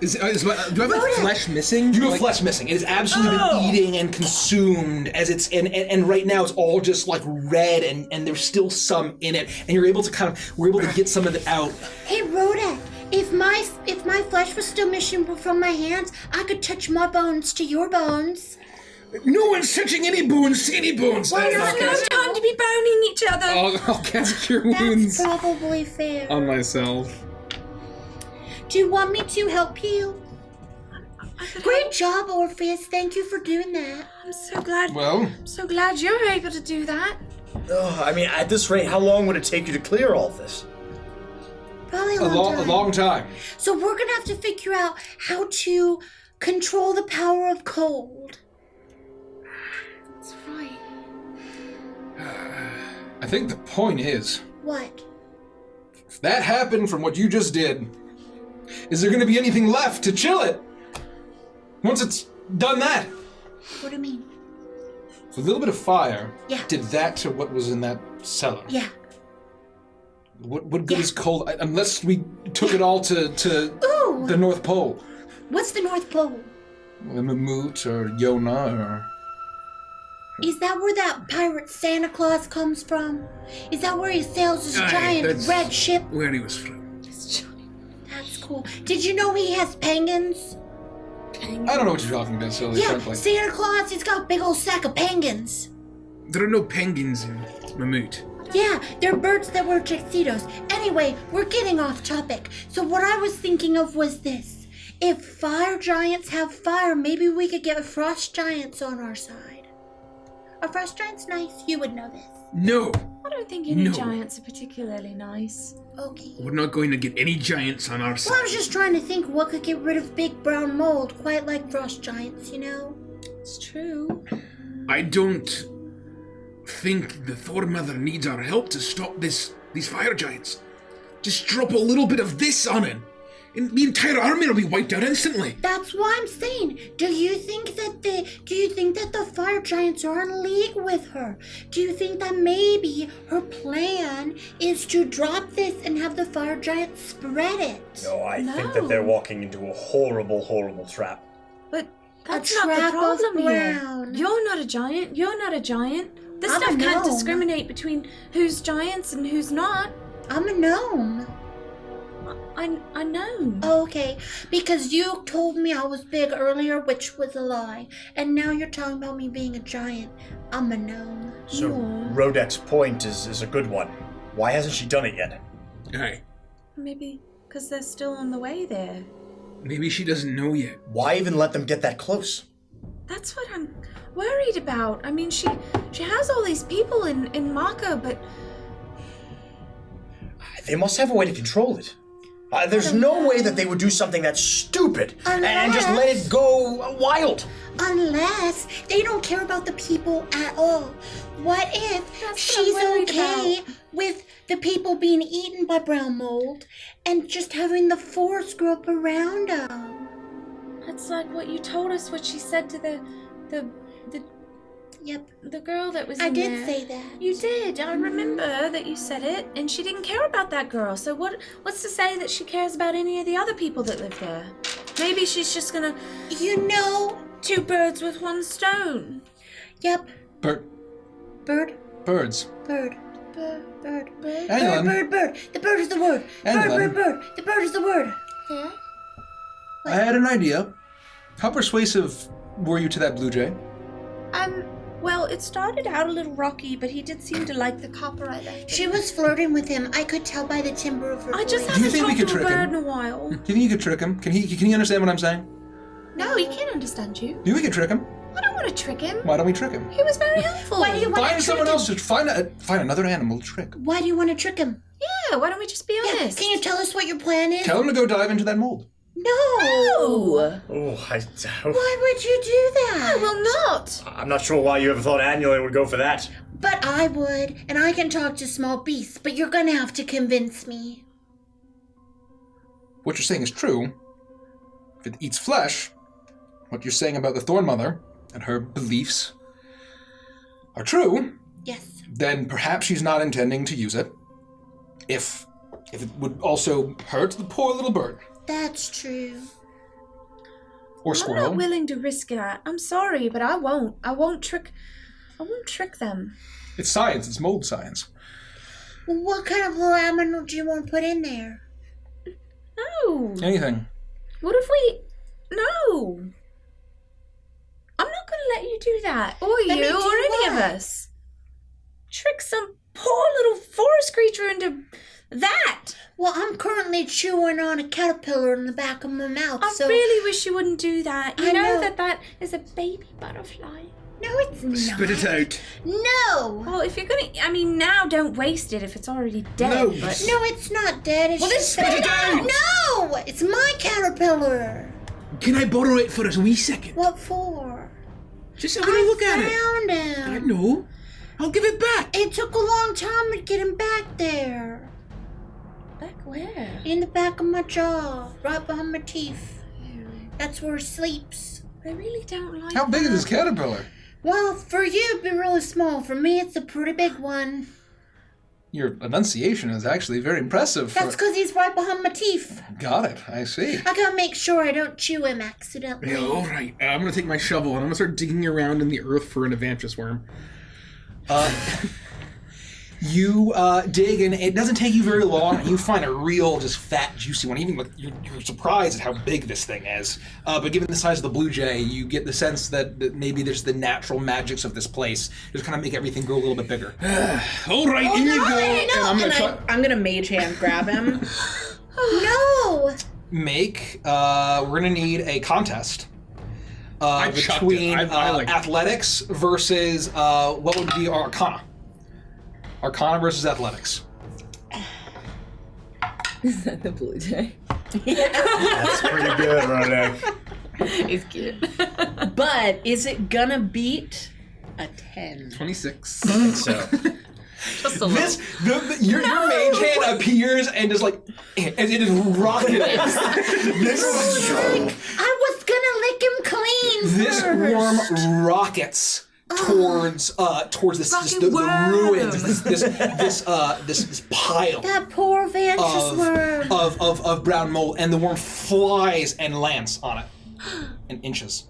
do I have flesh missing? You have Like- flesh missing. It has absolutely been eating and consumed as it's and right now it's all just like red and there's still some in it, and we're able to get some of it out. Hey, Rhoda. If my flesh was still missing from my hands, I could touch my bones to your bones. No one's touching any bones to any bones. Why There's not? no time to be boning each other. I'll cast Cure That's Wounds probably fair. on myself. Do you want me to help you? Great job, Orpheus. Thank you for doing that. I'm so glad. Well, So glad you're able to do that. I mean, at this rate, how long would it take you to clear all this? Probably A long time. So we're gonna have to figure out how to control the power of cold. That's right. I think the point is, What? if that happened from what you just did, is there going to be anything left to chill it? Once it's done that. What do you mean? So a little bit of fire Yeah. did that to what was in that cellar. Yeah. What good is cold? Unless we took it all to Ooh! the North Pole. What's the North Pole? Mammoth or Yona or... Is that where that pirate Santa Claus comes from? Is that where he sails his Aye, giant that's- red ship? Where he was from. That's cool. Did you know he has penguins? I don't know what you're talking about, Silly. Yeah, frankly. Santa Claus, he's got a big old sack of penguins. There are no penguins in Mammut. Yeah, they're birds that wear tuxedos. Anyway, we're getting off topic. So what I was thinking of was this. If fire giants have fire, maybe we could get frost giants on our side. Are frost giants nice? You would know this. No, I don't think any No. giants are particularly nice. Okay. we're not going to get any giants on our Well, I side. was just trying to think what could get rid of big brown mold, quite like frost giants, you know? It's true. I don't think the Thor Mother needs our help to stop these fire giants. Just drop a little bit of this on it, and the entire army will be wiped out instantly. That's what I'm saying. Do you think that the fire giants are in league with her? Do you think that maybe her plan is to drop this and have the fire giants spread it? No, I think No. that they're walking into a horrible, horrible trap. But that's A not the trap of problem here. brown. You're not a giant. You're not a giant. This I'm a stuff can't gnome. discriminate between who's giants and who's not. I'm a gnome. I know. Oh, okay, because you told me I was big earlier, which was a lie, and now you're talking about me being a giant. I'm a gnome. So Yeah. Rodek's point is a good one. Why hasn't she done it yet? Aye, Maybe because they're still on the way there. maybe she doesn't know yet. Why even let them get that close? That's what I'm worried about. I mean, she has all these people in Mako, but They must have a way to control it. There's no way that they would do something that's stupid and just let it go wild. Unless they don't care about the people at all. What if That's what I'm she's worried okay about. with the people being eaten by brown mold and just having the forest grow up around them? that's like what you told us. What she said to the Yep, the girl that was I in did there. say that. You did. I remember that you said it, and she didn't care about that girl. So what's to say that she cares about any of the other people that live there? Maybe she's just gonna You know, two birds with one stone. yep, Bird. bird, Birds. bird, bird, bird, bird, Hang bird, on. bird. The bird is the word. Hang Bird, on. bird, bird. The bird is the word. Yeah. I had an idea. How persuasive were you to that blue jay? Well, it started out a little rocky, but he did seem to like the copper I left. She was flirting with him. I could tell by the timbre of her I just voice. Do you haven't think we talked could to a trick bird him? in a while. Do you think you could trick him? Can he understand what I'm saying? No, he can't understand you. Do we could trick him? I don't want to trick him. Why don't we trick him? He was very helpful. Why do you want to Find trick someone him? else to find another animal to trick. Why do you want to trick him? Yeah, why don't we just be Yeah, honest? can you tell us what your plan is? Tell him to go dive into that mold. No. Oh, Oh, Why would you do that? I will not. I'm not sure why you ever thought Annulin would go for that. But I would, and I can talk to small beasts, but you're gonna have to convince me. What you're saying is true. If it eats flesh, what you're saying about the Thorn Mother and her beliefs are true, Yes. then perhaps she's not intending to use it. If it would also hurt the poor little bird. That's true. Or I'm squirrel. not willing to risk that. I'm sorry, but I won't. I won't trick them. It's science, it's mold science. Well, what kind of little animal do you want to put in there? No. Anything. What if we? No. I'm not going to let you do that, or Let me you, do or any of what? us. Trick some poor little forest creature into that. Well, I'm currently chewing on a caterpillar in the back of my mouth, I so really wish you wouldn't do that. You I know know. that is a baby butterfly. No, it's not. Spit it out. No. Well, if you're gonna, now don't waste it if it's already dead. No. But No, it's not dead. It's Well, then just spit it out. No, it's my caterpillar. Can I borrow it for a wee second? What for? Just have a look at it. Found I him. know. I'll give it back. It took a long time to get him back there. back where? In the back of my jaw, right behind my teeth. That's where he sleeps. I really don't like. How big is this caterpillar? Well, for you it'd be really small. For me, it's a pretty big one. Your enunciation is actually very impressive. That's because he's right behind my teeth. Got it. I see. I gotta make sure I don't chew him accidentally. Yeah, all right. I'm gonna take my shovel and I'm gonna start digging around in the earth for an Evantris worm. You dig, and it doesn't take you very long. You find a real, just fat, juicy one. Even you're surprised at how big this thing is. But given the size of the blue jay, you get the sense that maybe there's the natural magics of this place just kind of make everything grow a little bit bigger. All right, in you go. And I'm gonna try. I'm gonna mage hand grab him. No! We're gonna need a contest I chucked it. between I like it. athletics versus what would be Arcana. Arcana versus athletics. Is that the blue jay? That's pretty good, Rodek. It's cute. But is it gonna beat a 10? 26. So, Just a This your mage hand appears and is like, and it is rocketing. I was gonna lick him clean This first. worm rockets towards this the ruins, this pile That poor Vantress worm. of brown mold, and the worm flies and lands on it and inches.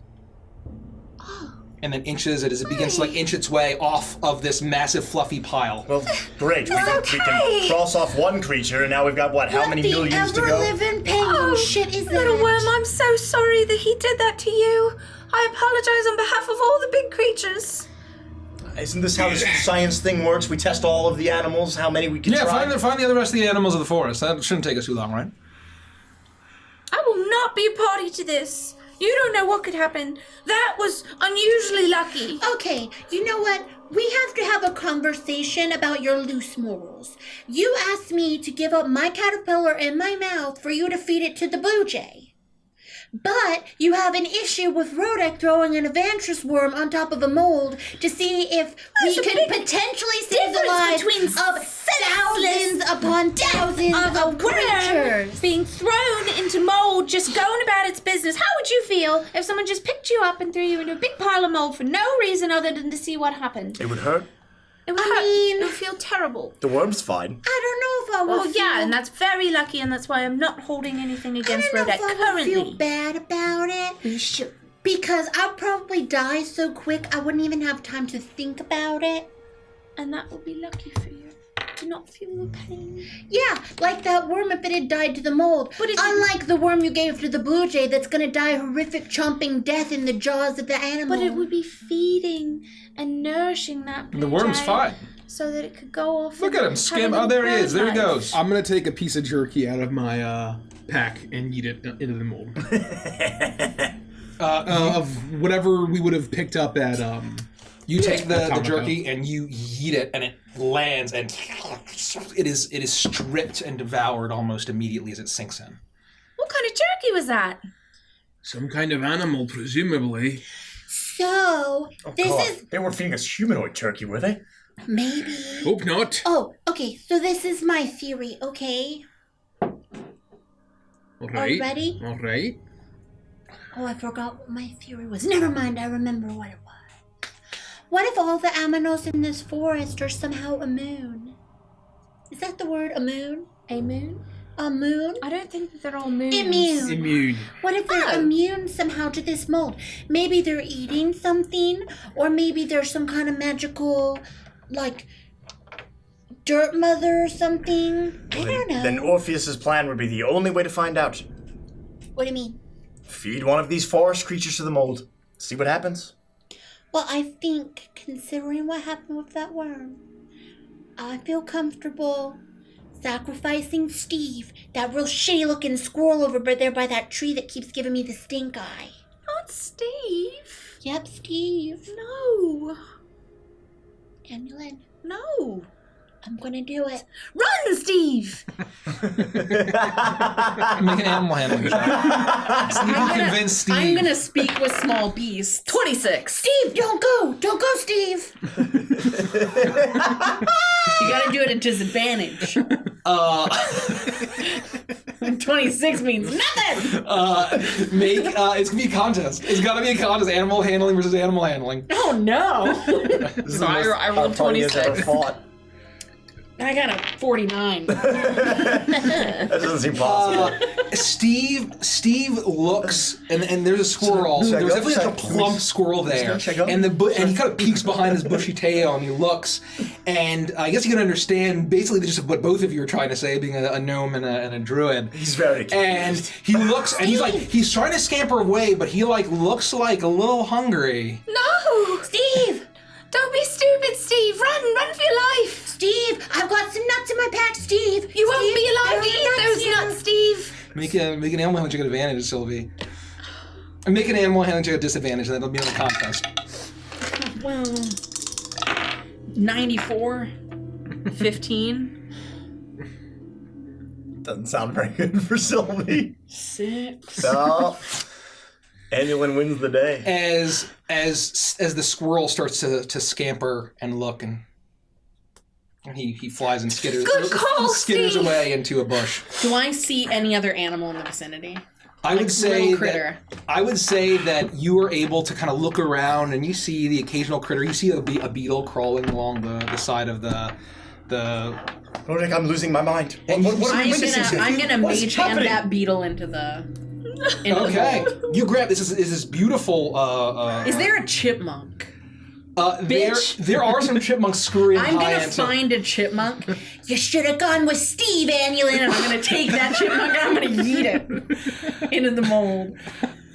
And then inches as it begins to like inch its way off of this massive fluffy pile. well, great. We can cross off one creature, and now we've got, what, how many millions to What the go? ever-living penguin shit is Little that? worm, I'm so sorry that he did that to you. I apologize on behalf of all the big creatures. Isn't this how this science thing works? We test all of the animals, how many we can Yeah, try? find the other rest of the animals of the forest. That shouldn't take us too long, right? I will not be a party to this. You don't know what could happen. That was unusually lucky. Okay, you know what? We have to have a conversation about your loose morals. You asked me to give up my caterpillar and my mouth for you to feed it to the blue jay. But you have an issue with Rodek throwing an Evantris worm on top of a mold to see if we There's a could big potentially save the difference lives between of thousands upon thousands Of a of creatures. worm being thrown into mold, just going about its business. How would you feel if someone just picked you up and threw you into a big pile of mold for no reason other than to see what happened? It would hurt. It would hurt. It would feel terrible. The worm's fine. I don't know if I would Well, yeah, and that's very lucky, and that's why I'm not holding anything I against don't know Rodek if I would currently. feel bad about it. You should. Because I'd probably die so quick I wouldn't even have time to think about it. And that will be lucky for you. To not feel the pain. Yeah, like that worm if it had died to the mold. But it's- unlike the worm you gave to the blue jay that's gonna die a horrific chomping death in the jaws of the animal. But it would be feeding and nourishing that blue The worm's jay fine. so that it could go off. Look and at him, have skim. a Oh, there he bird is. There he life. goes. I'm gonna take a piece of jerky out of my pack and eat it into the mold. Of whatever we would have picked up at You take the Comic-Con. jerky and you yeet it, and it lands, and it is stripped and devoured almost immediately as it sinks in. What kind of jerky was that? some kind of animal, presumably. So, this God. is They weren't feeding us humanoid turkey, were they? maybe. Hope not. Oh, okay, so this is my theory, okay? All right. ready? All right. Oh, I forgot what my theory was. Never mind, I remember what it was. What if all the aminos in this forest are somehow immune? Is that the word, immune? A moon? A moon? I don't think that they're all moons. Immune. Immune. What if they're immune somehow to this mold? Maybe they're eating something, or maybe there's some kind of magical, like, dirt mother or something. I don't know. Then Orpheus's plan would be the only way to find out. What do you mean? Feed one of these forest creatures to the mold. See what happens. Well, I think, considering what happened with that worm, I feel comfortable sacrificing Steve, that real shitty-looking squirrel over there by that tree that keeps giving me the stink eye. Not Steve. Yep, Steve. No. Annalyn, No. I'm gonna do it. Run, Steve! Make an animal handling check. See if you can convince Steve. I'm gonna speak with small beasts. 26. Steve, don't go! Don't go, Steve! You gotta do it at disadvantage. 26 means nothing! It's gonna be a contest. It's gotta be a contest. Animal handling versus animal handling. Oh no! This is So I rolled our party has ever 26. fought. I got a 49. That doesn't seem possible. Steve looks, and there's a squirrel. Check There's up, definitely like a check. plump squirrel there, check up. and and he kind of peeks behind his bushy tail, and he looks, and I guess you can understand basically just what both of you are trying to say, being a gnome and a druid. He's very confused. And he looks, and he's trying to scamper away, but he looks like a little hungry. No! Steve! Don't be stupid, Steve! Run for your life! Steve, I've got some nuts in my pack, Steve! You won't Steve, be alive to there are eat those here. nuts, Steve! Make an animal handling check at advantage, Sylvie. And make an animal handling check at disadvantage, and that'll be on the contest. Well, 94. 15. Doesn't sound very good for Sylvie. 6. No. Annalyn wins the day. As the squirrel starts to scamper and look, and he flies and skitters. Good call, skitters Steve. away into a bush. Do I see any other animal in the vicinity? I would say little critter. that you are able to kind of look around, and you see the occasional critter. You see a beetle crawling along the side of the. Roderick, I'm losing my mind. And What are we I'm missing? gonna What is mage hand happening? that beetle into the. Okay, The you grab this. Is this beautiful? Is there a chipmunk? There are some chipmunks scurrying I'm high gonna into. find a chipmunk. You should have gone with Steve, Annalyn. And I'm gonna take that chipmunk and I'm gonna yeet it into the mold.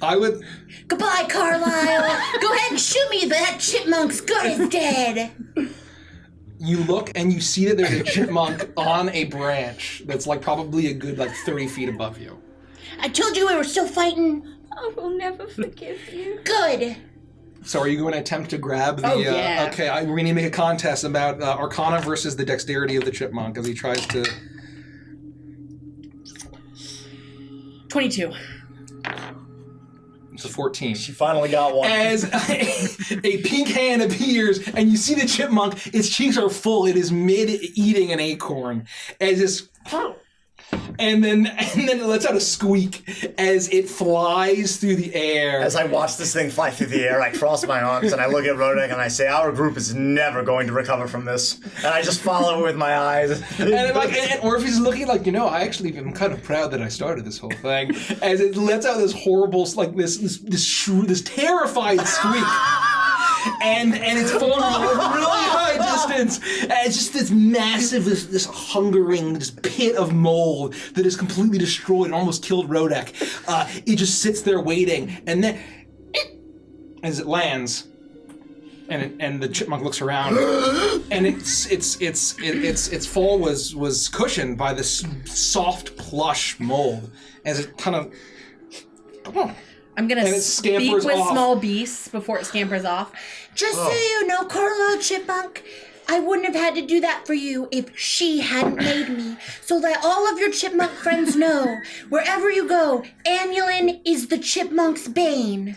I would. Goodbye, Carlisle. Go ahead and shoot me, but that chipmunk's good as dead. You look and you see that there's a chipmunk on a branch that's probably a good 30 feet above you. I told you we were still fighting. I will never forgive you. Good. So are you going to attempt to grab the... Oh, yeah. Okay, we're going to make a contest about Arcana versus the dexterity of the chipmunk as he tries to... 22. It's a 14. She finally got one. As a pink hand appears, and you see the chipmunk, its cheeks are full, it is mid-eating an acorn. As it's... And then it lets out a squeak as it flies through the air. As I watch this thing fly through the air, I cross my arms and I look at Roderick and I say, our group is never going to recover from this. And I just follow it with my eyes. And Orpheus is looking I actually am kind of proud that I started this whole thing. As it lets out this horrible, this terrified squeak. And it's falling from a really high distance. And it's just this massive, this hungering, this pit of mold that is completely destroyed and almost killed Rodek. It just sits there waiting, and then as it lands, and the chipmunk looks around, and its fall was cushioned by this soft plush mold as it kind of. I'm gonna And it speak scampers with off. small beasts before it scampers off. Just so you know, Carlisle Chipmunk, I wouldn't have had to do that for you if she hadn't made me. So that all of your chipmunk friends know, wherever you go, Annalyn is the chipmunk's bane.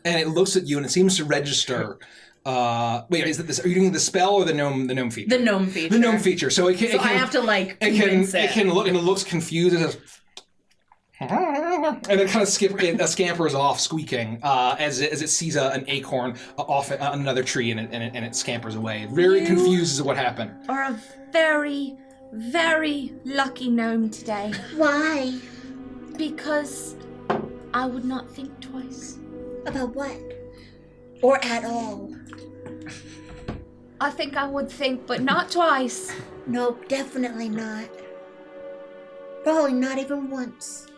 And it looks at you and it seems to register. Wait, is it this? Are you doing the spell or the gnome feature? The gnome feature. The gnome feature. So it can. So I have to convince it. It can look, and it looks confused. And it kind of scampers off, squeaking as it sees an acorn off on another tree, and it scampers away. Very confused as to what happened. Are a very, very lucky gnome today. Why? Because I would not think twice. About what? Or at all? I think I would think, but not twice. Nope, definitely not. Probably not even once.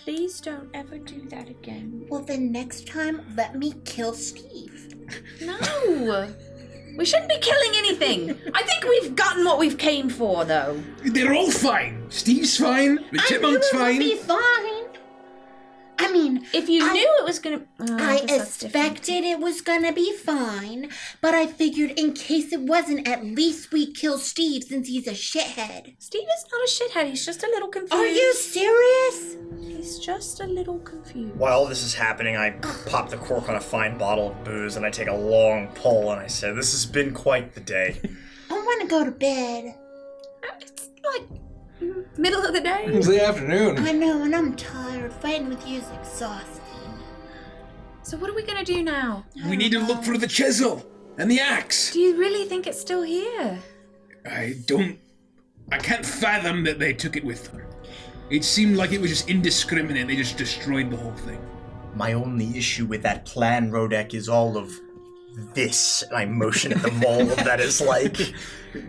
Please don't ever do that again. Well, then next time, let me kill Steve. No! We shouldn't be killing anything. I think we've gotten what we've came for, though. They're all fine. Steve's fine. The chipmunk's I knew it would fine. be fine. I fine. If you knew it was gonna... I guess that's different. expected it was gonna be fine, but I figured in case it wasn't, at least we'd kill Steve since he's a shithead. Steve is not a shithead. He's just a little confused. Are you serious? He's just a little confused. While this is happening, I pop the cork on a fine bottle of booze and I take a long pull and I say, "This has been quite the day." I want to go to bed. It's like middle of the day. It's the afternoon. I know, and I'm tired. Fighting with you is exhausting. So what are we gonna do now? We need to look for the chisel and the axe. Do you really think it's still here? I can't fathom that they took it with them. It seemed like it was just indiscriminate. They just destroyed the whole thing. My only issue with that plan, Rodek, is all of this. And I motion at the mold that is like,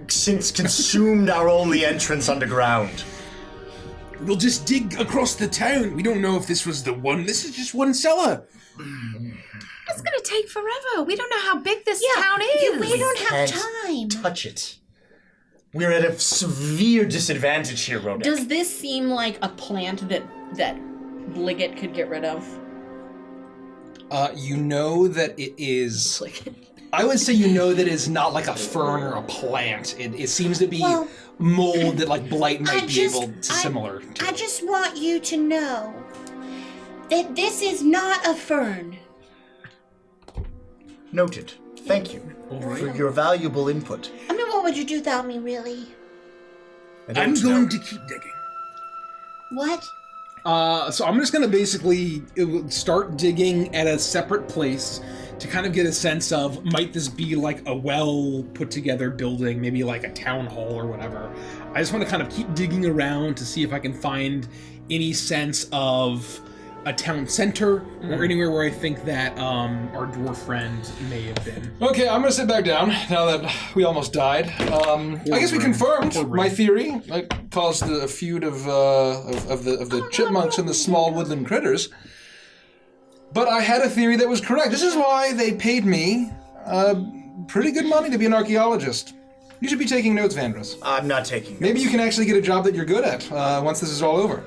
since consumed our only entrance underground. We'll just dig across the town. We don't know if this was the one. This is just one cellar. It's gonna take forever. We don't know how big this town is. We don't have Can't time. touch it. We're at a severe disadvantage here, Rodek. Does this seem like a plant that Liggett could get rid of? You know that it is... I would say you know that it's not like a fern or a plant. It seems to be Well, mold that like Blight might be just- able to similar to. I just want you to know that this is not a fern. Noted. Thank you for your valuable input. I mean, what would you do without me, really? I don't I'm know. going to keep digging. What? So I'm just gonna basically start digging at a separate place to kind of get a sense of, might this be like a well put together building, maybe like a town hall or whatever. I just want to kind of keep digging around to see if I can find any sense of a town center or anywhere where I think that our dwarf friend may have been. Okay, I'm gonna sit back down now that we almost died. I guess we confirmed my theory. I caused a feud of the chipmunks and the small woodland critters. But I had a theory that was correct. This is why they paid me pretty good money to be an archaeologist. You should be taking notes, Vandras. I'm not taking Maybe you can actually get a job that you're good at once this is all over.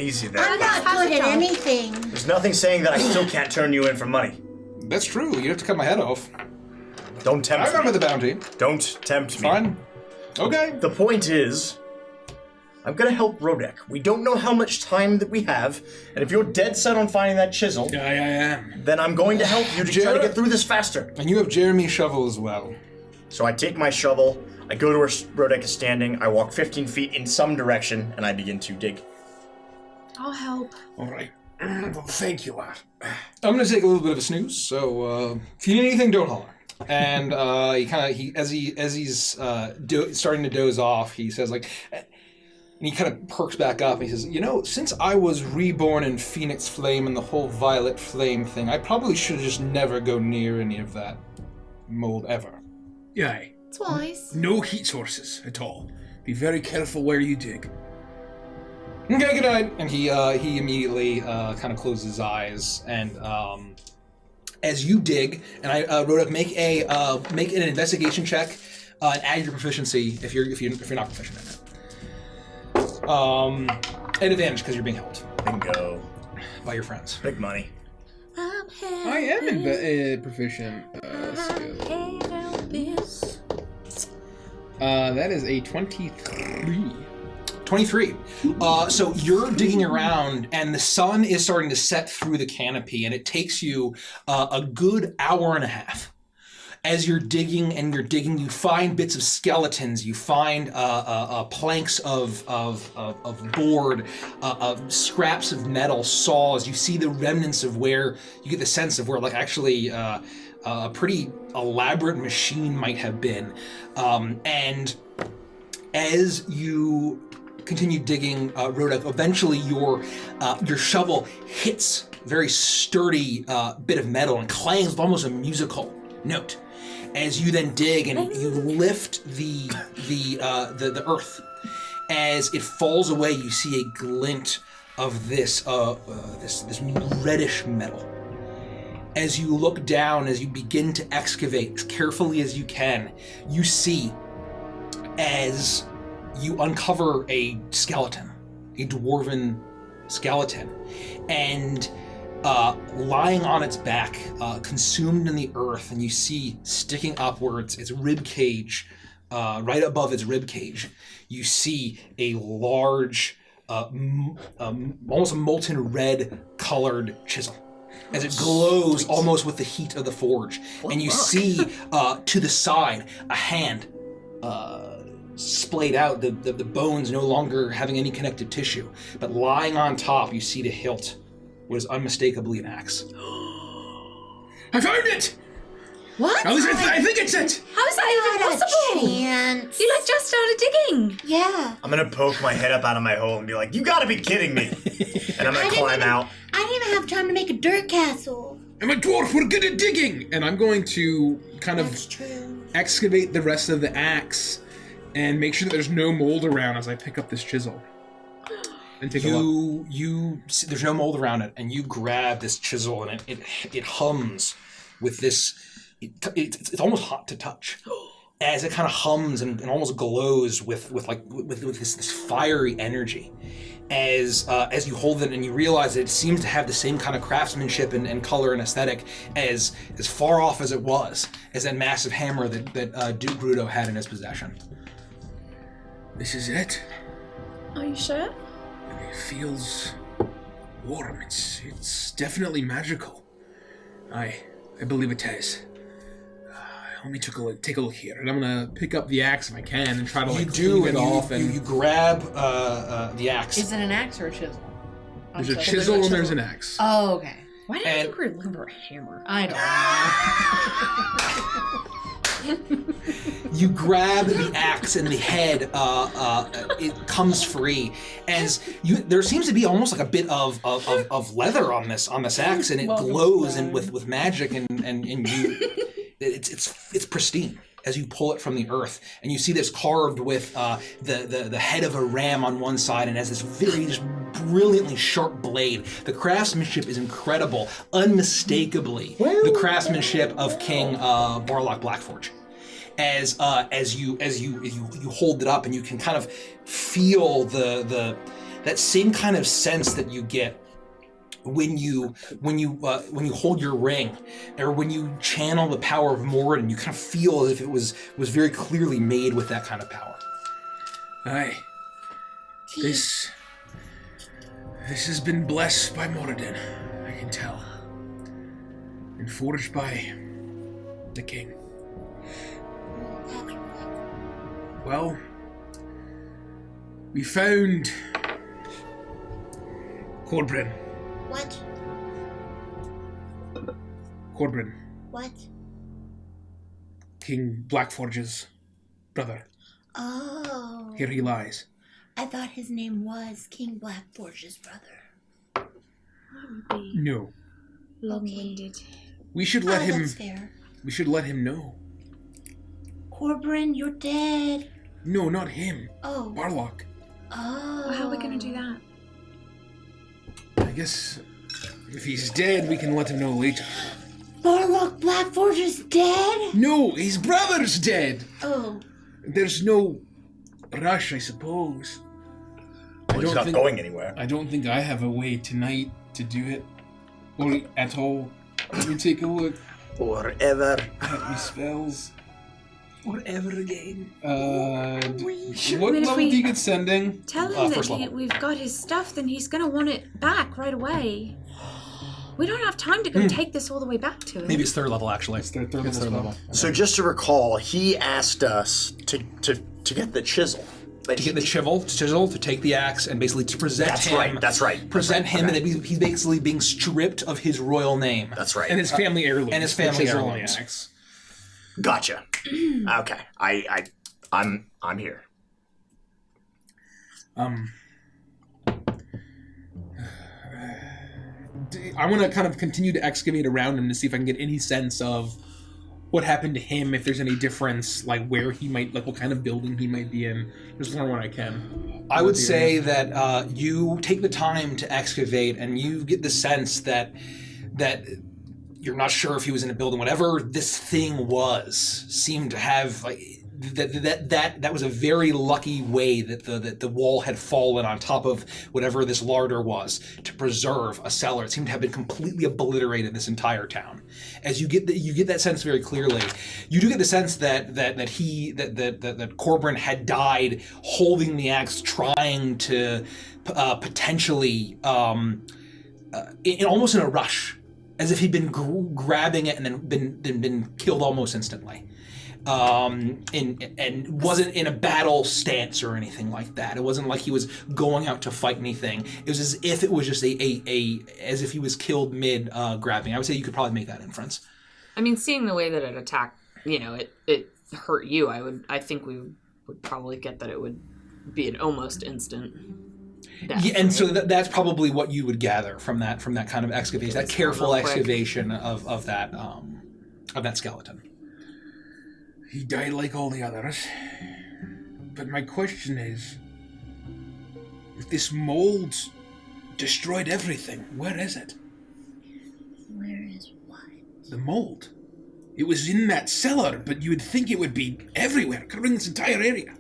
Easy there. I'm not good at anything. There's nothing saying that I still can't turn you in for money. That's true. You have to cut my head off. Don't tempt I remember me. the bounty. Don't tempt me. Fine. Okay. The point is, I'm gonna help Rodek. We don't know how much time that we have, and if you're dead set on finding that chisel, I am. then I'm going to help you to try to get through this faster. And you have Jeremy's shovel as well. So I take my shovel, I go to where Rodek is standing, I walk 15 feet in some direction, and I begin to dig. I'll help. All right. Well, thank you, lad. I'm gonna take a little bit of a snooze. So if you need anything, don't holler. And as he's starting to doze off, he says like, and he kind of perks back up. And he says, you know, since I was reborn in Phoenix Flame and the whole Violet Flame thing, I probably should just never go near any of that mold ever. Yeah. It's wise. No heat sources at all. Be very careful where you dig. Okay, good night. And he immediately kind of closes his eyes, and as you dig, and I Rodek, make an investigation check, and add your proficiency if you're not proficient in it. At advantage because you're being helped Bingo. by your friends. Big money. I am proficient. That is a 23. 23. So you're digging around, and the sun is starting to set through the canopy, and it takes you a good hour and a half. As you're digging, you find bits of skeletons. You find planks of board, scraps of metal, saws. You see the remnants of where you get the sense of where, like, actually a pretty elaborate machine might have been. And as you continue digging, Rodek, eventually your shovel hits a very sturdy bit of metal and clangs with almost a musical note. As you then dig and you lift the earth, as it falls away, you see a glint of this reddish metal. As you look down, as you begin to excavate as carefully as you can, you see as you uncover a skeleton, a dwarven skeleton, and lying on its back, consumed in the earth, and you see sticking upwards its rib cage, right above its rib cage, you see a large, almost a molten red colored chisel. As it glows almost with the heat of the forge. And you see to the side a hand splayed out, the bones no longer having any connective tissue. But lying on top, you see the hilt was unmistakably an axe. I found it! What? At least I think it's it! How is that even possible? Chance. You just started digging. Yeah. I'm gonna poke my head up out of my hole and be like, you gotta be kidding me! And I'm gonna climb out. I didn't even have time to make a dirt castle. I'm a dwarf, we're good at digging! And I'm going to kind That's of true. excavate the rest of the axe and make sure that there's no mold around as I pick up this chisel. And take a look. There's no mold around it, and you grab this chisel, and it hums with this. It's almost hot to touch, as it kind of hums and almost glows with this fiery energy. As you hold it and you realize that it seems to have the same kind of craftsmanship and color and aesthetic as far off as it was as that massive hammer that Duke Grudo had in his possession. This is it. Are you sure? It feels warm. It's definitely magical. I believe it is. Let me take a look here, and I'm gonna pick up the axe if I can and try to clean it off. And you grab the axe. Is it an axe or a chisel? There's a chisel and there's an axe. Oh, okay. Why did I think we were looking for a hammer? I don't know. You grab the axe and the head, it comes free. There seems to be almost like a bit of leather on this axe, and it glows and with magic, and you, it's pristine as you pull it from the earth, and you see this carved with the head of a ram on one side, and has this very just brilliantly sharp blade. The craftsmanship is incredible, unmistakably the craftsmanship of King Barlock Blackforge. As you hold it up, and you can kind of feel that same kind of sense that you get when you hold your ring, or when you channel the power of Moradin. You kind of feel as if it was very clearly made with that kind of power. Aye. This has been blessed by Moradin, I can tell, and forged by the king. Well, we found Corbrin. What? Corbrin, What? King Blackforge's brother. Oh. Here he lies. I thought his name was King Blackforge's brother. No. Long-winded. We should let him. That's fair. We should let him know. Corbrin, you're dead. No, not him. Oh. Barlock. Oh. Well, how are we going to do that? I guess if he's dead, we can let him know later. Barlock Blackforge is dead? No, his brother's dead. Oh. There's no rush, I suppose. Well, he's not going anywhere. I don't think I have a way tonight to do it. Or at all. Let me take a look Or ever. at my spells. Or ever again. What if level we- do you get sending? Tell him that first level. we've got his stuff, then he's going to want it back right away. We don't have time to go take this all the way back to him. Maybe it's third level, actually. It's third It's third level. level. So just to recall, he asked us to get the chisel. But To get the chisel, to take the axe, and basically to present him. That's right. Present him, and he's basically being stripped of his royal name. That's right. And his family heirlooms. and his family which is only heirlooms. an axe. Gotcha. Okay. I'm here. I want to kind of continue to excavate around him to see if I can get any sense of what happened to him, if there's any difference, like where he might, like what kind of building he might be in. Just learn what I can. I would say that you take the time to excavate, and you get the sense that you're not sure if he was in a building. Whatever this thing was seemed to have, like, that was a very lucky way that the wall had fallen on top of whatever this larder was to preserve a cellar. It seemed to have been completely obliterated this entire town. As you get that sense very clearly, you do get the sense that Corbin had died holding the axe, trying to potentially almost in a rush, as if he'd been grabbing it and then been killed almost instantly. And wasn't in a battle stance or anything like that. It wasn't like he was going out to fight anything. It was as if it was just as if he was killed mid grabbing. I would say you could probably make that inference. I mean, seeing the way that it attacked, it hurt you. I think we would probably get that it would be an almost instant death. Yeah, and so that's probably what you would gather from that kind of excavation, that careful excavation of that skeleton. He died like all the others. But my question is, if this mold destroyed everything, where is it? Where is what? The mold. It was in that cellar, but you would think it would be everywhere, covering this entire area.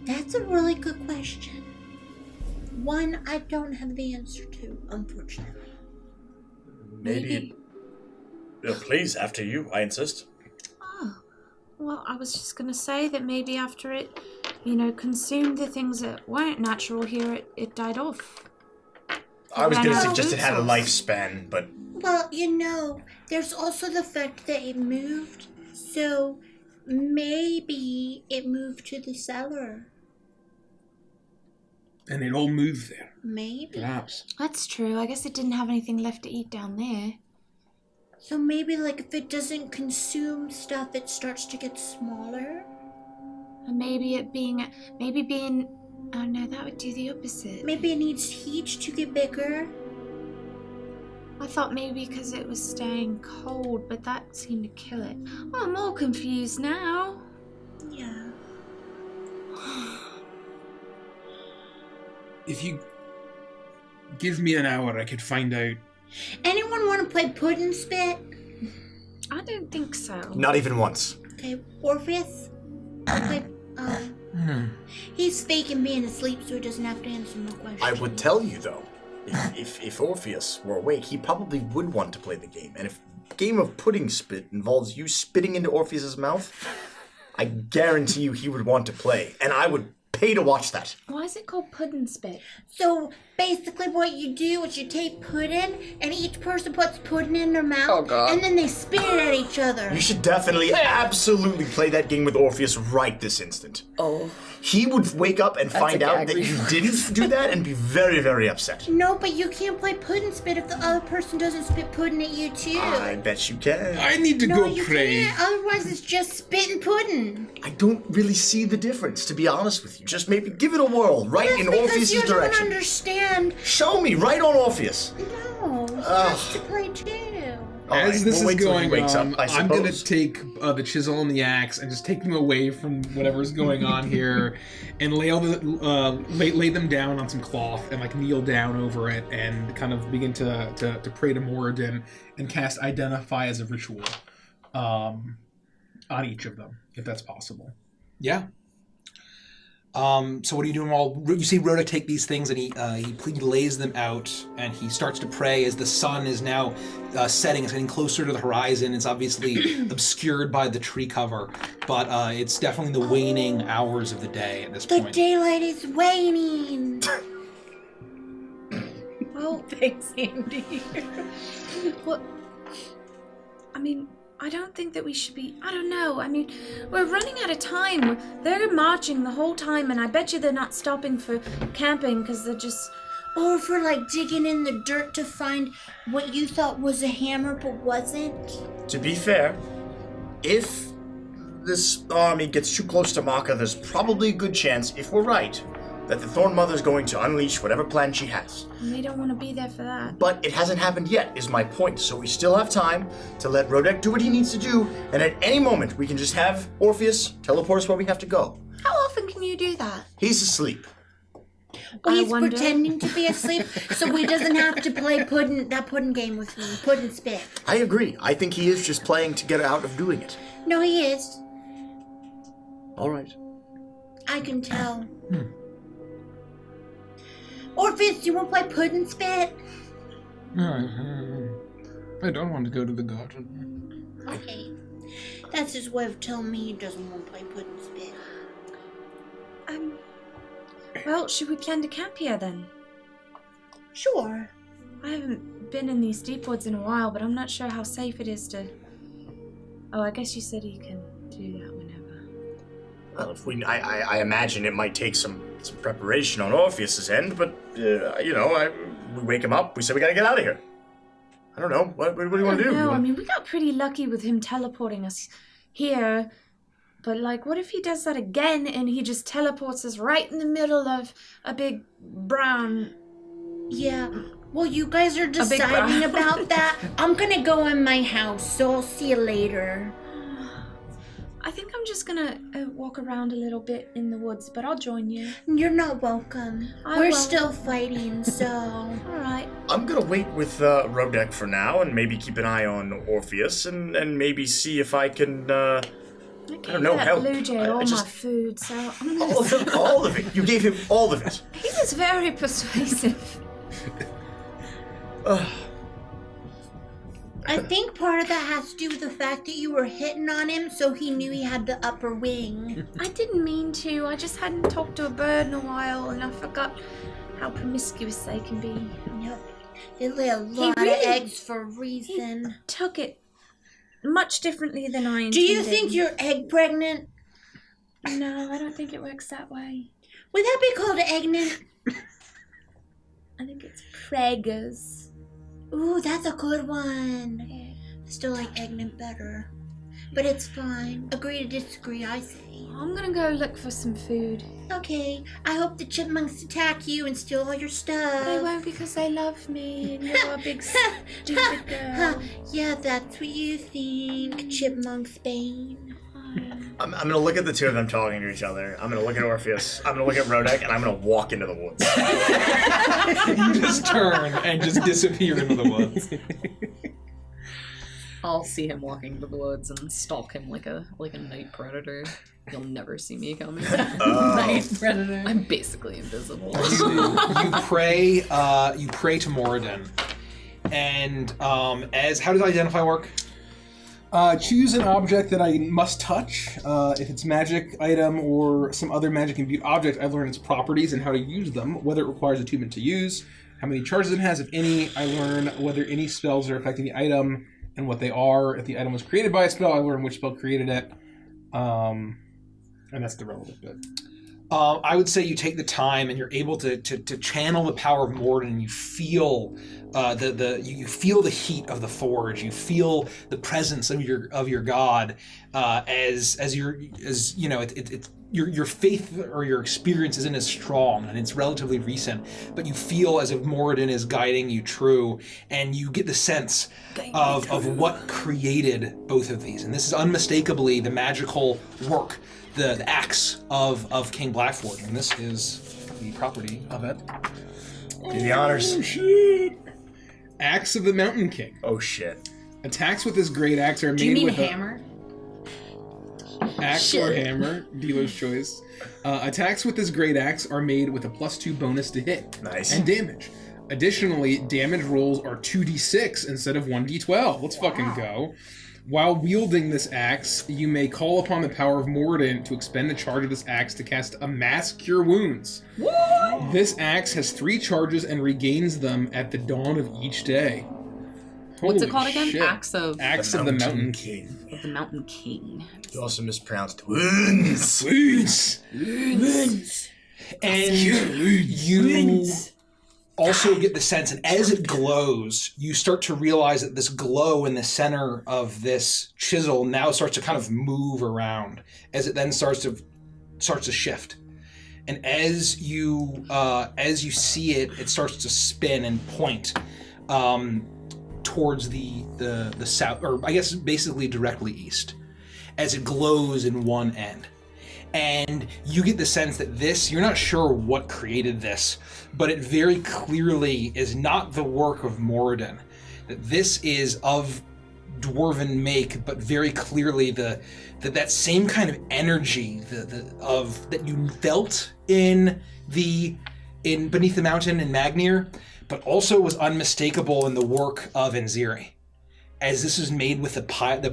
That's a really good question. One I don't have the answer to, unfortunately. Maybe. Please, after you, I insist. Oh, well, I was just going to say that maybe after it, consumed the things that weren't natural here, it died off. I was going to suggest it had a lifespan, but... Well, there's also the fact that it moved, so maybe it moved to the cellar. And it all moved there. Maybe. Perhaps. That's true. I guess it didn't have anything left to eat down there. So maybe, if it doesn't consume stuff, it starts to get smaller? And maybe being... Oh no, that would do the opposite. Maybe it needs heat to get bigger? I thought maybe because it was staying cold, but that seemed to kill it. Oh, I'm all confused now. Yeah. If you give me an hour, I could find out. Anyone want to play Puddin' Spit? I don't think so. Not even once. Okay, Orpheus? Play, He's faking being asleep so he doesn't have to answer my question. I would tell you, though, if Orpheus were awake, he probably would want to play the game. And if the game of pudding spit involves you spitting into Orpheus's mouth, I guarantee you he would want to play. And I would pay to watch that. Why is it called Puddin' Spit? So basically what you do is you take pudding and each person puts pudding in their mouth and then they spit it at each other. You should definitely, absolutely play that game with Orpheus right this instant. Oh. He would wake up and find out that you didn't do that and be very, very upset. No, but you can't play Puddin' Spit if the other person doesn't spit pudding at you too. I bet you can. I need to go you pray. Can't. Otherwise it's just spitting pudding. I don't really see the difference, to be honest with you. Just maybe give it a whirl, right in Orpheus's you direction. Don't understand. Show me, right on Orpheus. No, he has to play too. As this is going on, I I'm going to take the chisel and the axe and just take them away from whatever's going on here and lay them down on some cloth and kneel down over it and kind of begin to pray to Moradin and cast Identify as a ritual on each of them, if that's possible. Yeah. So what are you doing? You see Rhoda take these things and he lays them out and he starts to pray as the sun is now setting. It's getting closer to the horizon. It's obviously obscured by the tree cover, but it's definitely the waning hours of the day at this point. The daylight is waning. Well, thanks, Andy. What? I mean, I don't think that we should be... I don't know. I mean, we're running out of time. They're marching the whole time, and I bet you they're not stopping for camping because they're just... Or for digging in the dirt to find what you thought was a hammer but wasn't. To be fair, if this army gets too close to Maka, there's probably a good chance, if we're right, that the Thorn Mother's going to unleash whatever plan she has. And they don't want to be there for that. But it hasn't happened yet, is my point, so we still have time to let Rodek do what he needs to do, and at any moment we can just have Orpheus teleport us where we have to go. How often can you do that? He's asleep. Well, I he's wonder. pretending to be asleep, so he doesn't have to play that pudding game with me. Pudding spit. I agree. I think he is just playing to get out of doing it. No, he is. All right. I can tell. Orpheus, you want to play pudding spit? I don't want to go to the garden. Okay. That's his way of telling me he doesn't want to play pudding spit. Well, should we plan to camp here then? Sure. I haven't been in these deep woods in a while, but I'm not sure how safe it is to... Oh, I guess you said you can do that whenever. Well, if I imagine it might take some preparation on Orpheus's end, but we wake him up. We say we gotta get out of here. I don't know. What do you want to do? No, I mean, we got pretty lucky with him teleporting us here. But, like, what if he does that again and he just teleports us right in the middle of a big brown... Yeah. Well, you guys are deciding about that. I'm gonna go in my house, so I'll see you later. I think I'm just gonna walk around a little bit in the woods, but I'll join you. You're not welcome. We're still fighting, so... Alright. I'm gonna wait with Rodek for now and maybe keep an eye on Orpheus and maybe see if I can, I don't know, help. Blue Jay I all just- my food, so I'm gonna... All of it. You gave him all of it. He was very persuasive. I think part of that has to do with the fact that you were hitting on him, so he knew he had the upper wing. I didn't mean to. I just hadn't talked to a bird in a while, and I forgot how promiscuous they can be. Yep. They lay a lot of eggs for a reason. He took it much differently than I intended. Do you think you're egg pregnant? No, I don't think it works that way. Would that be called eggnant? I think it's preggers. Ooh, that's a good one. I still like eggnant better. But it's fine. Agree to disagree, I say. I'm gonna go look for some food. Okay, I hope the chipmunks attack you and steal all your stuff. They won't because they love me and you're a big stupid girl. Yeah, that's what you think, Chipmunk Spain. I'm gonna look at the two of them talking to each other. I'm gonna look at Orpheus. I'm gonna look at Rodek, and I'm gonna walk into the woods. You just turn and just disappear into the woods. I'll see him walking into the woods and stalk him like a night predator. You'll never see me coming. Night predator. I'm basically invisible. You pray to Moradin, and as how does identify work? Choose an object that I must touch. If it's magic item or some other magic imbued object, I learn its properties and how to use them, whether it requires attunement to use, how many charges it has, if any. I learn whether any spells are affecting the item and what they are. If the item was created by a spell, I learn which spell created it. And that's the relevant bit. I would say you take the time and you're able to channel the power of Moradin, and you feel you feel the heat of the forge. You feel the presence of your god your faith or your experience isn't as strong and it's relatively recent, but you feel as if Moradin is guiding you true, and you get the sense of what created both of these. And this is unmistakably the magical work, the axe of King Blackforge, and this is the property of it. Do the honors. Oh, shit. Axe of the Mountain King. Oh shit. Attacks with this great axe are made Do you mean with hammer? Axe or hammer, dealer's choice. Attacks with this great axe are made with a +2 bonus to hit. Nice. And damage. Additionally, damage rolls are 2d6 instead of 1d12. Let's fucking go. While wielding this axe, you may call upon the power of Moradin to expend a charge of this axe to cast a Mass Cure Wounds. What? This axe has 3 charges and regains them at the dawn of each day. What's Holy it called again? shit. Axe of the Mountain King. of the Mountain King. You also mispronounced wounds. Wounds. And you also get the sense, and as it glows, you start to realize that this glow in the center of this chisel now starts to kind of move around as it then starts to shift. And as you see it, it starts to spin and point towards the south, or I guess basically directly east, as it glows in one end. And you get the sense that this, you're not sure what created this, but it very clearly is not the work of Moradin. That this is of dwarven make, but very clearly that same kind of energy that you felt in Beneath the Mountain in Magnir, but also was unmistakable in the work of Enziri, as this is made with the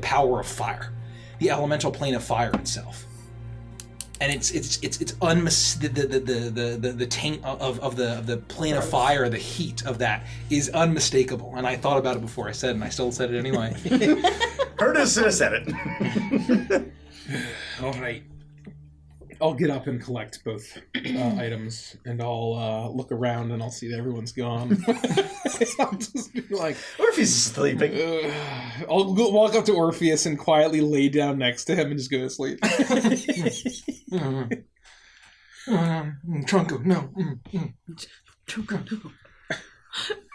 power of fire, the elemental plane of fire itself. And it's the taint of the plane of fire, the heat of that is unmistakable. And I thought about it before I said it, and I still said it anyway. Curtis said it. All right. I'll get up and collect both items, and I'll look around, and I'll see that everyone's gone. I'll just be like, Orpheus is sleeping. I'll walk up to Orpheus and quietly lay down next to him and just go to sleep. Trunko, no. Trunko, no.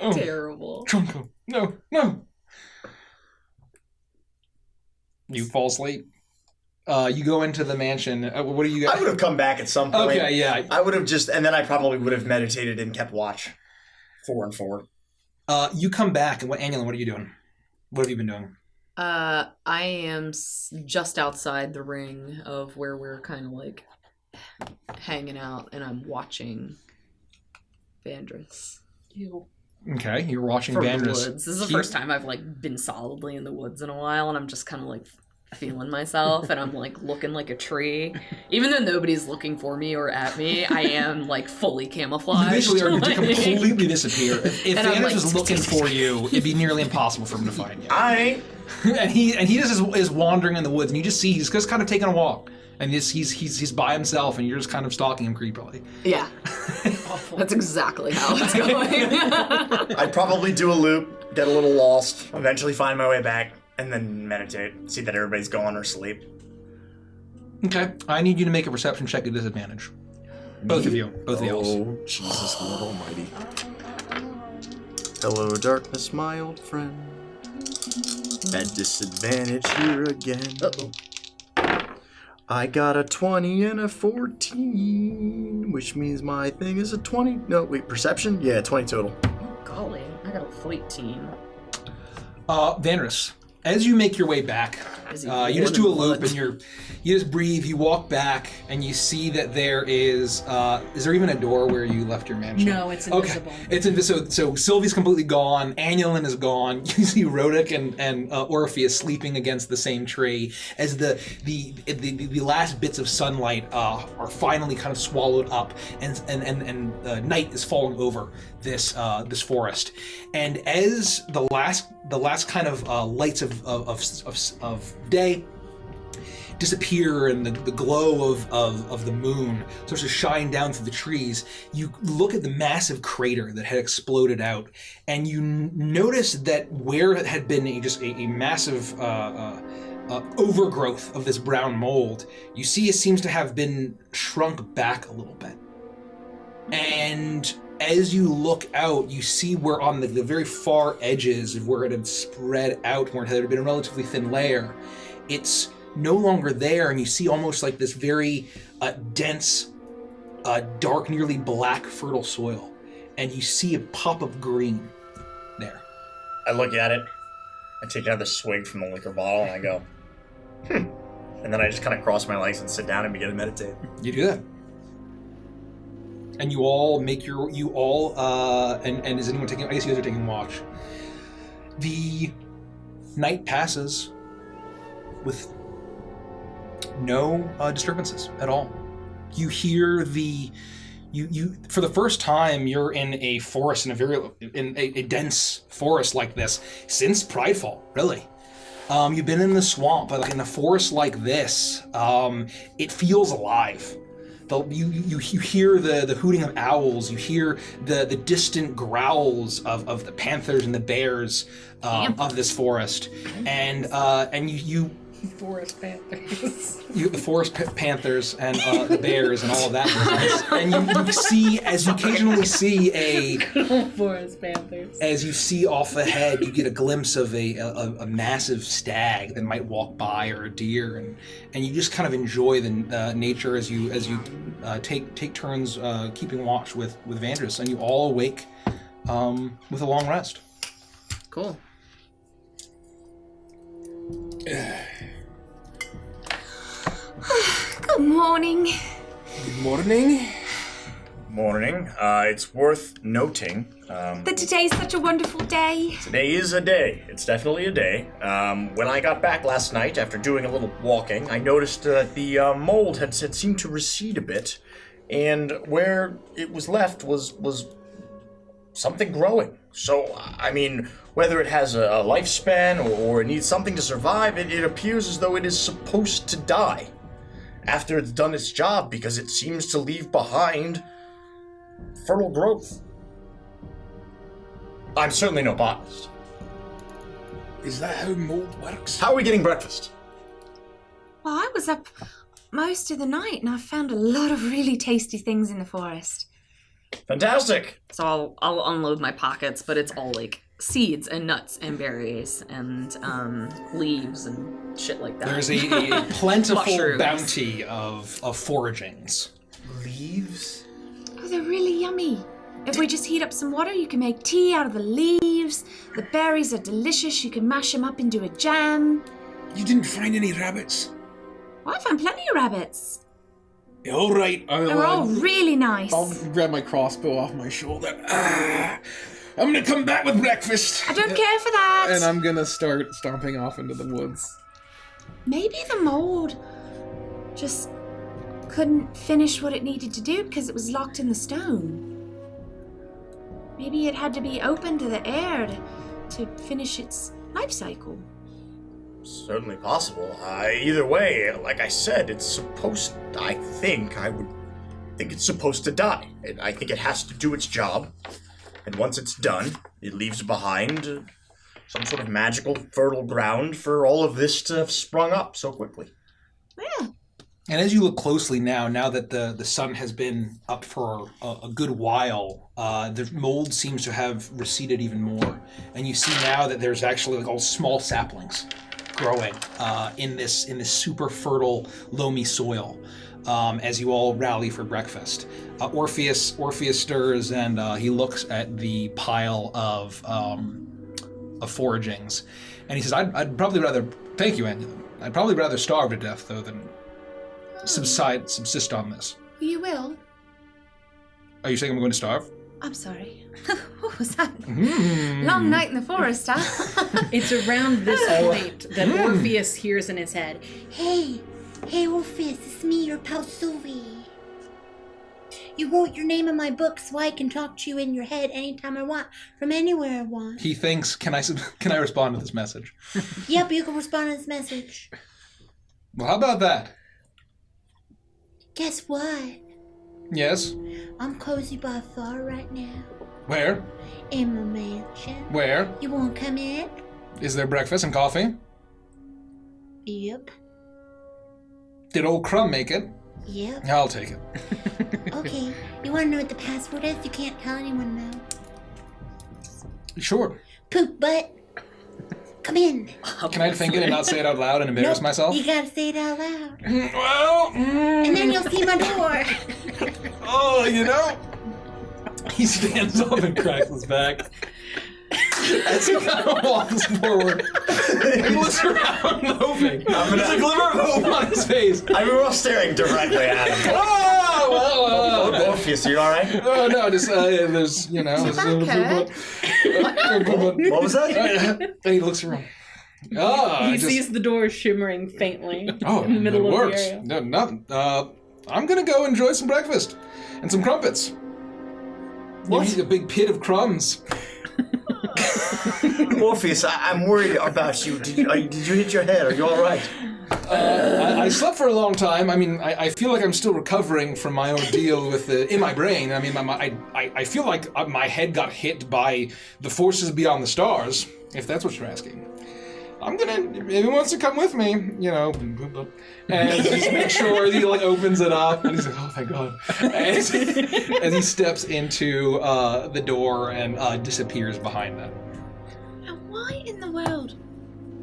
Oh, Terrible. Trunko, no. You fall asleep. You go into the mansion. What do you guys? I would have come back at some point. Okay, yeah. I would have and then I probably would have meditated and kept watch. 4 and 4. You come back, and Anulin, what are you doing? What have you been doing? I am just outside the ring of where we're kind of like hanging out, and I'm watching Vandris. Okay, you're watching From Vandris. the woods. This is the first time I've like been solidly in the woods in a while, and I'm just kind of like feeling myself, and I'm like looking like a tree. Even though nobody's looking for me or at me, I am like fully camouflaged. You basically are to like, completely disappear. If And I'm Vandris like, was looking for you, it'd be nearly impossible for him to find you. I ain't. and he just is wandering in the woods, and you just see he's just kind of taking a walk, and he's by himself, and you're just kind of stalking him creepily. Yeah. That's exactly how it's going. I'd probably do a loop, get a little lost, eventually find my way back, and then meditate, see that everybody's gone or asleep. Okay, I need you to make a perception check at disadvantage. Both of you, both of y'all. Oh, Jesus, Lord Almighty. Hello, darkness, my old friend. At disadvantage here again. Uh-oh. I got a 20 and a 14, which means my thing is a 20. No, wait, perception? Yeah, 20 total. Golly, I got a 14. Vandris, as you make your way back, you just do a loop, and you just breathe, you walk back, and you see that there is there even a door where you left your mansion? No, it's invisible. Okay. It's invisible. So Sylvie's completely gone, Anulin is gone, you see Rodic and Orpheus sleeping against the same tree as the last bits of sunlight are finally kind of swallowed up, and night is falling over this forest. And as the last kind of lights of day disappear, and the glow of the moon starts to shine down through the trees, you look at the massive crater that had exploded out, and you notice that where it had been a massive overgrowth of this brown mold, you see it seems to have been shrunk back a little bit. And as you look out, you see where on the very far edges of where it had spread out, where it had been a relatively thin layer, it's no longer there, and you see almost like this very dense, dark, nearly black, fertile soil. And you see a pop of green there. I look at it, I take another swig from the liquor bottle, and I go, And then I just kind of cross my legs and sit down and begin to meditate. You do that. And you all make and is anyone taking, I guess you guys are taking watch. The night passes with no disturbances at all. You hear you for the first time you're in a forest, in a dense forest like this since Pridefall, really. You've been in the swamp, but like in a forest like this, it feels alive. You hear the hooting of owls. You hear the distant growls of the panthers and the bears of this forest, and you Forest panthers. You have the forest panthers and the bears and all of that business. And you see, as you occasionally see Forest panthers. as you see off ahead, you get a glimpse of a massive stag that might walk by, or a deer, and you just kind of enjoy the nature as you take turns keeping watch with Vandris, and you all awake with a long rest. Cool. Good morning. Good morning. Morning. It's worth noting That today's such a wonderful day. today is a day. It's definitely a day. When I got back last night after doing a little walking, I noticed that the mold had seemed to recede a bit, and where it was left was something growing. So, I mean, whether it has a lifespan or it needs something to survive, it appears as though it is supposed to die after it's done its job, because it seems to leave behind fertile growth. I'm certainly no botanist. Is that how mold works? How are we getting breakfast? Well, I was up most of the night and I found a lot of really tasty things in the forest. Fantastic! So I'll unload my pockets, but it's all like seeds and nuts and berries and leaves and shit like that. There's a plentiful Mushrooms. bounty of foragings. Leaves? Oh, they're really yummy. If we just heat up some water, you can make tea out of the leaves. The berries are delicious. You can mash them up into a jam. You didn't find any rabbits? Well, I found plenty of rabbits. All right, They're all really nice. I'll grab my crossbow off my shoulder. I'm gonna come back with breakfast. I don't care for that. And I'm gonna start stomping off into the woods. Maybe the mold just couldn't finish what it needed to do because it was locked in the stone. Maybe it had to be open to the air to finish its life cycle. Certainly possible. Either way, like I said, it's supposed... I would think it's supposed to die. I think it has to do its job. And once it's done, it leaves behind some sort of magical fertile ground for all of this to have sprung up so quickly. Yeah. And as you look closely now that the sun has been up for a good while, the mold seems to have receded even more. And you see now that there's actually like all small saplings growing in this super fertile, loamy soil as you all rally for breakfast. Orpheus stirs and he looks at the pile of foragings, and he says, "I'd probably rather thank you, Angela. I'd probably rather starve to death though than subsist on this." You will. Are you saying I'm going to starve? I'm sorry. What was that? Long night in the forest, huh? It's around this point that Orpheus hears in his head, Hey, Orpheus, it's me, your pal Sylvie. You wrote your name in my book so I can talk to you in your head anytime I want, from anywhere I want. He thinks, can I respond to this message? Yep, you can respond to this message. Well, how about that? Guess what? Yes? I'm cozy by far right now. Where? In my mansion. Where? You wanna come in? Is there breakfast and coffee? Yep. Did old Crumb make it? Yep. I'll take it. Okay. You wanna know what the password is? You can't tell anyone now. Sure. Poop butt. Come in. Can I think it and not say it out loud and embarrass Nope, myself? You gotta say it out loud. Well, And then you'll see my door. oh, you know. He stands up and cracks his back. As he kind of walks forward, he looks around, hoping. There's a glimmer of hope on his face. I mean, we're all staring directly at him. Oh, well, Orpheus, are you alright? oh, no, just, there's, you know. What was that? And he looks around. Oh, he sees the door shimmering faintly Oh, in the middle it of works. the area. No, nothing. I'm gonna go enjoy some breakfast and some crumpets. What? You eat a big pit of crumbs. Orpheus, I'm worried about you. Did you hit your head? Are you all right? I slept for a long time. I mean, I feel like I'm still recovering from my ordeal with in my brain. I mean, I feel like my head got hit by the forces beyond the stars, if that's what you're asking. if he wants to come with me, and just make sure he opens it up, and he's like, oh, thank God. As he steps into the door and disappears behind that. Now, why in the world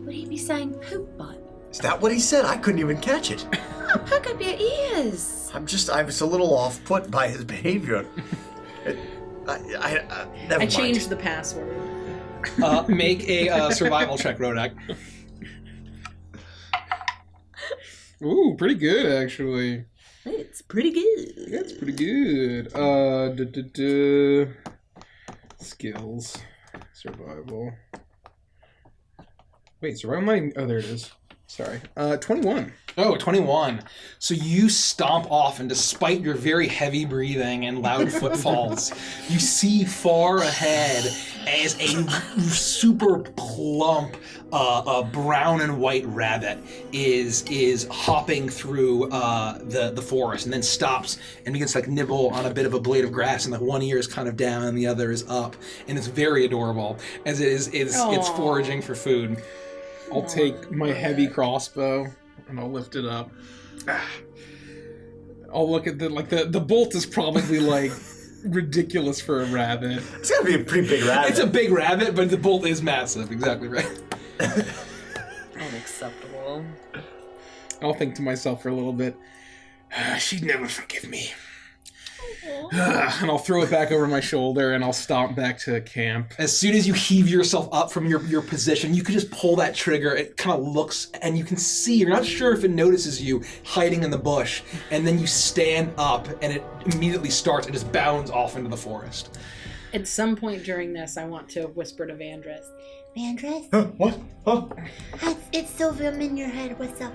would he be saying poop butt? Is that what he said? I couldn't even catch it. Oh, perk up your ears. I was a little off-put by his behavior. Never mind. changed the password. Make a survival check, Rodak. Ooh, pretty good, actually. It's pretty good. That's pretty good. Skills. Survival. Wait, survival? Oh, there it is. Sorry. 21. Oh, 21. So you stomp off, and despite your very heavy breathing and loud footfalls, you see far ahead as a super plump brown and white rabbit is hopping through the forest, and then stops and begins to nibble on a bit of a blade of grass, and one ear is kind of down and the other is up, and it's very adorable as it's foraging for food. I'll take my heavy crossbow and I'll lift it up. I'll look at the bolt is probably ridiculous for a rabbit. It's gotta be a pretty big rabbit. It's a big rabbit, but the bolt is massive. Exactly right. Unacceptable. I'll think to myself for a little bit. She'd never forgive me. And I'll throw it back over my shoulder and I'll stomp back to camp. As soon as you heave yourself up from your position, you can just pull that trigger. It kind of looks, and you can see, you're not sure if it notices you hiding in the bush, and then you stand up and it immediately starts and just bounds off into the forest. At some point during this, I want to whisper to Vandress. Vandress? What? Huh? It's Sylvia. I'm in your head. What's up?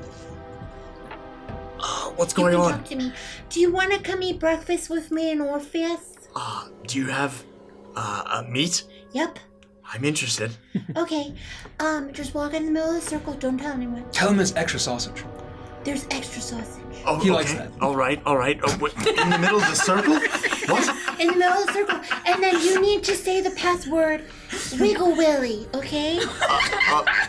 What's You going can on? talk to me. Do you want to come eat breakfast with me in Orpheus? Do you have a meat? Yep. I'm interested. Okay. Just walk in the middle of the circle. Don't tell anyone. Tell him there's extra sausage. There's extra sausage. Oh, He likes that. All right. Oh, in the middle of the circle? What? In the middle of the circle. And then you need to say the password Wiggle Willy, okay?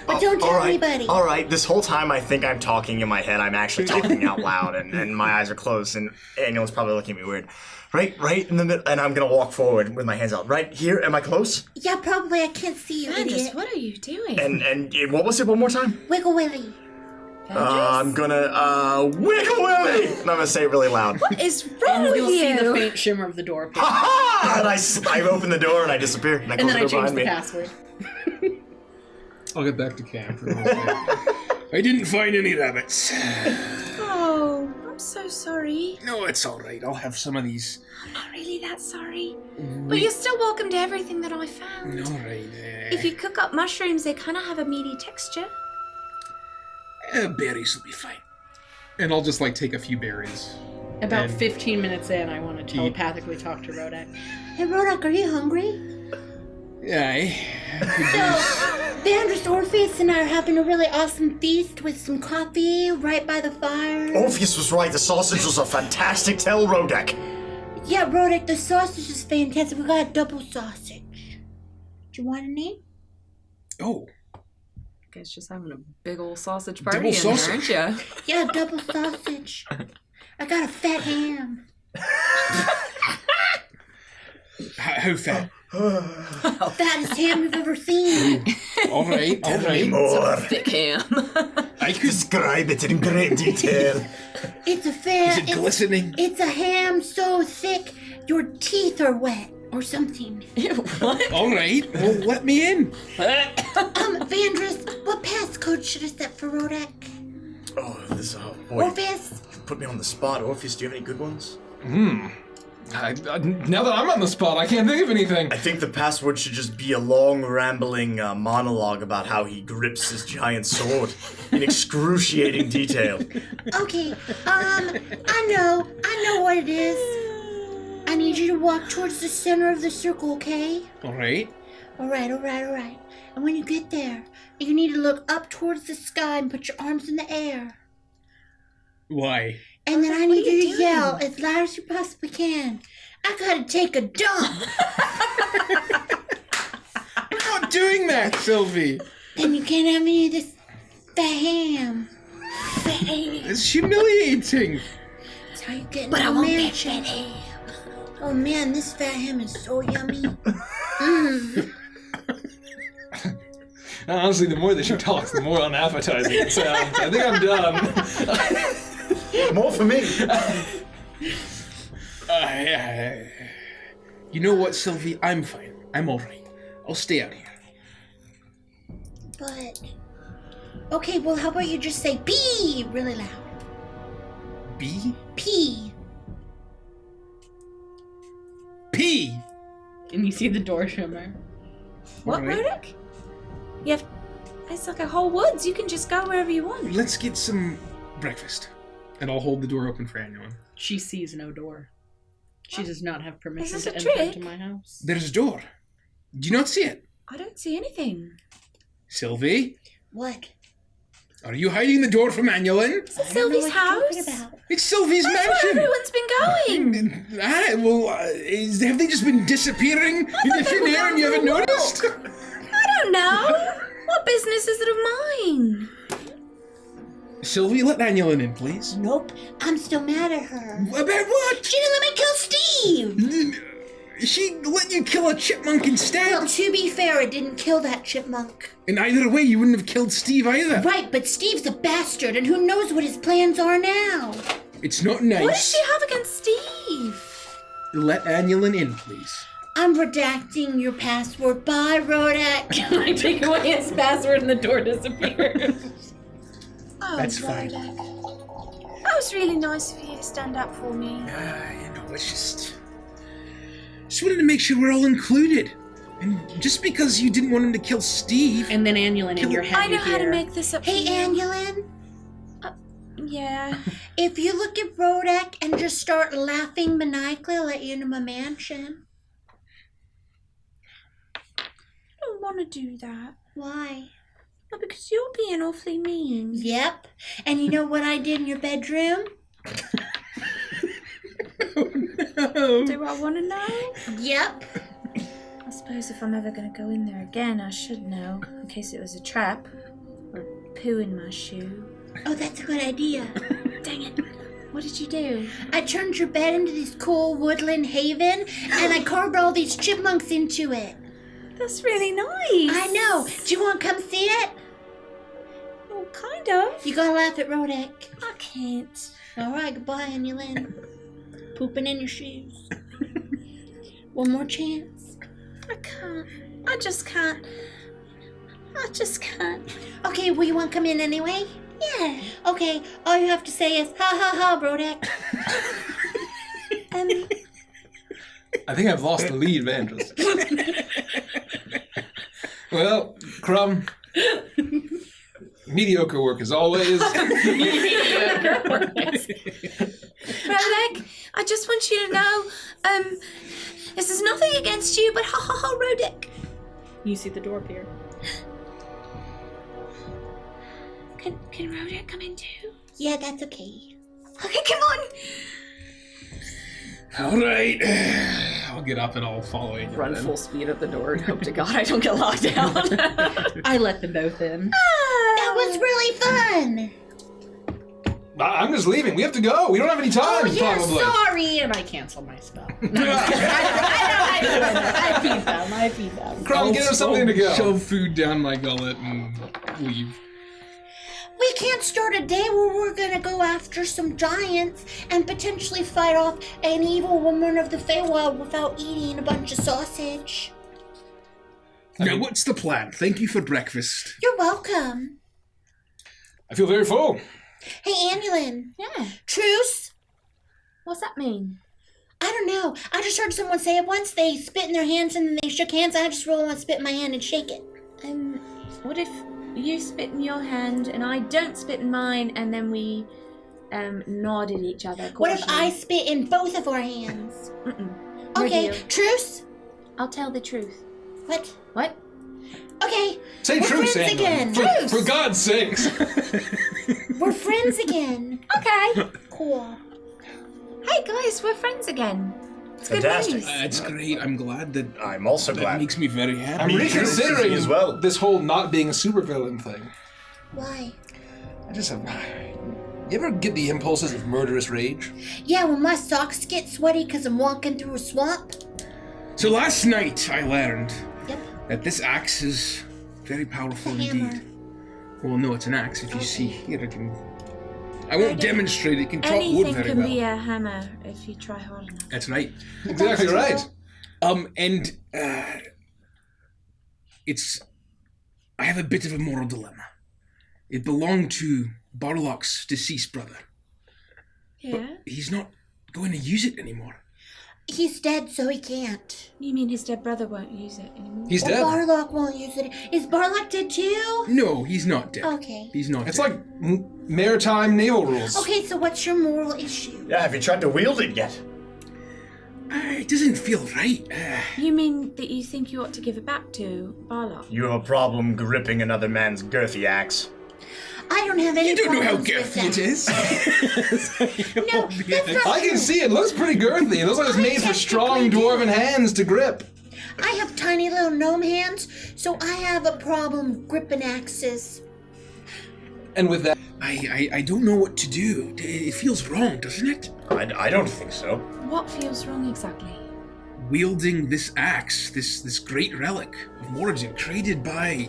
But don't tell anybody. All right. This whole time I think I'm talking in my head. I'm actually talking out loud, and my eyes are closed, and Daniel's probably looking at me weird. Right in the middle, and I'm gonna walk forward with my hands out. Right here. Am I close? Yeah, probably. I can't see you, Vandress, idiot. what are you doing? And what was it? One more time. Wiggle Willy. I'm gonna Wiggle Willy, and I'm gonna say it really loud. What is wrong And with you'll see the you? faint shimmer of the door. Ha ha! And I open the door and I disappear, and I And close then the I door change behind the me. password. I'll get back to camp. I didn't find any rabbits. Oh, I'm so sorry. No, it's all right. I'll have some of these. I'm not really that sorry. But you're still welcome to everything that I found. All right. If you cook up mushrooms, they kind of have a meaty texture. Berries will be fine. And I'll just take a few berries. About And 15 minutes in, I want to telepathically talk to Rodak. Hey, Rodak, are you hungry? Yeah. So, Vandress, Orpheus, and I are having a really awesome feast with some coffee right by the fire. Orpheus was right. The sausage was a fantastic tell, Rodak. Yeah, Rodak, the sausage is fantastic. We got a double sausage. Do you want any? Oh. You guys just having a big old sausage party Double in sausage. there, aren't you? Yeah, double sausage. I got a fat ham. How fat? Fattest ham you've ever seen. All right. More. Thick ham. I could. Describe it in great detail. It's a fat. Is it glistening? It's a ham so thick your teeth are wet or something. What? All right. Well, let me in. Vandress, what passcode should I set for Rodak? Boy. Orpheus? You put me on the spot. Orpheus, do you have any good ones? Now that I'm on the spot, I can't think of anything. I think the password should just be a long, rambling monologue about how he grips his giant sword in excruciating detail. Okay, I know what it is. I need you to walk towards the center of the circle, okay? All right. All right. And when you get there, you need to look up towards the sky and put your arms in the air. Why? And then I need you to yell as loud as you possibly can. I gotta take a dump. I'm not doing that, Sylvie. Then you can't have any of this fat ham. It's humiliating. That's how you get in But the I want that mansion. fat ham. Oh man, this fat ham is so yummy. Honestly, the more that she talks, the more unappetizing it sounds. I think I'm done. More for me. You know what, Sylvie? I'm fine. I'm alright. I'll stay out here. But okay, well, how about you just say "pee" really loud? B? Pee. P! And you see the door shimmer. What, Alright. Roderick? You have... It's like a whole woods. You can just go wherever you want. Let's get some breakfast. And I'll hold the door open for anyone. She sees no door. She does not have permission Is to this a enter trick? into my house. There's a door. Do you not see it? I don't see anything. Sylvie? What? Are you hiding the door from Annulin? Is it I don't know Sylvie's what you're talking house? about. It's Sylvie's That's where mansion! everyone's been going. Have they just been disappearing in the thin air and you haven't noticed? I don't know. What business is it of mine? Sylvie, let Annulin in, please. Nope, I'm still mad at her. About what? She didn't let me kill Steve! She let you kill a chipmunk instead. Well, to be fair, it didn't kill that chipmunk. And either way, you wouldn't have killed Steve either. Right, but Steve's a bastard, and who knows what his plans are now? It's not nice. What does she have against Steve? Let Annulin in, please. I'm redacting your password. Bye, Rodak. I take away his password and the door disappears. Oh, That's fine. Roderick. That was really nice of you to stand up for me. It's just wanted to make sure we're all included. And just because you didn't want him to kill Steve. And then Annulin in your head I know you how to hear, make this up. Hey, for you. Annulin, Yeah. if you look at Rodak and just start laughing maniacally, I'll let you into my mansion. I don't want to do that. Why? Well, because you're being awfully mean. Yep. And you know what I did in your bedroom? No. Do I want to know? Yep. I suppose if I'm ever going to go in there again, I should know, in case it was a trap or poo in my shoe. Oh, that's a good idea. Dang it! What did you do? I turned your bed into this cool woodland haven, and I carved all these chipmunks into it. That's really nice. I know. Do you want to come see it? Well, kind of. You gotta laugh at Rodak. I can't. All right, goodbye, Annulin. Pooping in your shoes. One more chance. I can't. I just can't. I just can't. Okay, well, you want to come in anyway? Yeah. Okay, all you have to say is, ha ha ha, Rodak. I think I've lost the lead, Evangelist. Well, Crumb. Mediocre work as always. Rodek, I just want you to know, this is nothing against you, but ha ha ha, Rodek. you see the door appear. Can Rodek come in too? Yeah, that's okay. Okay, come on. All right. I'll get up and I'll follow you. Run then. full speed at the door and hope to God I don't get locked down. I let them both in. That was really fun. I'm just leaving. We have to go. We don't have any time, Oh, yeah, probably. sorry. And I cancel my spell. I feed them. Crumb, give us something to go. Shove food down my gullet and leave. We can't start a day where we're gonna go after some giants and potentially fight off an evil woman of the Feywild without eating a bunch of sausage. Now, what's the plan? Thank you for breakfast. You're welcome. I feel very full. Hey, Annulin. Yeah. Truce? What's that mean? I don't know. I just heard someone say it once. They spit in their hands and then they shook hands. I just really want to spit in my hand and shake it. What if you spit in your hand and I don't spit in mine, and then we nod at each other? What if I cautiously? spit in both of our hands? Mm-mm. No Okay, deal. truce? I'll tell the truth. What? What? Okay, Say we're truce, friends Angela. again. For God's sakes. We're friends again. Okay. Cool. Hey guys, we're friends again. Fantastic. That's great. I'm glad that I'm also that glad. makes me very happy. I'm Me too. reconsidering As well. this whole not being a supervillain thing. Why? I just have. You ever get the impulses of murderous rage? Yeah, when my socks get sweaty because I'm walking through a swamp. So last night I learned Yep. that this axe is very powerful It's a hammer. indeed. Well, no, it's an axe. If you see here, I won't demonstrate. It can chop wood Anything very can well. be a hammer if you try hard enough. That's right. Exactly right. And I have a bit of a moral dilemma. It belonged to Barlock's deceased brother. Yeah? But he's not going to use it anymore. He's dead, so he can't. You mean his dead brother won't use it anymore? He's Well, dead. Barlock won't use it. Is Barlock dead too? No, he's not dead. Okay. He's not It's dead. like maritime naval rules. Okay, so what's your moral issue? Yeah, have you tried to wield it yet? It doesn't feel right. You mean that you think you ought to give it back to Barlock? You have a problem gripping another man's girthy axe. I don't have any You don't know how problems with girthy it that. is. No, that's not I can see it. Looks pretty girthy. It looks like it's made for strong dwarven hands to grip. I have tiny little gnome hands, so I have a problem gripping axes. And with that, I don't know what to do. It feels wrong, doesn't it? I don't think so. What feels wrong exactly? Wielding this axe, this great relic of Moradin created by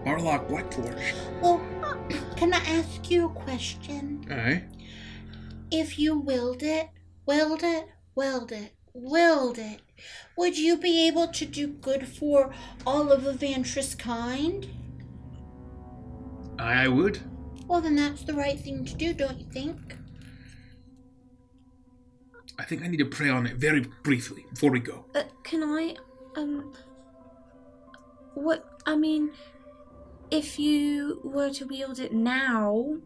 Barlock Blackforge. Well, can I ask you a question? Aye. If you willed it, would you be able to do good for all of Evantress kind? I would. Well, then that's the right thing to do, don't you think? I think I need to pray on it very briefly before we go. Can I, if you were to wield it now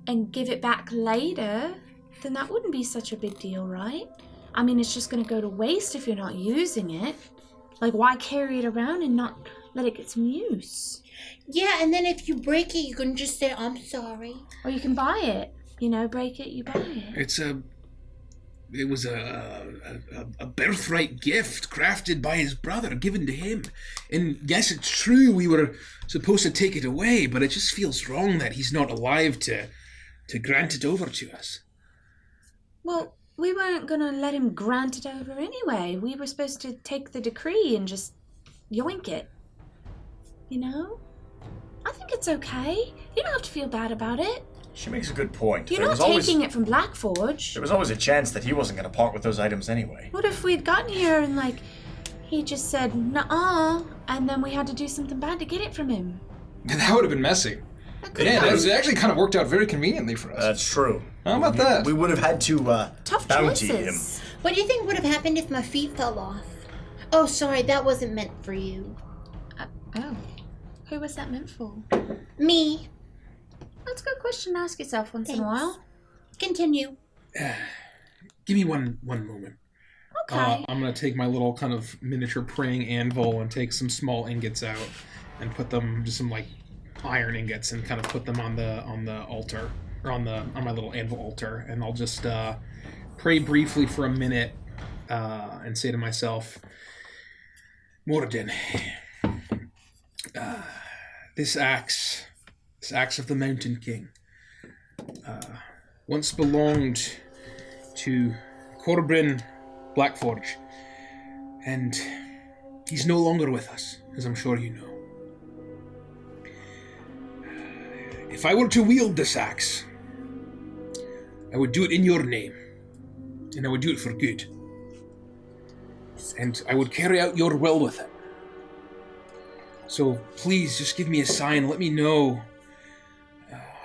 and give it back later, then that wouldn't be such a big deal, right? I mean, it's just gonna go to waste if you're not using it. Like, why carry it around and not let it get some use? Yeah, and then if you break it, you can just say, I'm sorry. Or you can buy it. You know, break it, you buy it. It was a birthright gift crafted by his brother, given to him. And yes, it's true we were supposed to take it away, but it just feels wrong that he's not alive to grant it over to us. Well, we weren't gonna let him grant it over anyway. We were supposed to take the decree and just yoink it. You know? I think it's okay. You don't have to feel bad about it. She makes a good point. You're There not was always- taking it from Blackforge. There was always a chance that he wasn't going to part with those items anyway. What if we'd gotten here and, like, he just said, nuh-uh, and then we had to do something bad to get it from him? that would have been messy. Yeah, it actually kind of worked out very conveniently for us. That's true. How about that? We would have had to Tough bounty him. choices. What do you think would have happened if my feet fell off? Oh, sorry, that wasn't meant for you. Oh. Who was that meant for? Me. That's a good question to ask yourself once in a Thanks. while. Continue. Give me one moment. Okay. I'm gonna take my little kind of miniature praying anvil and take some small ingots out and put them, just some like iron ingots, and kind of put them on the altar, or on my little anvil altar, and I'll just pray briefly for a minute and say to myself, Moradin, this axe of the Mountain King, once belonged to Corbin Blackforge, and he's no longer with us, as I'm sure you know. If I were to wield this axe, I would do it in your name, and I would do it for good. And I would carry out your will with it. So please, just give me a sign, let me know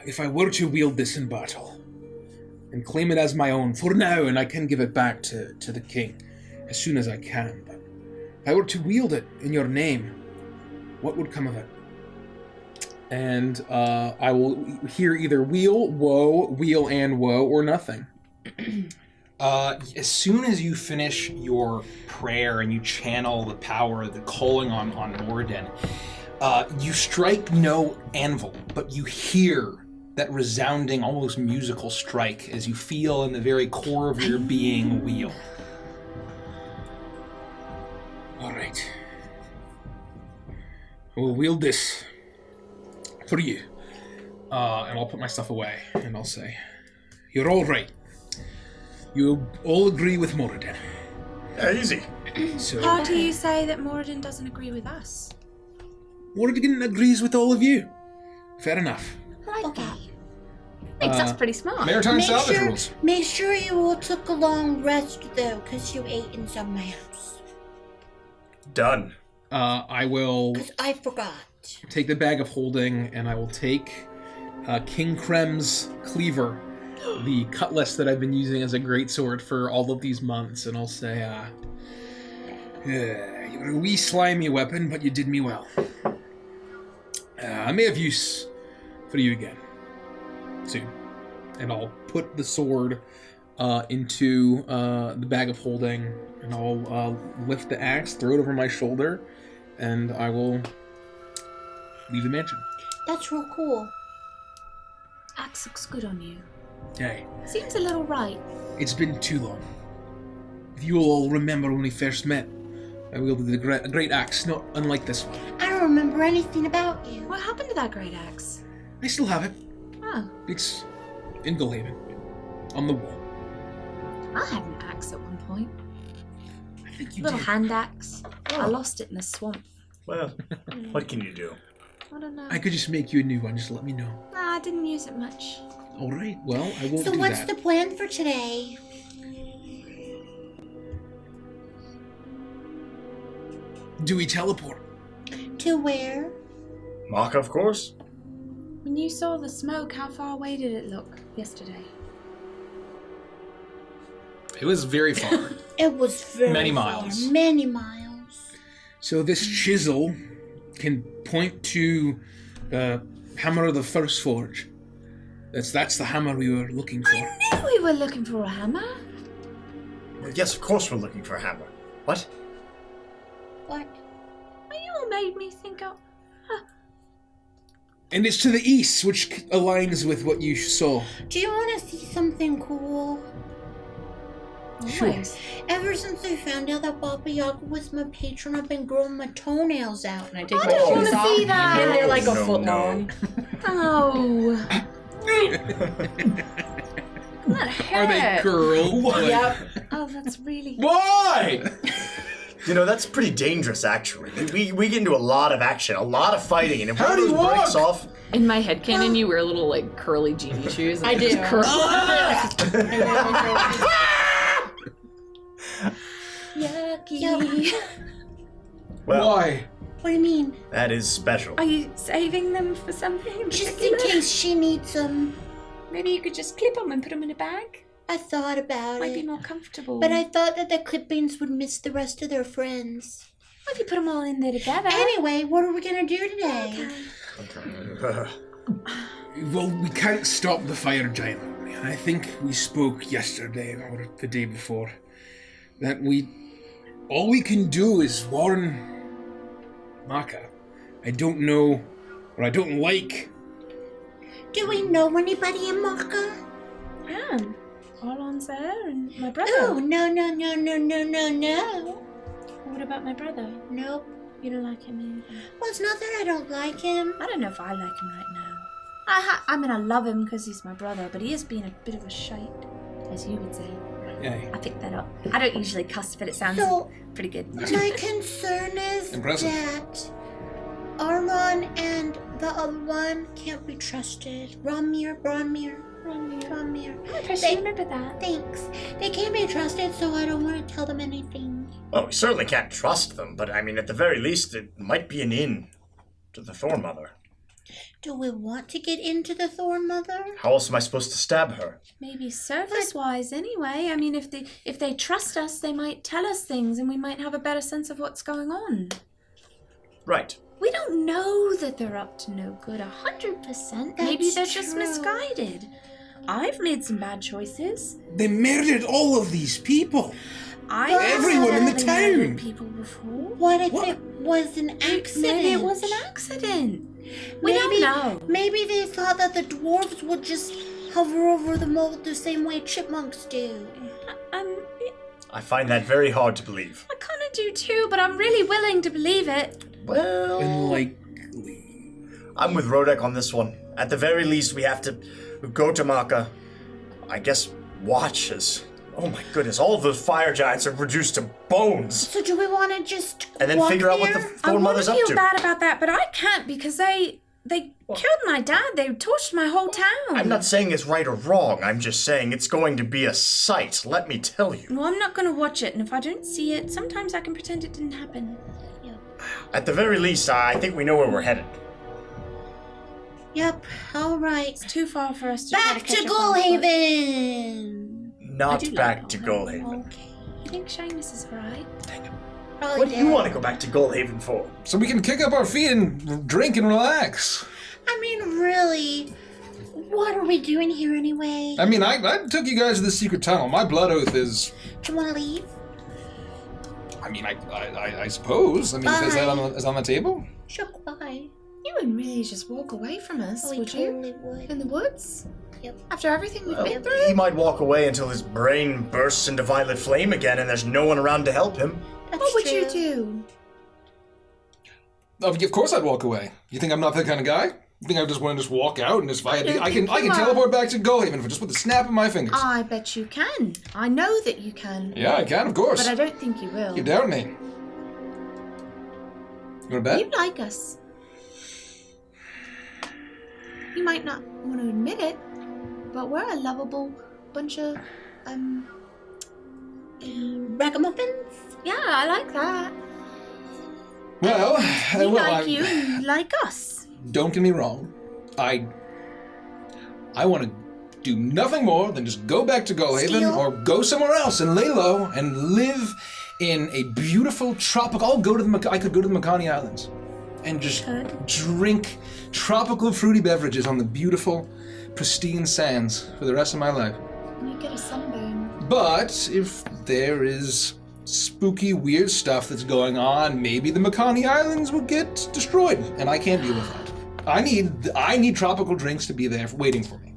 if I were to wield this in battle, and claim it as my own for now, and I can give it back to the king as soon as I can. But if I were to wield it in your name, what would come of it? And I will hear either wheel, and woe, or nothing. As soon as you finish your prayer and you channel the power, the calling on Moradin, you strike no anvil, but you hear that resounding, almost musical strike as you feel in the very core of your being wheel. All right. We'll wield this for you. And I'll put my stuff away, and I'll say, you're all right. You all agree with Moradin. Yeah, easy. So How do you say that Moradin doesn't agree with us? Moradin agrees with all of you. Fair enough. Like Okay. that. Thinks that's pretty smart. Maritime salvage rules. Make sure you all took a long rest though, because you ate in some house. Done. I will Because I forgot. take the bag of holding, and I will take King Krem's cleaver, the cutlass that I've been using as a greatsword for all of these months, and I'll say, you're a wee slimy weapon, but you did me well. I may have use for you again soon. And I'll put the sword into the bag of holding, and I'll lift the axe, throw it over my shoulder, and I will leave the mansion. That's real cool. Axe looks good on you. Hey, Seems a little right. it's been too long. If you all remember when we first met, I wielded a great axe, not unlike this one. I don't remember anything about you. What happened to that great axe? I still have it. Oh, It's in Gulhaven, on the wall. I had an axe at one point. I think you Little did. hand axe. I lost it in a swamp. Well, what can you do? I don't know. I could just make you a new one, just let me know. Nah, I didn't use it much. All right, well, I won't So do what's that. the plan for today? Do we teleport? To where? Maka, of course. When you saw the smoke, how far away did it look yesterday? It was very far. It was very Many far, miles. Many miles. So this chisel can point to the hammer of the first forge. That's the hammer we were looking for. I knew we were looking for a hammer. Well, yes, of course we're looking for a hammer. What? What? You all made me think of... And it's to the east, which aligns with what you saw. Do you want to see something cool? Sure. Always. Ever since I found out that Baba Yaga was my patron, I've been growing my toenails out. And I take I my don't shoes wanna off, see that. and they're like a No, foot no. long. Oh. That hurt. Are they curled? Yep. Oh, that's really... Why? You know, that's pretty dangerous, actually. We get into a lot of action, a lot of fighting, and if How one do of you those breaks walk? off... In my headcanon, you wear little, like, curly genie shoes. And I they do. just curl. Yucky. Well, Why? What do you mean? that is special. Are you saving them for something in Just in particular? case she needs them. Maybe you could just clip them and put them in a bag? I thought about Might be it. more comfortable. But I thought that the clippings would miss the rest of their friends. What if you put them all in there together? Anyway, what are we gonna do today? Okay. Well, we can't stop the fire giant army. And I think we spoke yesterday or the day before that all we can do is warn Maka. I don't know, or I don't like. Do we know anybody in Maka? Anne. Orlon's there and my brother. Oh, no. What about my brother? Nope. You don't like him either. Well, it's not that I don't like him. I don't know if I like him right now. I mean, I love him because he's my brother, but he is being a bit of a shite, as you would say. Yeah. I picked that up. I don't usually cuss, but it sounds So, pretty good. my concern is Impressive. that Arlon and the other one can't be trusted. Bronmir. I They- should remember that. Thanks. They can't be trusted, so I don't want to tell them anything. Well, we certainly can't trust them, but I mean, at the very least, it might be an in to the Thorn Mother. Do we want to get into the Thorn Mother? How else am I supposed to stab her? Maybe service-wise, anyway. I mean, if they trust us, they might tell us things, and we might have a better sense of what's going on. Right. We don't know that they're up to no good 100%. Maybe they're That's just true. misguided. I've made some bad choices. They murdered all of these people. I've Everyone in the accidentally murdered town. people before. What if What? it was an accident? Maybe it was an accident. We don't know. Maybe they thought that the dwarves would just hover over the mold the same way chipmunks do. I find that very hard to believe. I kind of do too, but I'm really willing to believe it. Well, Unlikely. I'm with Rodek on this one. At the very least, we have to go to Maka. I guess watch as... Oh my goodness, all of those fire giants are reduced to bones. So do we want to just And then walk figure out what the there? Four Mothers I up want to to. feel bad about that, but I can't because they killed my dad. They torched my whole town. I'm not saying it's right or wrong. I'm just saying it's going to be a sight, let me tell you. Well, I'm not going to watch it, and if I don't see it, sometimes I can pretend it didn't happen. At the very least, I think we know where we're headed. Yep, all right. It's too far for us to try Back catch to up on foot. Goalhaven. Not do back like to Goalhaven. Goalhaven. Okay. I think Seamus is right. Probably What do you did. want to go back to Goalhaven for? So we can kick up our feet and drink and relax. I mean, really, what are we doing here anyway? I mean, I took you guys to the secret tunnel. My blood oath is... Do you want to leave? I mean, I suppose. I mean, is that on the table? Sure, bye. You wouldn't really just walk away from us, We would you? totally would. In the woods? Yep. After everything we've been through? He might walk away until his brain bursts into violet flame again and there's no one around to help him. That's What would true. you do? Of course I'd walk away. You think I'm not that kind of guy? You think I just want to just walk out and just... I don't can think you are. teleport back to Goalhaven for just with the snap of my fingers. I bet you can. I know that you can. Yeah, I can, of course. But I don't think you will. You doubt me. You want to bet? You like us. You might not want to admit it, but we're a lovable bunch of, Ragamuffins? yeah, I like that. Well, We well, like you and you like us. Don't get me wrong. I want to do nothing more than just go back to Goalhaven Steal? or go somewhere else and lay low and live in a beautiful tropical... I could go to the Makani Islands and just drink tropical fruity beverages on the beautiful, pristine sands for the rest of my life. You get a sunburn. But if there is spooky, weird stuff that's going on, maybe the Makani Islands will get destroyed, and I can't deal with that. I need tropical drinks to be there waiting for me.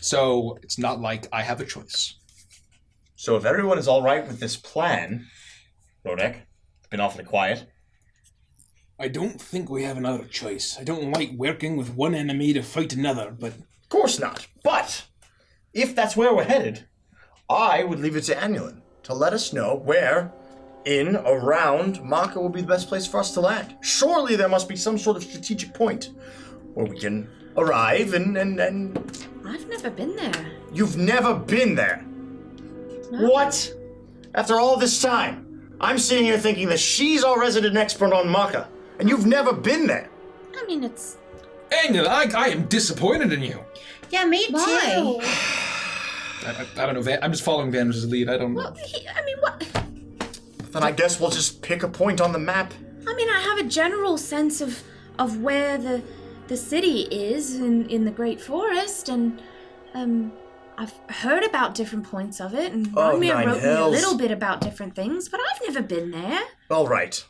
So it's not like I have a choice. So if everyone is all right with this plan, Rodek, been awfully quiet. I don't think we have another choice. I don't like working with one enemy to fight another, but... Of course not. But if that's where we're headed, I would leave it to Annulin to let us know where in, around Maka will be the best place for us to land. Surely there must be some sort of strategic point where we can arrive and I've never been there. You've never been there. No. What? After all this time, I'm sitting here thinking that she's our resident expert on Maka, and you've never been there. I mean, it's... Angela, I am disappointed in you. Yeah, me Why? too. I don't know. I'm just following Vander's lead. I don't know. Well, I mean, what... Then I guess we'll just pick a point on the map. I mean, I have a general sense of where the city is in the Great Forest, and I've heard about different points of it, and Oh, Romeo Nine wrote me a Hells. little bit about different things, but I've never been there. All right.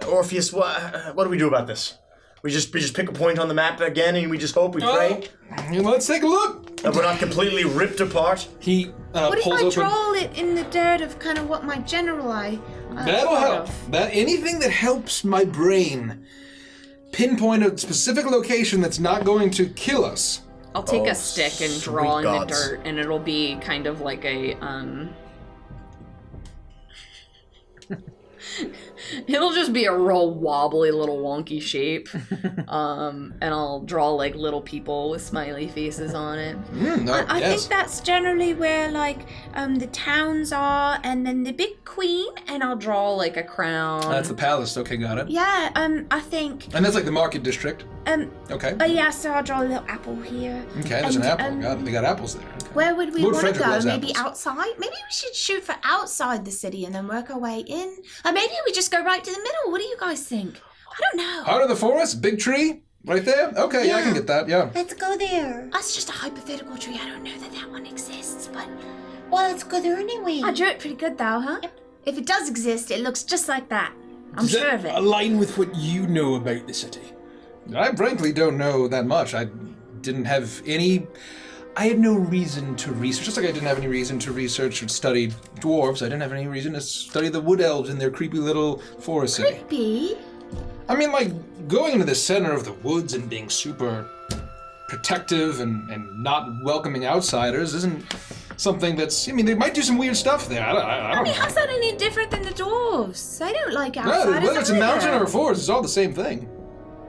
Orpheus, what do we do about this? We just pick a point on the map again, and we just hope, we pray Let's take a look. that we're not completely ripped apart. He What if pulls I open. draw it in the dirt of kind of what my general eye? That'll thought help. of? That anything that helps my brain pinpoint a specific location that's not going to kill us. I'll take Oh, a stick and sweet draw in gods. the dirt, and it'll be kind of like a it'll just be a real wobbly little wonky shape. And I'll draw like little people with smiley faces on it. I Yes. think that's generally where like the towns are, and then the big queen. And I'll draw like a crown. That's the palace. Okay, got it. Yeah, I think And that's like the market district. Okay. yeah. So I'll draw a little apple here. Okay, there's an and, apple. Got it. They got apples there. Okay. Where would we Lord want to Frederick go? loves Maybe apples. outside? Maybe we should shoot for outside the city and then work our way in. Or maybe we just go right to the middle. What do you guys think? I don't know. Heart of the forest, big tree, right there. Okay, yeah, I can Yeah. get that. Yeah. Let's go there. That's just a hypothetical tree. I don't know that one exists, but Well, let's go there anyway. I drew it pretty good though, huh? If it does exist, it looks just like that. I'm Does sure that of it. align with what you know about the city? I frankly don't know that much. I didn't have any I had no reason to research, just like I didn't have any reason to research or study dwarves. I didn't have any reason to study the wood elves in their creepy little forest city. Creepy? I mean, like, going into the center of the woods and being super protective and not welcoming outsiders isn't something that's... I mean, they might do some weird stuff there. I don't know. How's that any different than the dwarves? I don't like No, outsiders whether it's a mountain either. or a forest, it's all the same thing.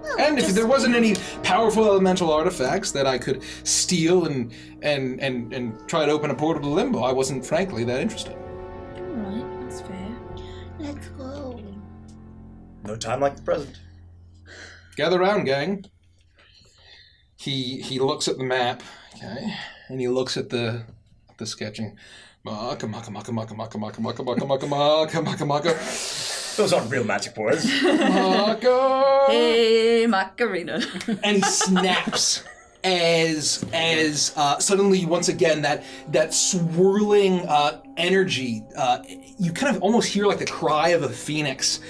Well, And if just- there wasn't any powerful elemental artifacts that I could steal and try to open a portal to Limbo, I wasn't frankly that interested. Alright, that's fair. Let's go. No time like the present. Gather round, gang. He looks at the map, okay, and he looks at the sketching. Maka maka maka maka maka maka maka maka maka maka maka maka Those aren't real magic words. maka. Hey, Macarena. And he snaps as suddenly once again that swirling energy. You kind of almost hear like the cry of a phoenix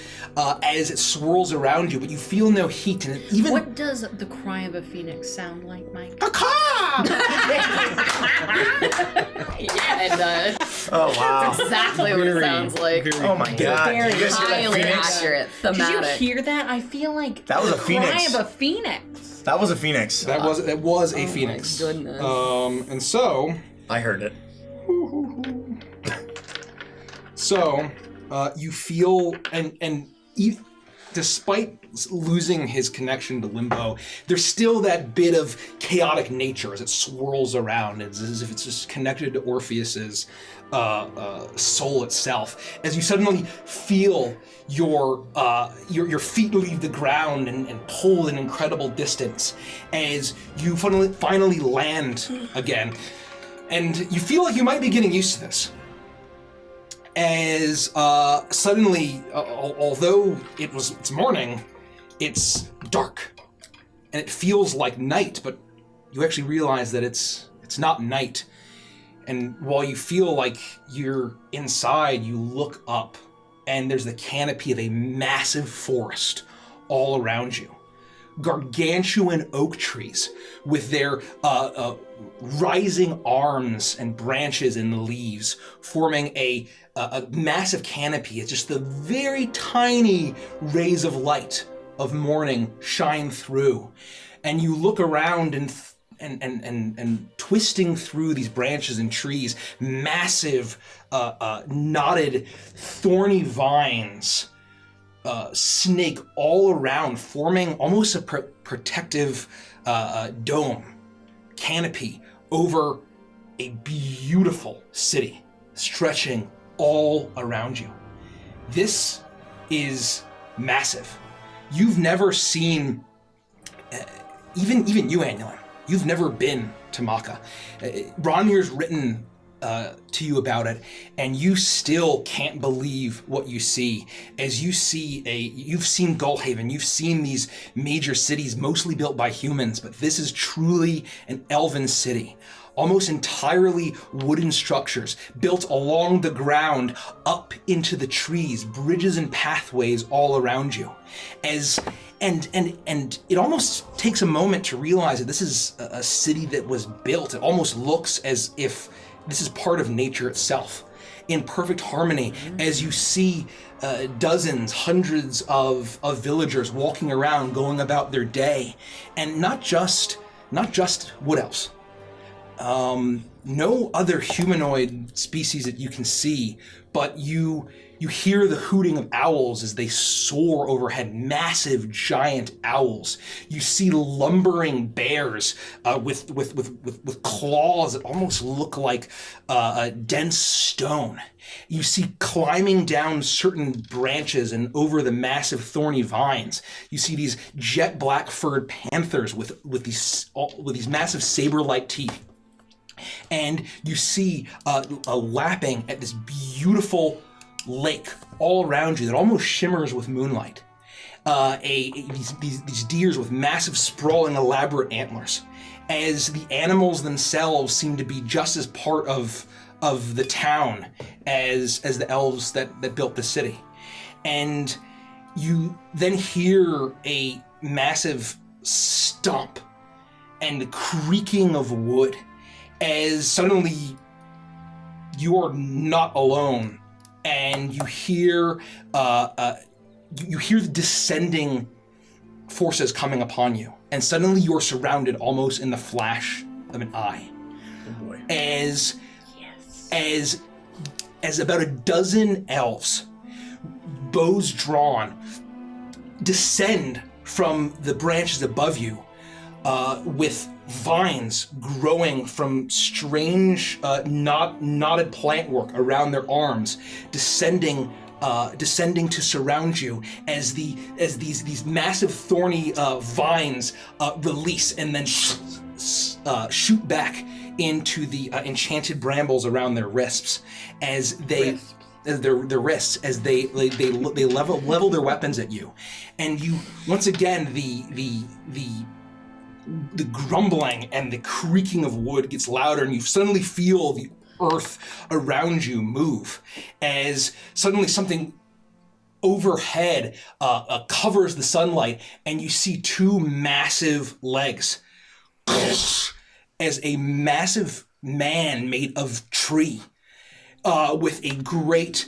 as it swirls around you, but you feel no heat, and it even. What does the cry of a phoenix sound like, Mike? Yeah, it does. Oh wow. Exactly what it sounds like. Oh my god. Did Very you guys hear that highly phoenix? accurate, Did you thematic. hear that? I feel like That was the a phoenix. cry of a phoenix. That was a phoenix. That was a phoenix. My goodness. And so. I heard it. So, you feel, despite losing his connection to Limbo, there's still that bit of chaotic nature as it swirls around. It's as if it's just connected to Orpheus's soul itself. As you suddenly feel your feet leave the ground and pull an incredible distance, as you finally land again, and you feel like you might be getting used to this. As suddenly, although it's morning, it's dark, and it feels like night. But you actually realize that it's not night. And while you feel like you're inside, you look up, and there's the canopy of a massive forest all around you. Gargantuan oak trees with their rising arms and branches and leaves forming a massive canopy. It's just the very tiny rays of light of morning shine through, and you look around and twisting through these branches and trees, massive knotted thorny vines snake all around, forming almost a protective dome canopy over a beautiful city stretching all around you. This is massive. You've never seen, even you, Annulin, you've never been to Maka. Ronmir's written to you about it, and you still can't believe what you see. As you've seen Gullhaven, you've seen these major cities mostly built by humans, but this is truly an elven city. Almost entirely wooden structures built along the ground up into the trees, bridges and pathways all around you. And it almost takes a moment to realize that this is a city that was built. It almost looks as if this is part of nature itself, in perfect harmony, as you see dozens, hundreds of villagers walking around, going about their day, and not just wood elves. No other humanoid species that you can see, but you hear the hooting of owls as they soar overhead, massive giant owls. You see lumbering bears with claws that almost look like dense stone. You see climbing down certain branches and over the massive thorny vines. You see these jet black furred panthers with these massive saber-like teeth. And you see a lapping at this beautiful lake all around you that almost shimmers with moonlight. These deers with massive, sprawling, elaborate antlers. As the animals themselves seem to be just as part of the town as the elves that built the city. And you then hear a massive stomp and creaking of wood as suddenly you're not alone, and you hear the descending forces coming upon you, and suddenly you're surrounded almost in the flash of an eye. Oh boy. As about a dozen elves, bows drawn, descend from the branches above you, with vines growing from strange knotted plant work around their arms, descending to surround you as these massive thorny vines release and then shoot back into the enchanted brambles around their wrists as they their wrists as they level their weapons at you, and you once again the grumbling and the creaking of wood gets louder, and you suddenly feel the earth around you move as suddenly something overhead covers the sunlight, and you see two massive legs as a massive man made of tree with a great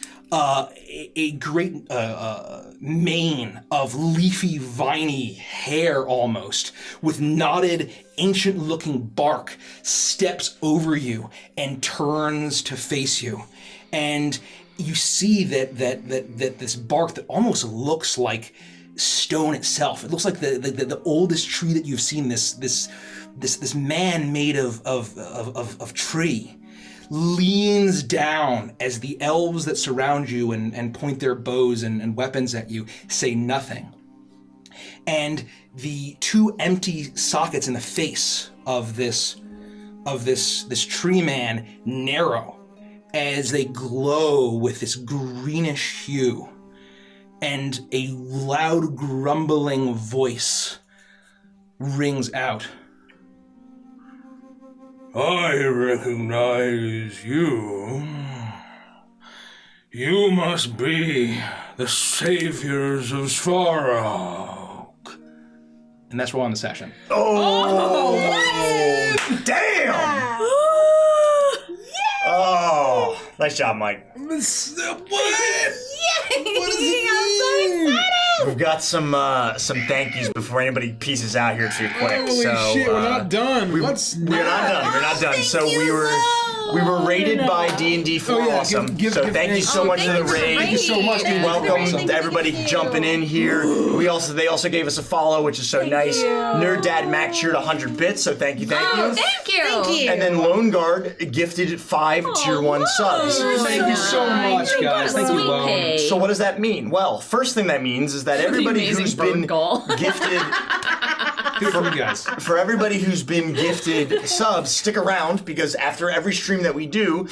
mane of leafy, viney hair almost, with knotted, ancient-looking bark, steps over you and turns to face you. And you see that this bark that almost looks like stone itself. It looks like the oldest tree that you've seen. This man made of tree leans down as the elves that surround you and point their bows and weapons at you say nothing. And the two empty sockets in the face of this tree man narrow as they glow with this greenish hue, and a loud grumbling voice rings out. I recognize you. You must be the saviors of Svarog. And that's rolling the session. Oh, damn! Oh, nice job, Mike. What? What does it mean? We've got some thank yous before anybody pieces out here too quick. Holy so, shit, we're not done. We're not done. So we were rated by D&D for awesome. So thank you so much for the raid. Thank you so much, dude. Welcome to everybody jumping in here. They also gave us a follow, which is so nice. Nerd Dad Mac cheered 100 bits, so thank you. Thank you. And then Lone Guard gifted 5 tier 1 subs. Thank you so much, guys. Thank you, Lone. So what does that mean? Well, first thing that means is that everybody who's been gifted Good for you guys. for everybody who's been gifted subs, stick around, because after every stream that we do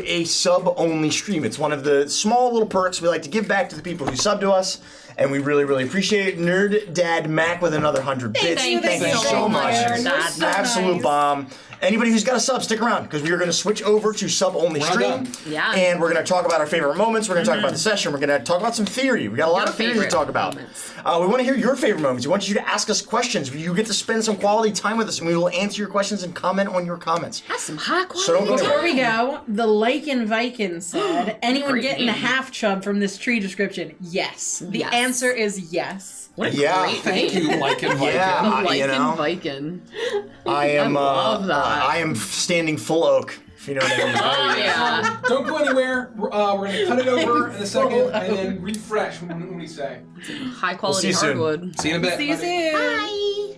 a sub-only stream. It's one of the small little perks we like to give back to the people who sub to us, and we really, really appreciate it. Nerd Dad Mac with another 100 bits. Thank you so much. Absolute bomb. Anybody who's got a sub, stick around, because we are going to switch over to sub-only stream. Yeah. And we're going to talk about our favorite moments. We're going to talk about the session. We're going to talk about some theory. We got a lot of theories to talk about. We want to hear your favorite moments. We want you to ask us questions. You get to spend some quality time with us, and we will answer your questions and comment on your comments. That's some high quality. So don't go Before anywhere. we go, the Lycan Viking said, anyone getting a half chub from this tree description? Yes. The Yes. answer is yes. What a Yeah. great Thank you, Mike and Mike. Yeah, you know, Viking. I am. love that. I am standing full oak. If you know what I mean. Oh yeah. Don't go anywhere. We're going to cut it over in a second and then refresh when we say. High quality see you soon. hardwood. See you in a bit. See you soon. Bye.